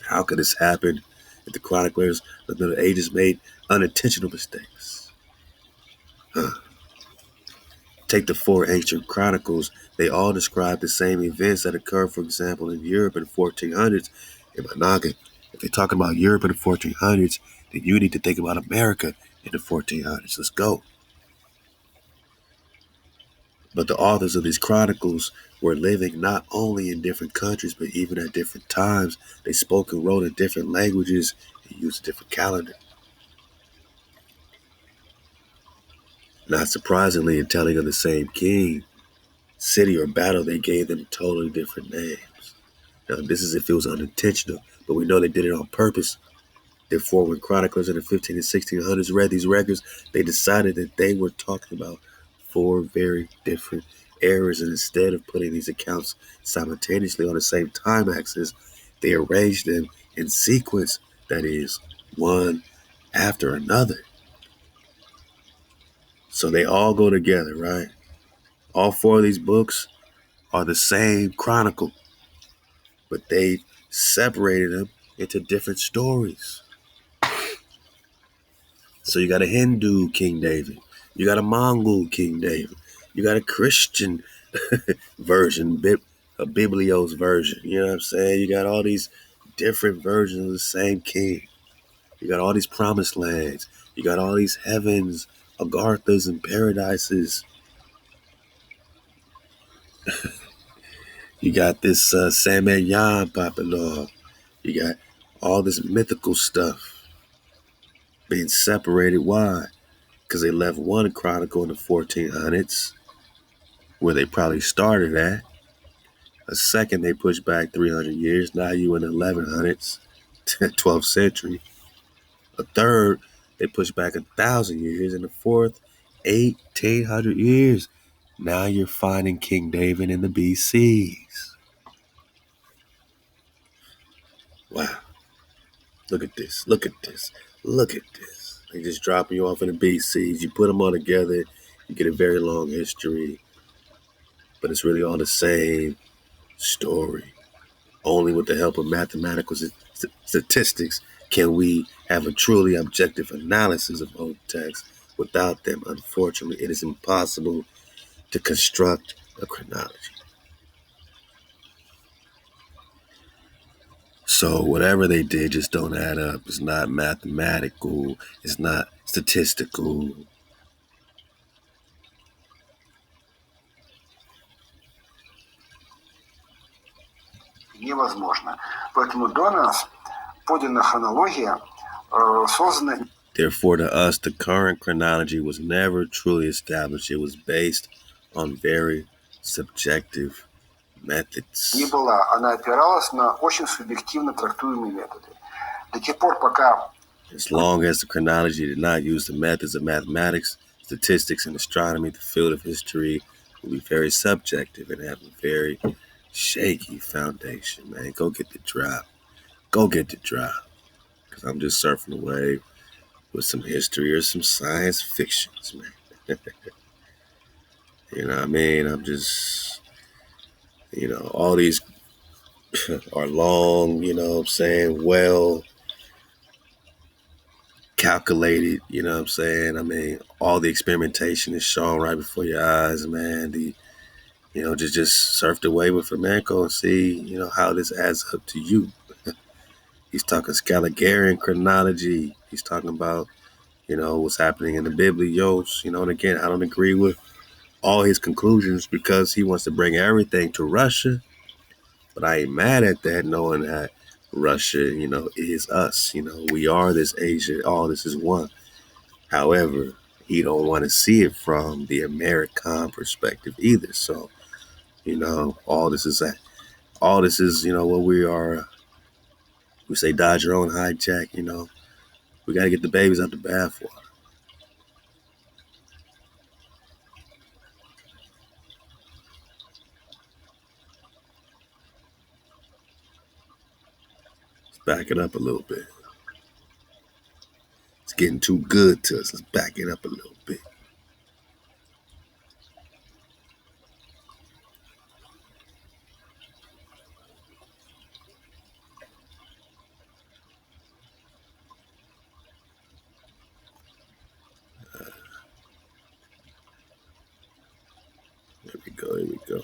How could this happen if the chroniclers of the Middle Ages made unintentional mistakes? Take the four ancient chronicles. They all describe the same events that occurred, for example, in Europe in the 1400s. In Managa, if they're talking about Europe in the 1400s, then you need to think about America in the 1400s. Let's go. But the authors of these chronicles were living not only in different countries, but even at different times. They spoke and wrote in different languages and used a different calendar. Not surprisingly, in telling of the same king, city or battle, they gave them totally different names. Now, this is if it was unintentional, but we know they did it on purpose. Therefore, when chroniclers in the 15 and 1600s read these records, they decided that they were talking about four very different eras, and instead of putting these accounts simultaneously on the same time axis, they arranged them in sequence, that is, one after another. So they all go together, right? All four of these books are the same chronicle, but they separated them into different stories. So you got a Hindu King David, you got a Mongol King David, you got a Christian version, a Biblios version. You know what I'm saying? You got all these different versions of the same king. You got all these promised lands. You got all these heavens, Agarthas, and paradises. You got this Samayan popping off. You got all this mythical stuff being separated. Why? Because they left one chronicle in the 1400s, where they probably started at. A second, they pushed back 300 years. Now you in the 1100s, 12th century. A third, they pushed back 1,000 years. And the fourth, 1,800 years. Now you're finding King David in the BCs. Wow. Look at this. Look at this. Look at this. They just drop you off in the BCs. You put them all together. You get a very long history. But it's really all the same story. Only with the help of mathematical statistics can we have a truly objective analysis of old texts. Without them, unfortunately, it is impossible to construct a chronology. So whatever they did just don't add up. It's not mathematical. It's not statistical. Невозможно. Поэтому до нас подлинная хронология создана. Therefore, to us, the current chronology was never truly established. It was based on very subjective methods. Не была. Она опиралась на очень субъективно трактуемые методы. До тех пор, пока... As long as the chronology did not use the methods of mathematics, statistics, and astronomy, the field of history will be very subjective and have a very shaky foundation, man. Go get the drop. Go get the drop. Because I'm just surfing the wave with some history or some science fictions, man. You know what I mean? I'm just, all these are long, you know what I'm saying, well calculated, you know what I'm saying? I mean, all the experimentation is shown right before your eyes, man. Just surf the wave with flamenco and see, how this adds up to you. He's talking Scaligerian chronology. He's talking about, what's happening in the Biblios, and again, I don't agree with all his conclusions because he wants to bring everything to Russia. But I ain't mad at that, knowing that Russia, is us. We are this Asia. All this is one. However, he don't want to see it from the American perspective either. So, all this is what we are. We say dodge your own hijack. We got to get the babies out the bathwater. Let's back it up a little bit. It's getting too good to us. Let's back it up a little bit. Here we go. Here we go.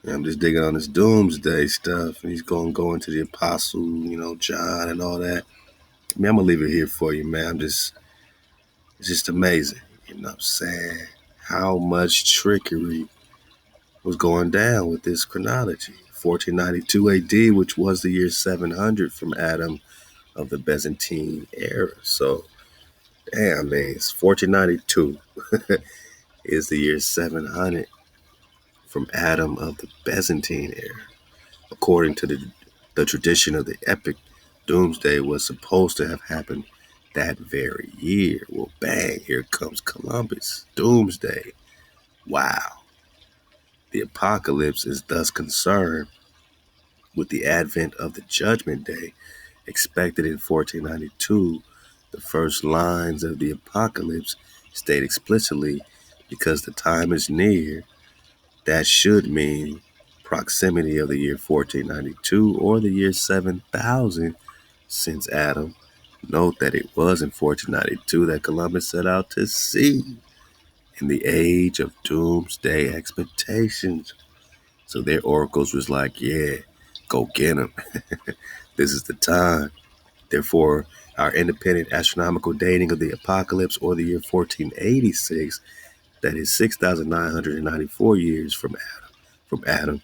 I'm just digging on this doomsday stuff, and he's going to go into the apostle, John and all that. I mean, I'm going to leave it here for you, man. It's just amazing, you know what I'm saying? How much trickery was going down with this chronology. 1492 AD, which was the year 700 from Adam of the Byzantine era. So, damn, man, it's 1492 is the year 700 from Adam of the Byzantine era. According to the tradition of the epic, Doomsday was supposed to have happened that very year. Well, bang, here comes Columbus. Doomsday. Wow. The apocalypse is thus concerned with the advent of the Judgment Day, expected in 1492. The first lines of the apocalypse state explicitly, because the time is near. That should mean proximity of the year 1492 or the year 7000 since Adam. Note that it was in 1492 that Columbus set out to sea in the age of doomsday expectations. So their oracles was like, yeah, go get them. This is the time. Therefore, our independent astronomical dating of the apocalypse or the year 1486, that is 6,994 years from Adam,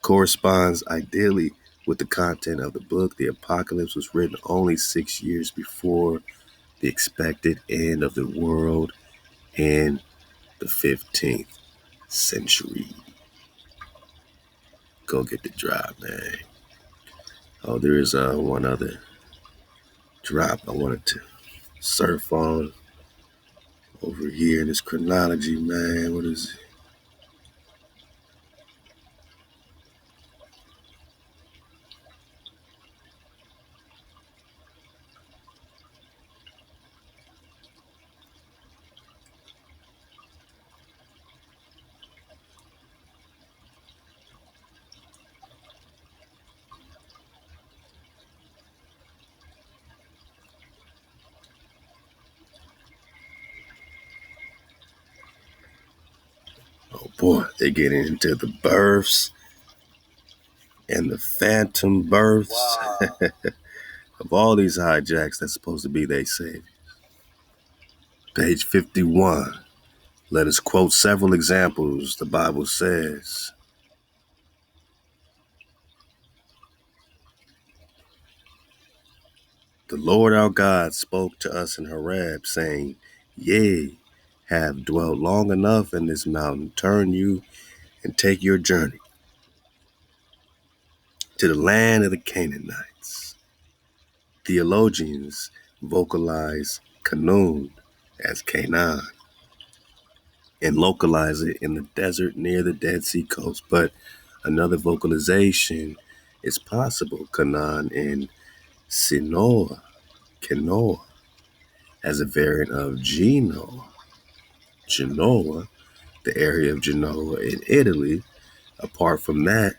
corresponds ideally with the content of the book. The apocalypse was written only 6 years before the expected end of the world in the 15th century. Go get the drop, man. Oh, there is one other drop I wanted to surf on over here in this chronology, man. What is it? Oh boy, they're getting into the births and the phantom births of all these hijacks that's supposed to be they savior. Page 51. Let us quote several examples. The Bible says, the Lord our God spoke to us in Horeb, saying, Yea, have dwelt long enough in this mountain. Turn you and take your journey to the land of the Canaanites. Theologians vocalize Canaan as Canaan and localize it in the desert near the Dead Sea coast. But another vocalization is possible, Canaan in Sinoa, Genoa, as a variant of Genoa, the area of Genoa in Italy. Apart from that,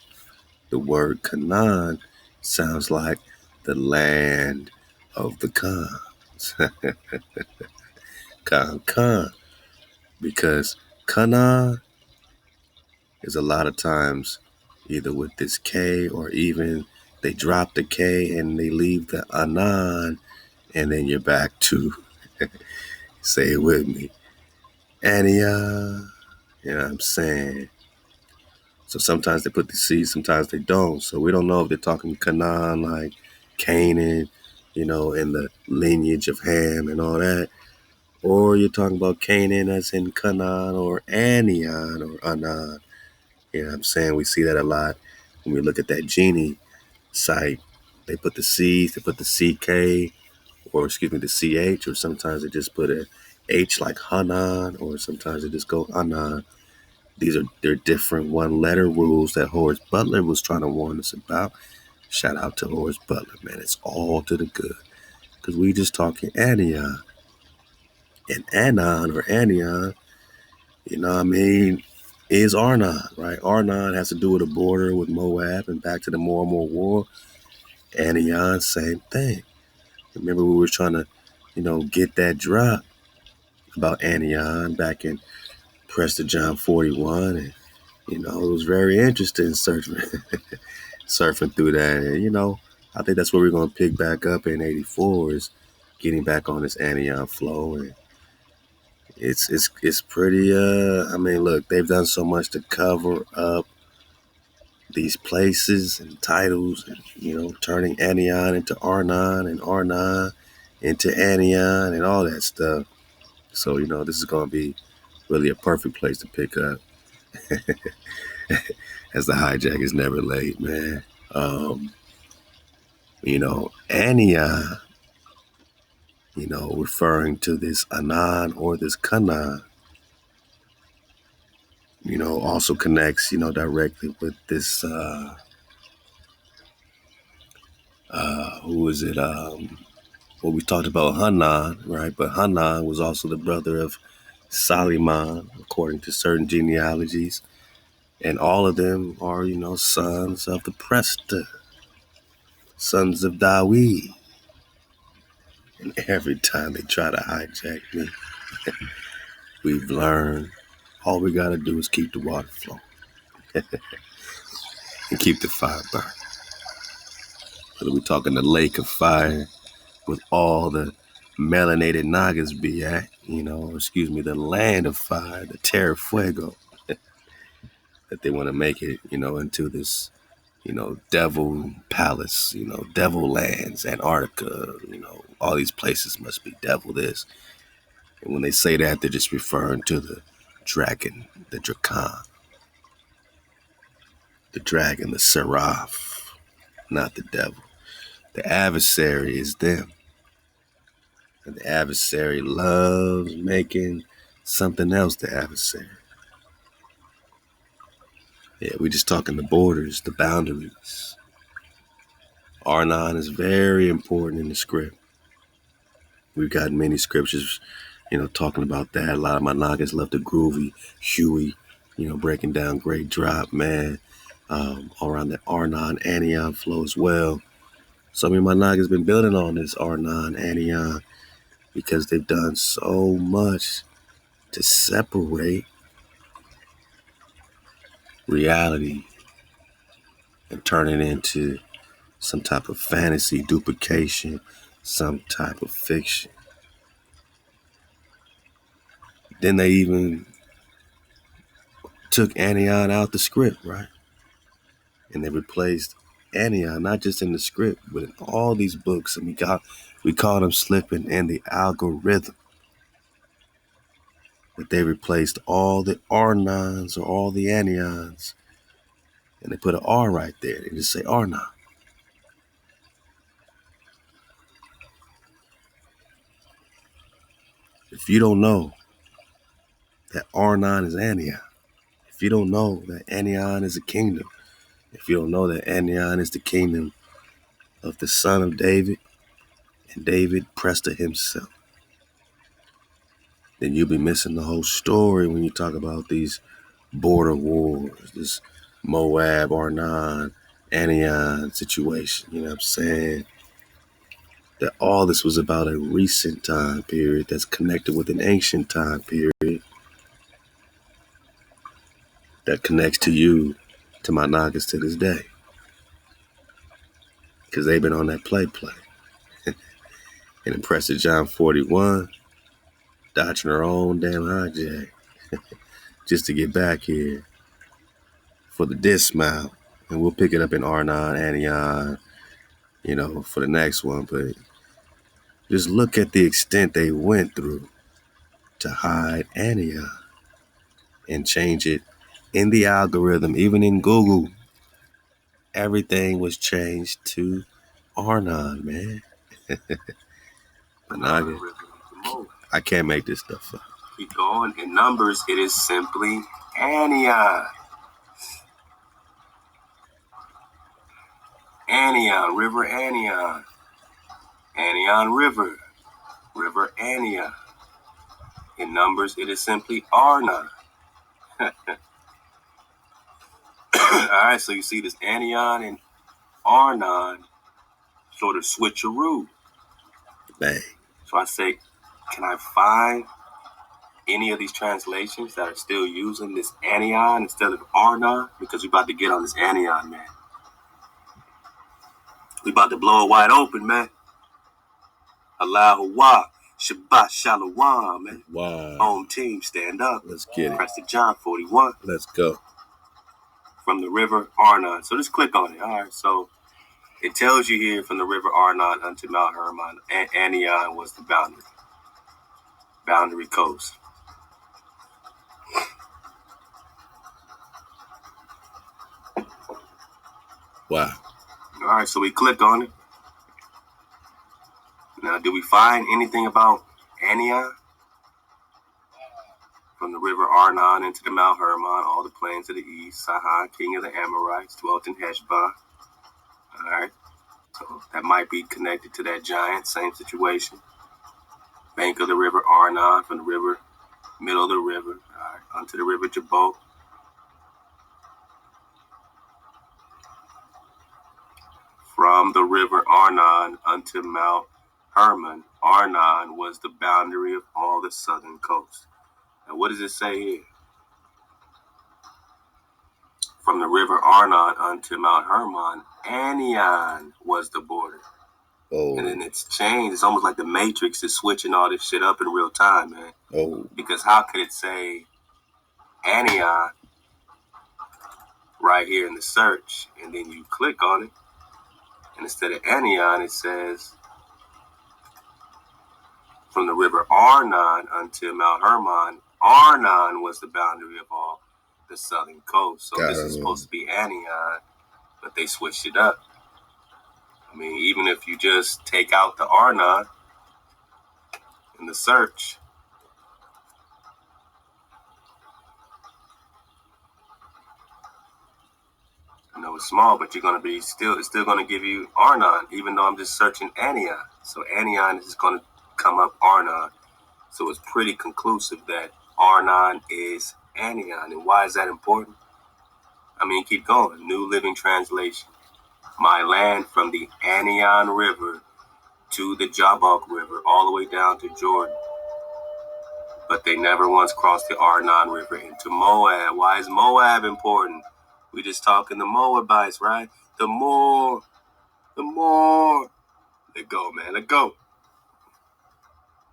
the word Canaan sounds like the land of the Khans. Khan. Because Canaan is a lot of times either with this K or even they drop the K and they leave the Anan, and then you're back to, say it with me, Antioch. You know what I'm saying? So sometimes they put the C, sometimes they don't. So we don't know if they're talking Canaan like Canaan, in the lineage of Ham and all that. Or you're talking about Canaan as in Canaan or Anion or Anan. You know what I'm saying? We see that a lot when we look at that genie site. They put the C's, they put the CK, or the CH, or sometimes they just put a H like Hanan, or sometimes they just go Anan. They're different one-letter rules that Horace Butler was trying to warn us about. Shout out to Horace Butler, man. It's all to the good. Because we just talking Anion. And Anon or Anion, is Arnon, right? Arnon has to do with a border with Moab and back to the More War. Anion, same thing. Remember we were trying to, get that drop about Anion back in Prester John 41. And, it was very interesting surfing through that. And, I think that's where we're going to pick back up in 84 is getting back on this Anion flow. And it's pretty, look, they've done so much to cover up these places and titles, and, turning Anion into Arnon and Arnon into Anion and all that stuff. So, this is going to be really a perfect place to pick up as the hijack is never late, man. Anion, referring to this Anan or this Kanan, also connects, directly with this, who is it? Well, we talked about Hanan, right? But Hanan was also the brother of Soliman, according to certain genealogies. And all of them are, sons of the Prester, sons of Dawid. And every time they try to hijack me, we've learned all we got to do is keep the water flowing and keep the fire burning. Whether we're talking the lake of fire with all the melanated Nagas be at, the land of fire, the Terra Fuego, that they want to make it, into this, devil palace, devil lands, Antarctica, all these places must be devil this. And when they say that, they're just referring to the dragon, the Drakan, the dragon, the Seraph, not the devil. The adversary is them. And the adversary loves making something else the adversary. Yeah, we're just talking the borders, the boundaries. Arnon is very important in the script. We've got many scriptures, talking about that. A lot of my Nagas love the groovy, Huey, breaking down Great Drop, man, all around the Arnon, Anion flow as well. So many of my Nagas been building on this Arnon, Anion, because they've done so much to separate reality and turn it into some type of fantasy duplication, some type of fiction. Then they even took Anion out the script, right? And they replaced Anion, not just in the script, but in all these books. And we caught them slipping in the algorithm. But they replaced all the Arnons or all the Anions, and they put an R right there. They just say Arnon. If you don't know that Arnon is Anion, if you don't know that Anion is a kingdom, if you don't know that Anion is the kingdom of the son of David and David Prester himself, then you'll be missing the whole story when you talk about these border wars, this Moab, Arnon, Anion situation. You know what I'm saying? That all this was about a recent time period that's connected with an ancient time period that connects to you, to my Nagas to this day. Because they've been on that play. And in Prester John 41, dodging her own damn hijack just to get back here for the dismount. And we'll pick it up in Arnon, Anion, for the next one. But just look at the extent they went through to hide Anion and change it in the algorithm. Even in Google, everything was changed to Arnon, man. I can't make this stuff up. Keep going. In numbers, it is simply Anion. Anion, River Anion. Anion River. River Anion. In numbers, it is simply Arnon. Alright, so you see this Anion and Arnon sort of switcheroo. Bang. So I say, can I find any of these translations that are still using this Anion instead of Arnon? Because we're about to get on this Anion, man. We about to blow it wide open, man. Halal HaWah, Shabbat Shalom, man. Wow. Home team, stand up. Let's get it. Prester John 41. Let's go. from the river Arnon. So just click on it. All right, so it tells you here from the river Arnon unto Mount Hermon, and Anion was the boundary coast. Wow. All right, so we click on it. Now, do we find anything about Anion? From the river Arnon into the Mount Hermon, all the plains of the east, Sihon, king of the Amorites, dwelt in Heshbon. All right, so that might be connected to that giant, same situation. Bank of the river Arnon, from the river, middle of the river, all right, onto the river Jabot. From the river Arnon unto Mount Hermon, Arnon was the boundary of all the southern coast. Now, what does it say here? From the river Arnon unto Mount Hermon, Anion was the border. Oh. And then it's changed. It's almost like the Matrix is switching all this shit up in real time, man. Oh. Because how could it say Anion right here in the search, and then you click on it, and instead of Anion, it says from the river Arnon unto Mount Hermon, Arnon was the boundary of all the southern coast. So this is supposed to be Anion, but they switched it up. I mean, even if you just take out the Arnon in the search, I know it's small, but you're gonna be it's still gonna give you Arnon, even though I'm just searching Anion. So Anion is gonna come up Arnon. So it's pretty conclusive that Arnon is Anion. And why is that important? I mean, keep going. New Living Translation. My land from the Anion River to the Jabbok River, all the way down to Jordan. But they never once crossed the Arnon River into Moab. Why is Moab important? We just talking the Moabites, right? The more. Let go, man. Let go.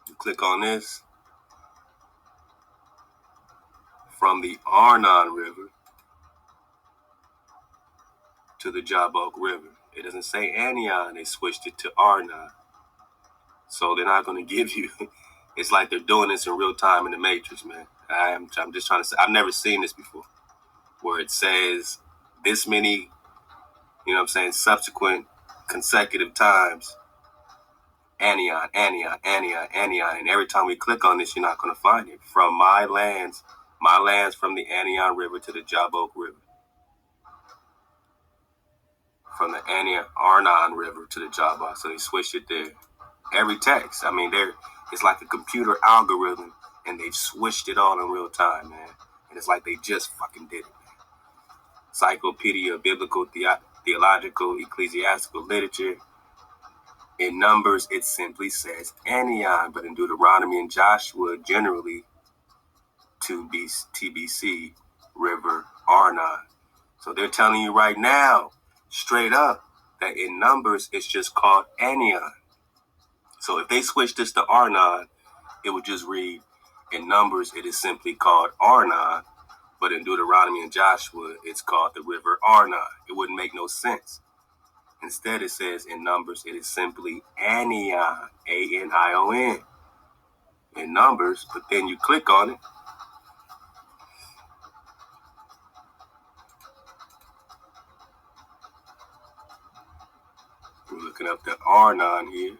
You click on this. From the Arnon River to the Jabbok River. It doesn't say Anion. They switched it to Arnon. So they're not going to give you. It's like they're doing this in real time in the Matrix, man. I'm just trying to say, I've never seen this before, where it says this many, you know what I'm saying, subsequent consecutive times, Anion, Anion, Anion, Anion. And every time we click on this, you're not going to find it. From my lands from the Anion River to the Jabbok River. From the Arnon River to the Jabbok. So they switched it there. Every text. I mean, it's like a computer algorithm, and they've switched it all in real time, man. And it's like they just fucking did it, man. Encyclopedia of Biblical, Theological, Ecclesiastical Literature. In Numbers, it simply says Anion, but in Deuteronomy and Joshua, generally, TBC, River Arnon. So they're telling you right now, straight up, that in Numbers, it's just called Anion. So if they switch this to Arnon, it would just read, in Numbers, it is simply called Arnon, but in Deuteronomy and Joshua, it's called the river Arnon. It wouldn't make no sense. Instead, it says in Numbers, it is simply Anion, A-N-I-O-N, in Numbers, but then you click on it. We're looking up the Arnon here.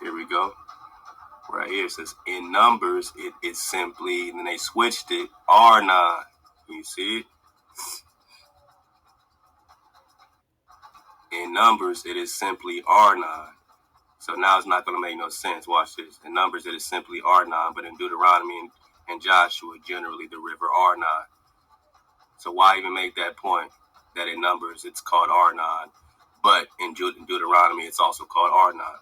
Here we go. Right here it says in Numbers, it is simply, and then they switched it, Arnon. Can you see it? In Numbers, it is simply Arnon. So now it's not going to make no sense. Watch this. In Numbers, it is simply Arnon, but in Deuteronomy and Joshua, generally the river Arnon. So why even make that point that in Numbers it's called Arnon, but in Deuteronomy it's also called Arnon?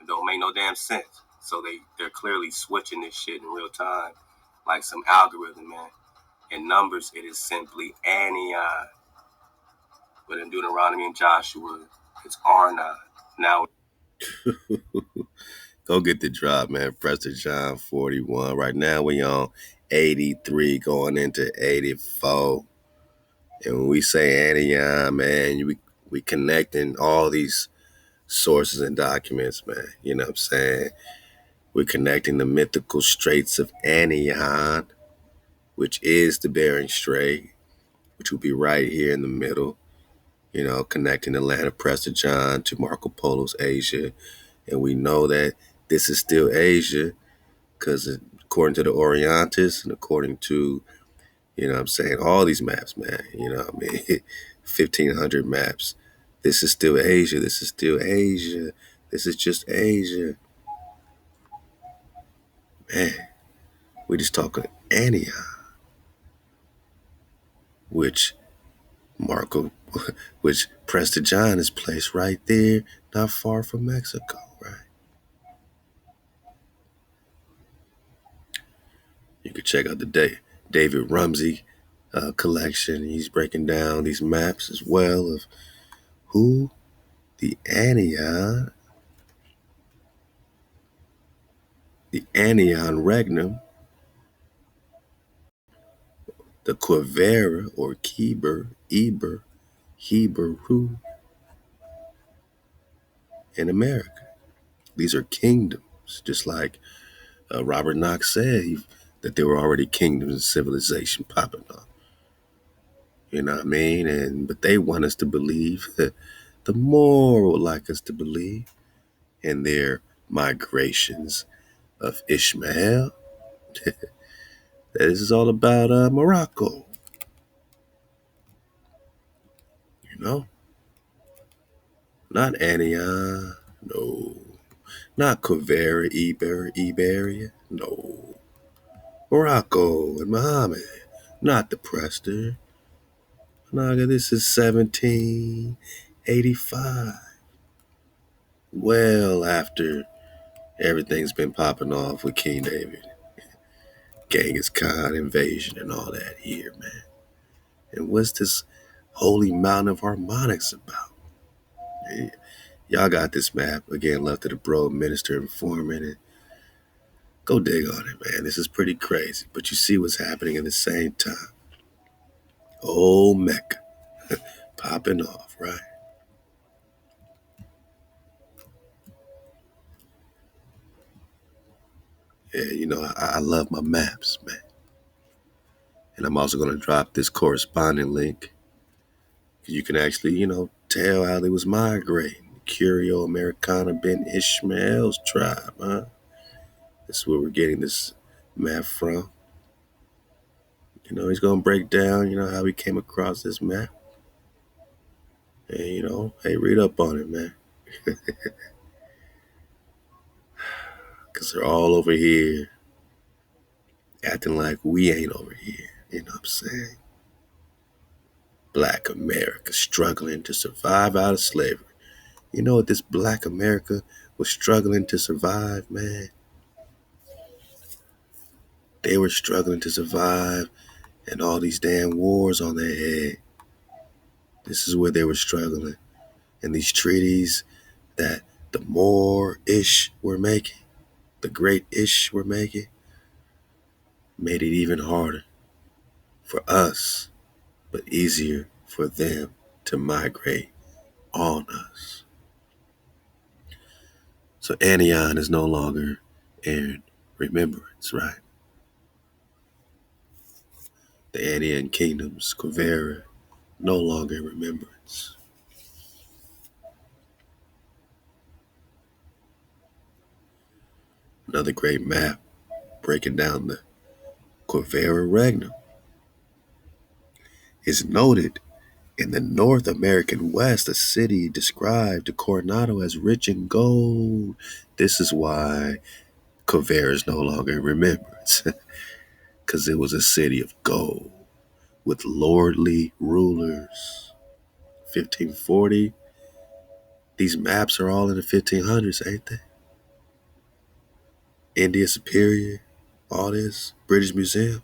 It don't make no damn sense. So they're clearly switching this shit in real time. like some algorithm, man. In Numbers, it is simply Anion. But in Deuteronomy and Joshua, it's Arnon. Now, go get the drop, man. Prester John 41. Right now, we on 83, going into 84. And when we say Anion, man, we connecting all these sources and documents, man. You know what I'm saying? We're connecting the mythical straits of Anion, which is the Bering Strait, which will be right here in the middle, you know, connecting the land of Prester John to Marco Polo's Asia. And we know that this is still Asia because according to the Orientis and according to, you know what I'm saying, all these maps, man, you know what I mean, 1,500 maps, this is still Asia. This is still Asia. This is just Asia. Man, we just talking Antioch, which Marco, which Prester John is placed right there, not far from Mexico, right? You can check out the David Rumsey collection. He's breaking down these maps as well of who the Anion, the Anion Regnum, the Quivera or Hebrew in America. These are kingdoms, just like Robert Knox said that there were already kingdoms and civilization popping up. You know what I mean? But they want us to believe that the more would like us to believe in their migrations of Ishmael. This is all about Morocco, you know? Not Antioch, no. Not Quivera, Iberia, no. Morocco and Muhammad, not the Prester. Naga, this is 1785. Well after everything's been popping off with King David, Genghis Khan invasion and all that here, man. And what's this holy mountain of harmonics about? Hey, y'all got this map again left to the bro minister informant, and go dig on it, man. This is pretty crazy, but you see what's happening at the same time. Oh, Mecca popping off, right? Yeah, you know, I love my maps, man. And I'm also going to drop this corresponding link. You can actually, you know, tell how they was migrating. Curio Americana Ben Ishmael's tribe, huh? This is where we're getting this map from. You know, he's going to break down, you know, how he came across this map. And, you know, hey, read up on it, man. Because they're all over here acting like we ain't over here. You know what I'm saying? Black America struggling to survive out of slavery. You know what this Black America was struggling to survive, man? They were struggling to survive and all these damn wars on their head. This is where they were struggling. And these treaties that the more ish were making, the great ish were making, made it even harder for us, but easier for them to migrate on us. So Anion is no longer in remembrance, right? The Anian kingdoms, Quivera, no longer in remembrance. Another great map breaking down the Quivera Regnum is noted in the North American West, a city described to Coronado as rich in gold. This is why Quivera is no longer in remembrance, because it was a city of gold with lordly rulers. 1540, these maps are all in the 1500s, ain't they? India Superior, all this, British Museum.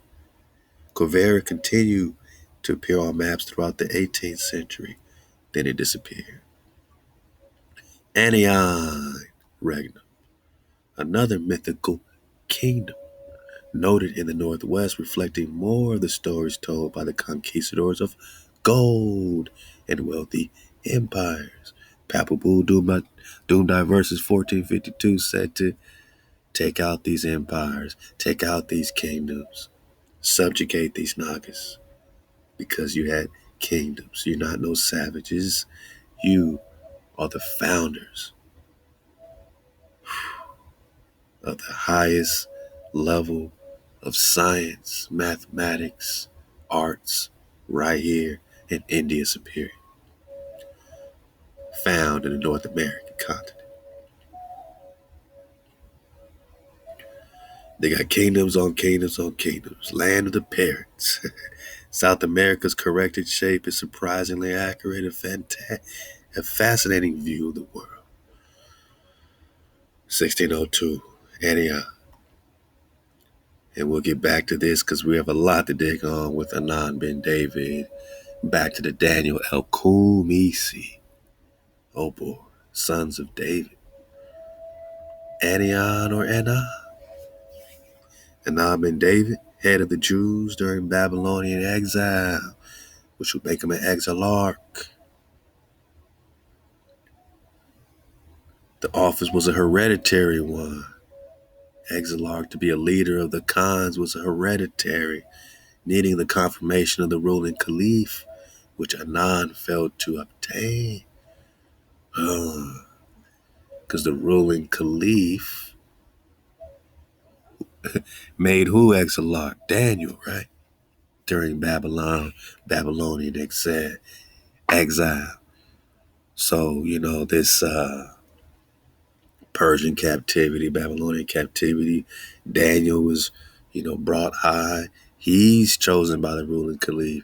Corvera continued to appear on maps throughout the 18th century. Then it disappeared. Anion Regnum, another mythical kingdom, noted in the Northwest, reflecting more of the stories told by the conquistadors of gold and wealthy empires. Papal Bull Doomdi verses 1452 said to take out these empires, take out these kingdoms, subjugate these Nagas, because you had kingdoms. You're not no savages. You are the founders of the highest level of science, mathematics, arts, right here in India Superior, found in the North American continent. They got kingdoms on kingdoms on kingdoms, land of the parrots. South America's corrected shape is surprisingly accurate and a fascinating view of the world. 1602, Antioch. And we'll get back to this because we have a lot to dig on with Anan bin David. Back to the Daniel El Kumisi. Oh boy, sons of David. Anion or Anan? Anan bin David, head of the Jews during Babylonian exile, which would make him an exilarch. The office was a hereditary one. Exilarch, to be a leader of the Khans, was a hereditary, needing the confirmation of the ruling caliph, which Anan failed to obtain. Because the ruling caliph made who exilarch? Daniel, right? During Babylonian exile. So, this Persian captivity, Babylonian captivity, Daniel was, brought high. He's chosen by the ruling caliph.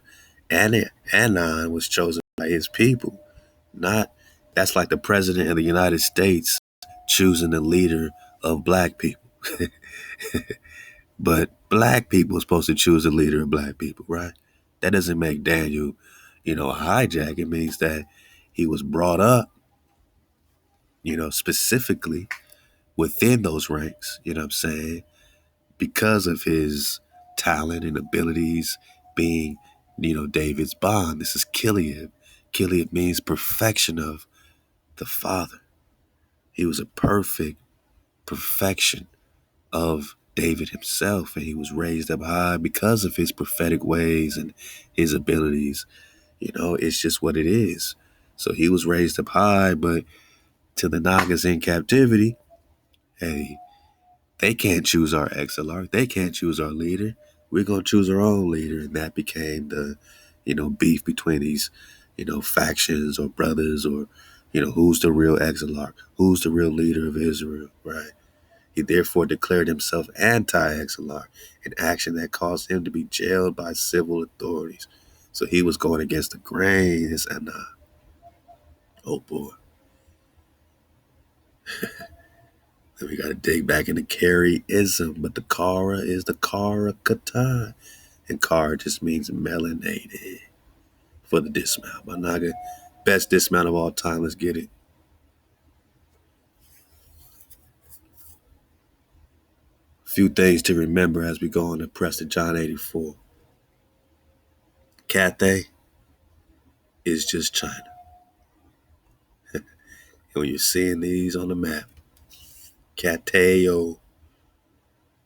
Anan was chosen by his people. Not, that's like the president of the United States choosing the leader of black people. But black people are supposed to choose the leader of black people, right? That doesn't make Daniel, a hijack. It means that he was brought up, specifically within those ranks, you know what I'm saying? Because of his talent and abilities being, David's bond. This is Kiliab. Kiliab means perfection of the Father. He was a perfection of David himself, and he was raised up high because of his prophetic ways and his abilities. It's just what it is. So he was raised up high, but to the Nagas in captivity, hey, they can't choose our exilarch. They can't choose our leader. We're going to choose our own leader. And that became the, beef between these, factions or brothers or, who's the real exilarch? Who's the real leader of Israel, right? He therefore declared himself anti-exilarch, an action that caused him to be jailed by civil authorities. So he was going against the grain, his Anna. Oh boy. Then we got to dig back into Carey-ism, but the Kara is the Kara Katan. And Kara just means melanated for the dismount. My naga, best dismount of all time. Let's get it. A few things to remember as we go on to Prester John 84. Cathay is just China. And when you're seeing these on the map, Cathay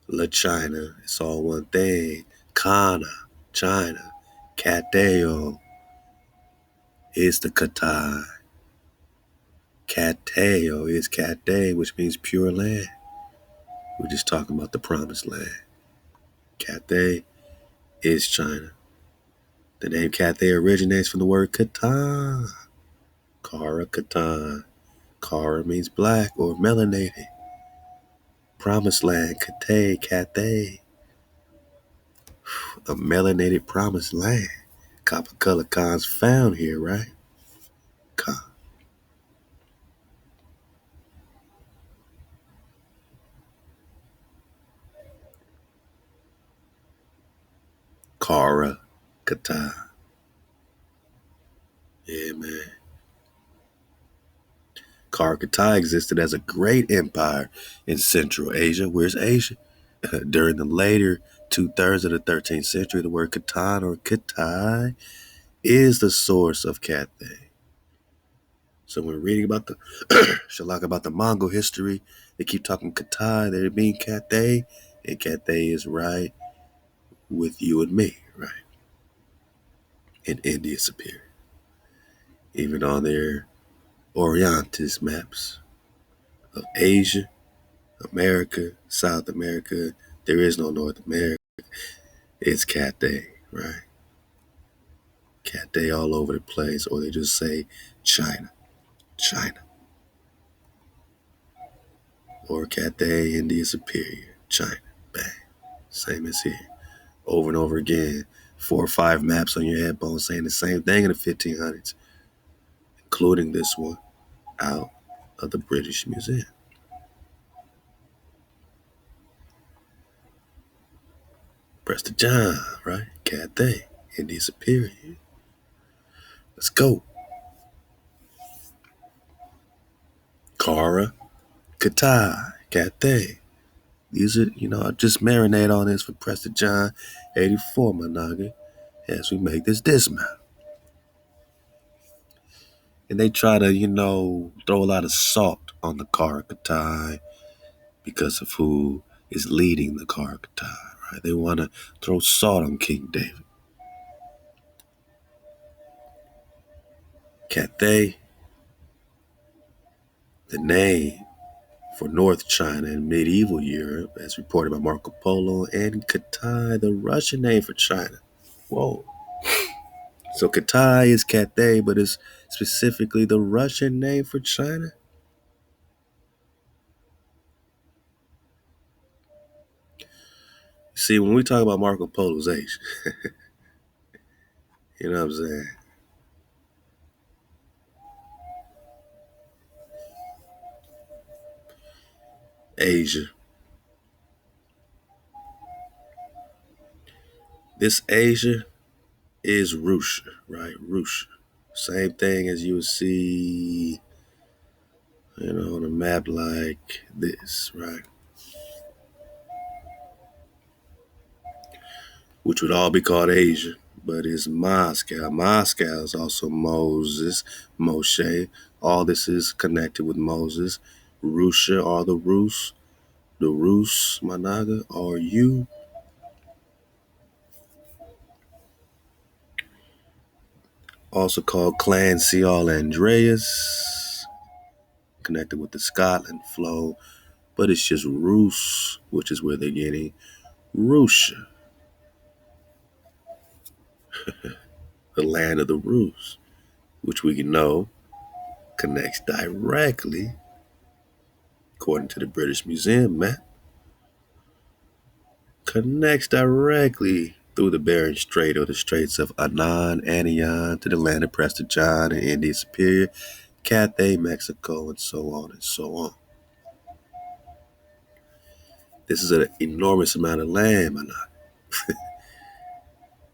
La China, it's all one thing. Kana, China. Cathay is the Katai. Cathay is Cathay, which means pure land. We're just talking about the promised land. Cathay is China. The name Cathay originates from the word Katan. Kara Katan. Kara means black or melanated. Promised land, Cathay. A melanated promised land. Copper color Khan's found here, right? Khan. Kara, Kata. Yeah, man. Kara Kata existed as a great empire in Central Asia. Where's Asia? During the later 2/3 of the 13th century, the word Khatan or Kitai is the source of Cathay. So when reading about the Shalak about the Mongol history, they keep talking Kitai, they mean Cathay, and Cathay is right with you and me, right? In India Superior. Even on their Orientis maps of Asia, America, South America, there is no North America. It's Cathay, right? Cathay all over the place, or they just say China, China. Or Cathay, India Superior, China, bang. Same as here. Over and over again. 4 or 5 maps on your headphone saying the same thing in the 1500s, including this one out of the British Museum. Prester John, right? Cathay, India Superior. Let's go. Kara, Katai, Cathay. These are, I just marinate on this for Prester John 84, my noggin, as we make this dismount. And they try to, throw a lot of salt on the Kara Katai because of who is leading the Kara Katai, right? They want to throw salt on King David. Cathay, the name for North China in medieval Europe, as reported by Marco Polo, and Katai, the Russian name for China. Whoa. So Katai is Cathay, but it's specifically the Russian name for China? See, when we talk about Marco Polo's age, you know what I'm saying? Asia. This Asia is Russia, right? Russia. Same thing as you would see, on a map like this, right? Which would all be called Asia, but it's Moscow. Moscow is also Moses, Moshe. All this is connected with Moses. Russia are the Rus. The Rus, Managa, are you. Also called Clan Seal Andreas, connected with the Scotland flow, but it's just Rus, which is where they're getting Russia, the land of the Rus, which we know connects directly, according to the British Museum map, connects directly through the Bering Strait or the Straits of Annan, Anian to the land of Prester John and India Superior, Cathay, Mexico, and so on and so on. This is an enormous amount of land, man.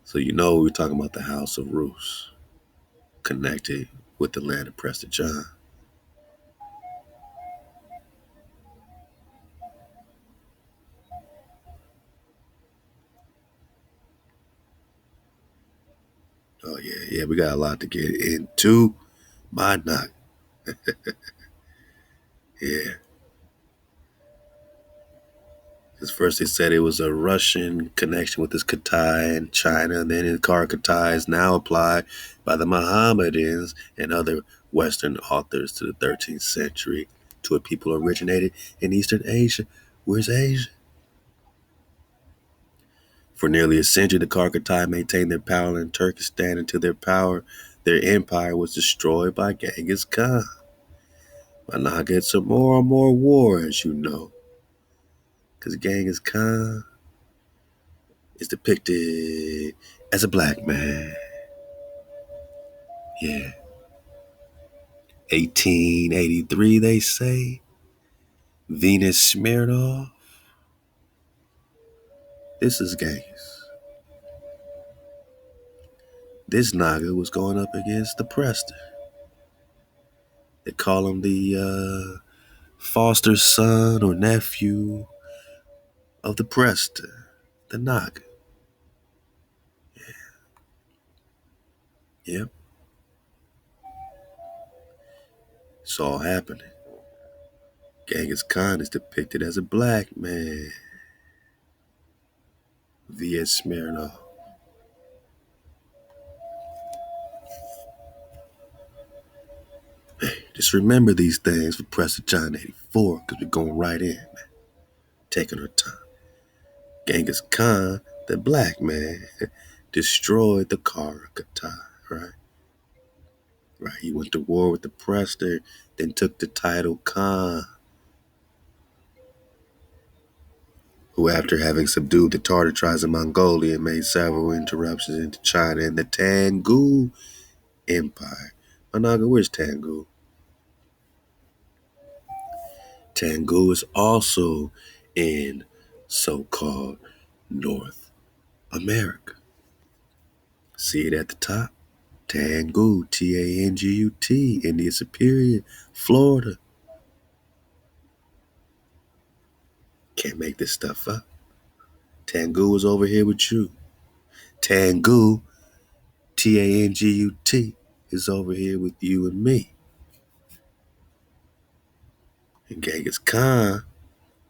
So we're talking about the House of Rus, connected with the land of Prester John. Oh yeah, we got a lot to get into. My knock. Yeah. Because first they said it was a Russian connection with this Katai and China, and then the Kara Katai is now applied by the Mohammedans and other Western authors to the 13th century to a people originated in Eastern Asia. Where's Asia? For nearly a century, the Kara Katai maintained their power in Turkestan until their empire was destroyed by Genghis Khan. But now get some more and more wars, because Genghis Khan is depicted as a black man. Yeah. 1883, they say. Venus Smirnoff. This is Genghis. This Naga was going up against the Prester. They call him the foster son or nephew of the Prester, the Naga. Yep, it's all happening. Genghis Khan is depicted as a black man via Smirnov. Just remember these things for Prester John 84 because we're going right in, man. Taking our time. Genghis Khan, the black man, destroyed the Karakatai, right? Right. He went to war with the Prester, then took the title Khan, who, after having subdued the Tartar tribes of Mongolia, made several interruptions into China and the Tangu Empire. Managa, where's Tangu? Tangu is also in so-called North America. See it at the top? Tangu, Tangut, Indian Superior, Florida. Can't make this stuff up. Tangu is over here with you. Tangu, Tangut, is over here with you and me. And Genghis Khan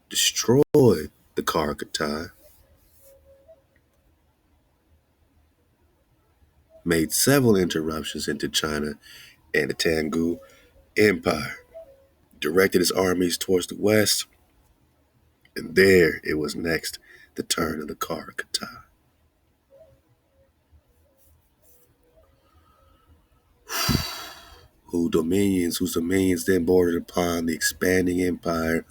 destroyed the Karakatai, made several interruptions into China and the Tangu Empire, directed his armies towards the west, and there it was next the turn of the Karakatai. Whose dominions then bordered upon the expanding empire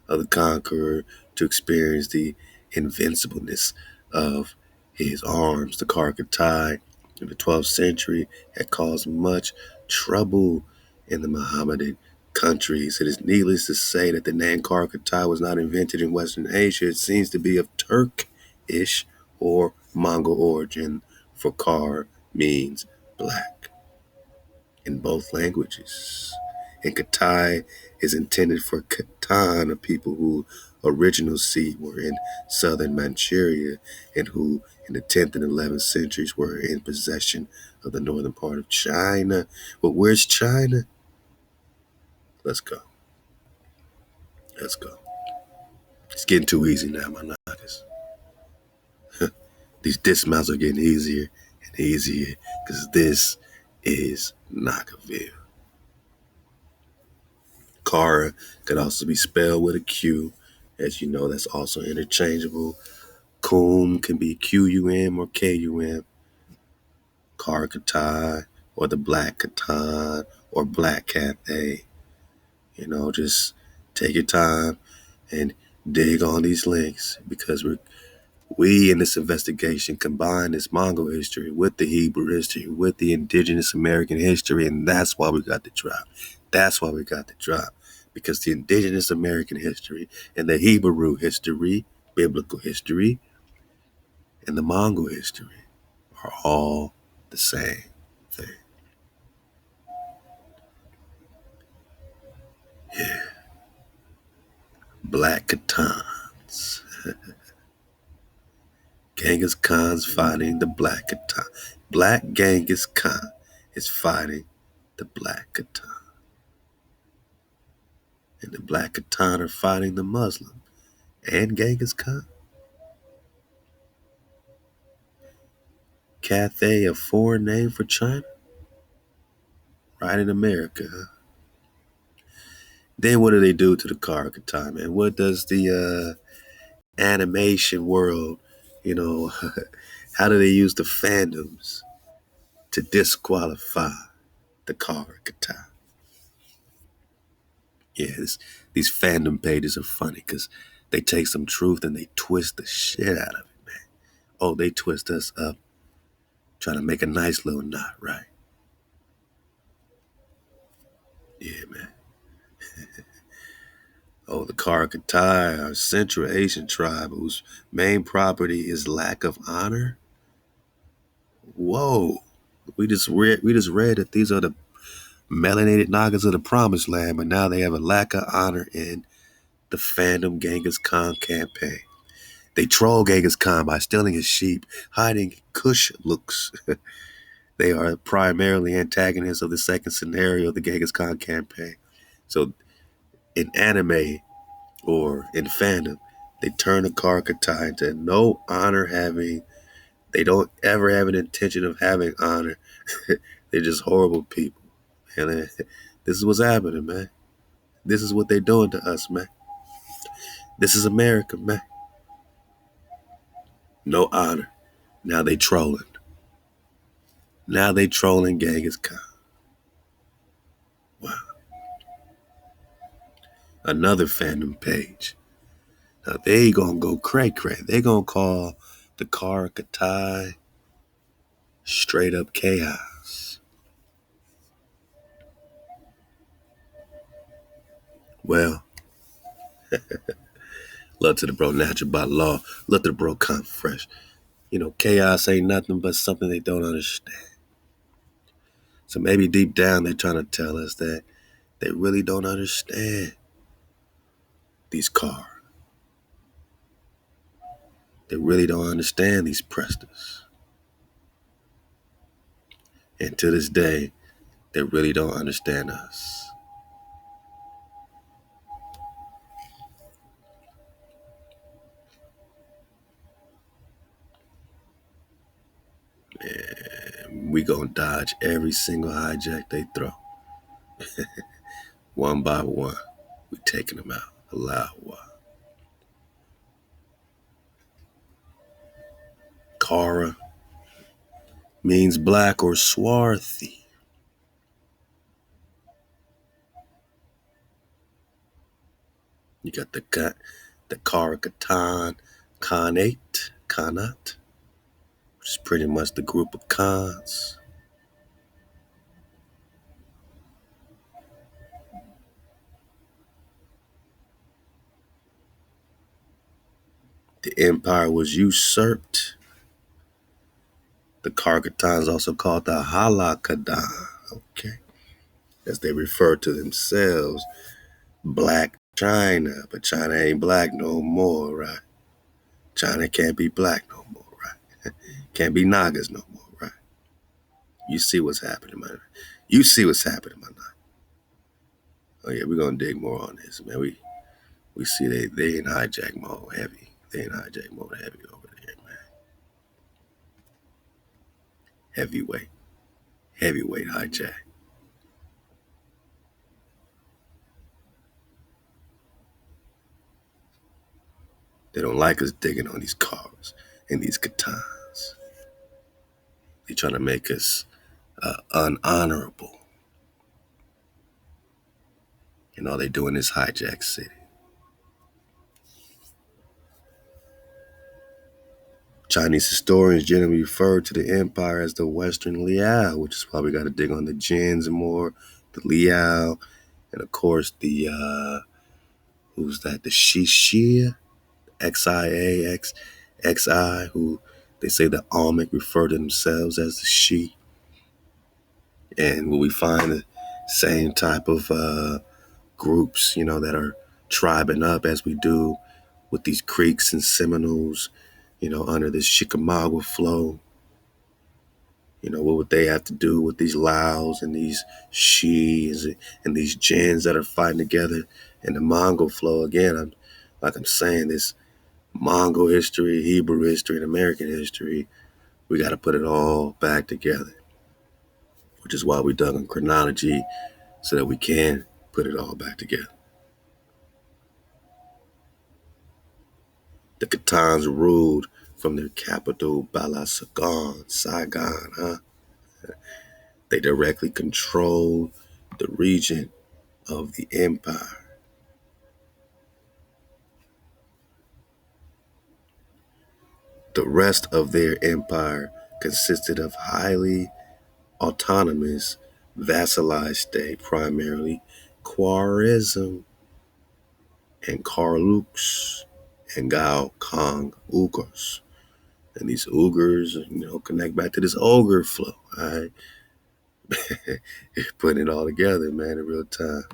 of the conqueror to experience the invincibleness of his arms. The Karakatai in the 12th century had caused much trouble in the Mohammedan countries. It is needless to say that the name Karakatai was not invented in Western Asia. It seems to be of Turkish or Mongol origin, for Kar means black in both languages. And Katai is intended for Khatan, a people whose original seat were in southern Manchuria and who in the 10th and 11th centuries were in possession of the northern part of China. But where's China? Let's go. Let's go. It's getting too easy now, my niggas. These dismounts are getting easier and easier because this is Nagaville. Kara could also be spelled with a Q. As you know, that's also interchangeable. Kum can be Qum or Kum. Karakatai or the Black Catan or Black Cathay. You know, just take your time and dig on these links because we in this investigation combine this Mongol history with the Hebrew history, with the indigenous American history, and that's why we got the drop. That's why we got the drop. Because the indigenous American history and the Hebrew history, biblical history, and the Mongol history are all the same thing. Yeah. Black Khans. Genghis Khan's fighting the Black Khatan. Black Genghis Khan is fighting the Black Khatan. And the Black Khatan are fighting the Muslim and Genghis Khan. Cathay, a foreign name for China? Right in America, huh? Then what do they do to the Karakatai, man? What does the animation world, you know, how do they use the fandoms to disqualify the Karakatai? Yeah, these fandom pages are funny because they take some truth and they twist the shit out of it, man. Oh, they twist us up, trying to make a nice little knot, right? Yeah, man. Oh, the Karakatai are a Central Asian tribe whose main property is lack of honor. Whoa. We just read that these are the melanated Nagas of the Promised Land, but now they have a lack of honor in the fandom Genghis Khan campaign. They troll Genghis Khan by stealing his sheep, hiding Kush looks. They are primarily antagonists of the second scenario of the Genghis Khan campaign. So in anime or in fandom, they turn the Karakatai into no honor having. They don't ever have an intention of having honor. They're just horrible people. And this is what's happening, man. This is what they're doing to us, man. This is America, man. No honor. Now they trolling. Now they trolling Genghis Khan. Wow. Another fandom page. Now they gonna go cray-cray. They gonna call the Karakatai straight up chaos. Well, love to the bro natural by law. Love to the bro come fresh. You know, chaos ain't nothing but something they don't understand. So maybe deep down they're trying to tell us that they really don't understand these cars. They really don't understand these Presters. And to this day, they really don't understand us. And we gonna dodge every single hijack they throw. One by one, we taking them out. Halal HaWah. Kara means black or swarthy. You got the Kara Katan, Khanate, which is pretty much the group of Khans. The empire was usurped. The Karkatans also called the Halakadan, okay, as they refer to themselves, Black China, but China ain't black no more, right? China can't be black no more, right? Can't be Nagas no more, right? You see what's happening, man. You see what's happening, man. Oh yeah, we're gonna dig more on this, man. We see they in hijack mode heavy. They in hijack mode heavy over there, man. Heavyweight hijack. They don't like us digging on these cars and these katanas. They trying to make us unhonorable. And all they doing is hijack city. Chinese historians generally refer to the empire as the Western Liao, which is why we got to dig on the Jins more, the Liao, and of course the who's that? The Shishia, XIA, who they say the Almec refer to themselves as the Shi. And when we find the same type of groups, you know, that are tribing up as we do with these Creeks and Seminoles, you know, under this Chickamauga flow. You know, what would they have to do with these Laos and these Shis and these Jins that are fighting together in the Mongol flow? Again, I'm saying, this Mongol history, Hebrew history, and American history, we got to put it all back together, which is why we dug on chronology so that we can put it all back together. The Khitans ruled from their capital, Saigon, huh? They directly controlled the region of the empire. The rest of their empire consisted of highly autonomous, vassalized state, primarily Khwarizm and Karluks and Gao Kong Uyghurs. And these ogres, connect back to this ogre flow. All right. Putting it all together, man, in real time.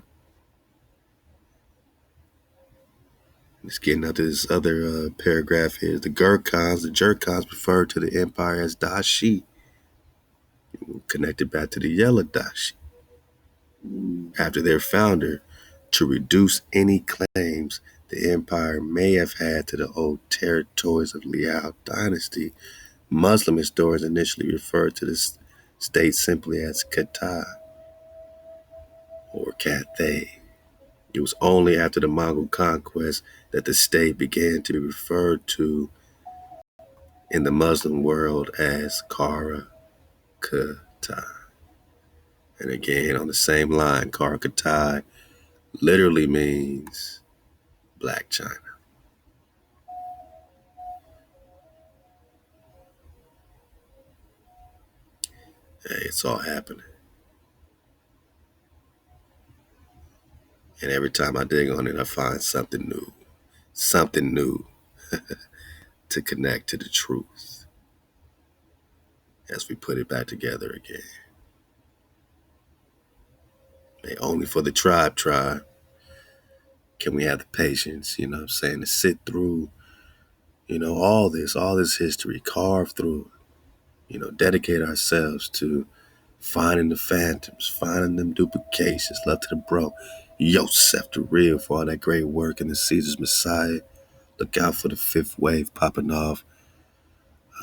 Just getting out to this other paragraph here. The Jerkons refer to the empire as Dashi, connected back to the yellow Dashi, after their founder, to reduce any claims the empire may have had to the old territories of Liao dynasty. Muslim historians initially referred to this state simply as Katai or Cathay. It was only after the Mongol conquest that the state began to be referred to in the Muslim world as Kara Katai. And again, on the same line, Kara Katai literally means Black China. Hey, it's all happening. And every time I dig on it, I find something new to connect to the truth as we put it back together again. Hey, only for the tribe can we have the patience, to sit through, all this history, carve through, dedicate ourselves to finding the phantoms, finding them duplications. Love to the bro, Yosef the Real, for all that great work in the Caesar's Messiah. Look out for the fifth wave popping off.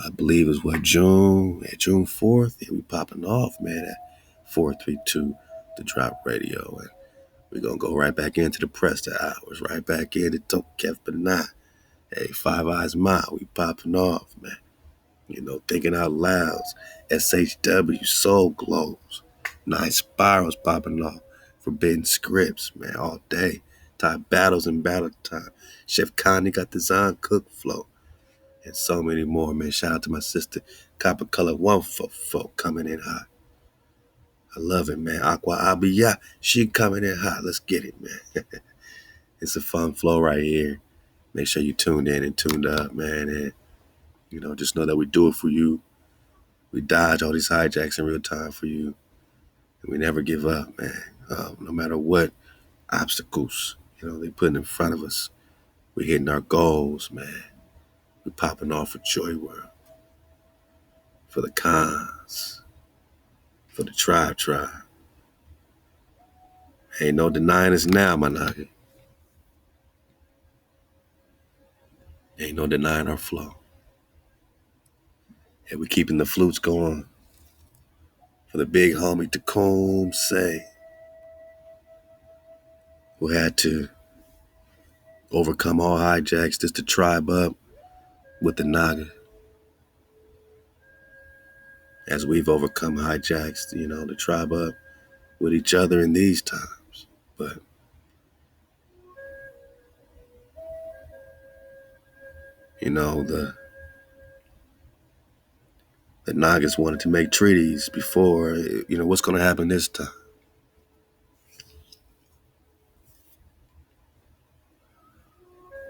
I believe it's June 4th. Yeah, we popping off, man, at 432 the drop radio. And we're going to go right back into the Prester hours, right back into Tokef Benai. Hey, Five Eyes Mile, we popping off, man. Thinking out loud. SHW, Soul Glows. Nice Spirals popping off. Forbidden Scripts, man, all day. Type Battles and Battle Time. Chef Connie got the Zon Cook Flow. And so many more, man. Shout out to my sister, Copper Color 144, coming in hot. I love it, man. Aqua Abiyah, she coming in hot. Let's get it, man. It's a fun flow right here. Make sure you tuned in and tuned up, man. And, just know that we do it for you. We dodge all these hijacks in real time for you. And we never give up, man. No matter what obstacles, they putting in front of us. We're hitting our goals, man. We're popping off for Joy World. For the cons. For the tribe. Ain't no denying us now, my nigga. Ain't no denying our flow. And we keeping the flutes going. For the big homie Tacombe Say, who had to overcome all hijacks just to tribe up with the Naga. As we've overcome hijacks, to tribe up with each other in these times. But the Nagas wanted to make treaties before, what's going to happen this time?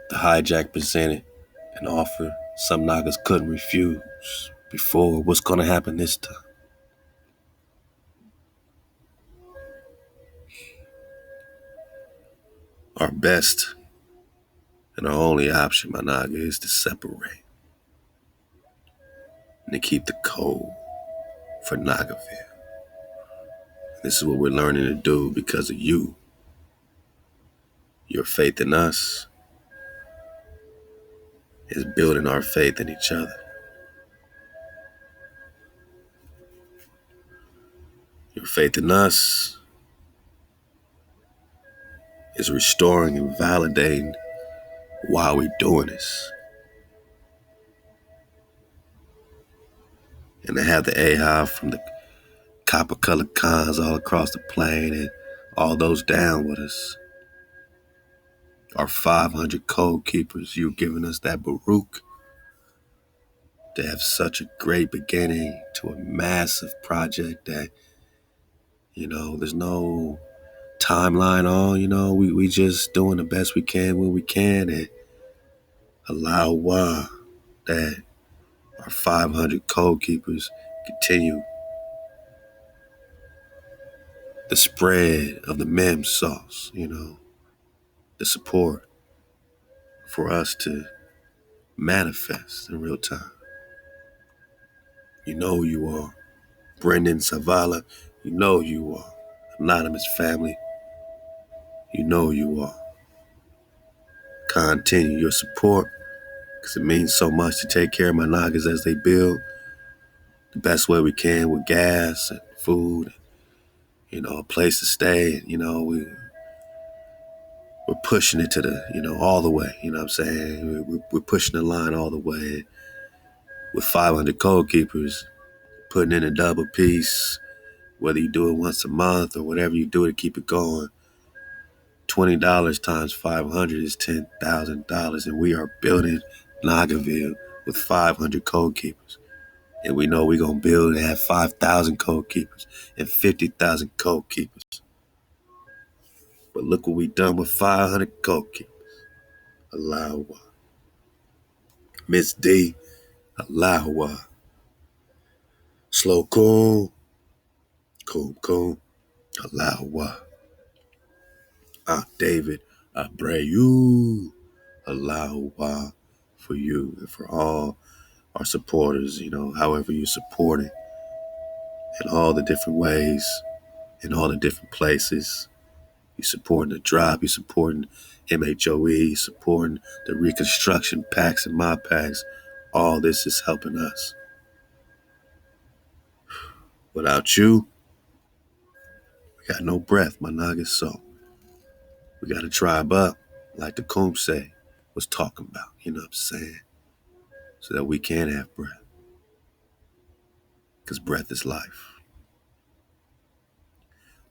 The hijack presented an offer some Nagas couldn't refuse before. What's going to happen this time? Our best and our only option, my Naga, is to separate and to keep the code for Nagaville. This is what we're learning to do because of you. Your faith in us is building our faith in each other. Your faith in us is restoring and validating why we're doing this. And to have the AHA from the copper colored cons all across the plain and all those down with us. Our 500 code keepers, you've given us that Baruch to have such a great beginning to a massive project that, there's no timeline on, we just doing the best we can when we can and allow HaWah that Our 500 code keepers continue the spread of the mem sauce, the support for us to manifest in real time. You know who you are. Brendan Savala, you know who you are. Anonymous family, you know who you are. Continue your support because it means so much to take care of my Nagas as they build the best way we can with gas and food, a place to stay. We're pushing it to the, all the way. You know what I'm saying? We're pushing the line all the way with 500 code keepers, putting in a double piece, whether you do it once a month or whatever you do to keep it going. $20 times 500 is $10,000, and we are building Nagaville with 500 code keepers. And we know we're going to build and have 5,000 code keepers and 50,000 code keepers. But look what we done with 500 code keepers. Halal HaWah. Miss D, Halal HaWah. Slow cool, Halal HaWah. David, I pray you, Halal HaWah, for you and for all our supporters, however you support it in all the different ways, in all the different places. You supporting the drop, you supporting MHOE, you supporting the reconstruction packs and my packs. All this is helping us. Without you, we got no breath, my niggas. So we got to tribe up, like the Coombe say, was talking about, you know what I'm saying? So that we can have breath. Because breath is life.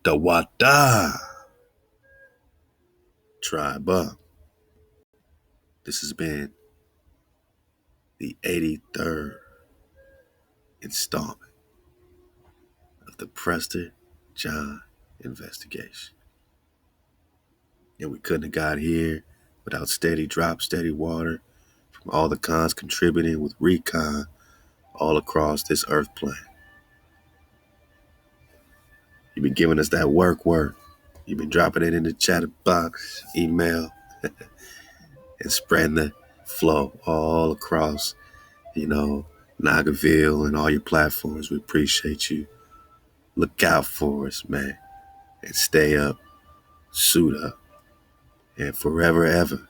Dawada. Tribe up. This has been the 83rd installment of the Prester John investigation. And we couldn't have got here without steady drop, steady water from all the cons contributing with recon all across this earth plane. You've been giving us that work. You've been dropping it in the chat box, email, and spreading the flow all across, Nagaville and all your platforms. We appreciate you. Look out for us, man. And stay up, suit up, and forever, ever,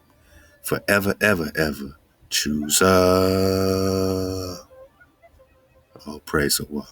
choose up. All praise HaWah.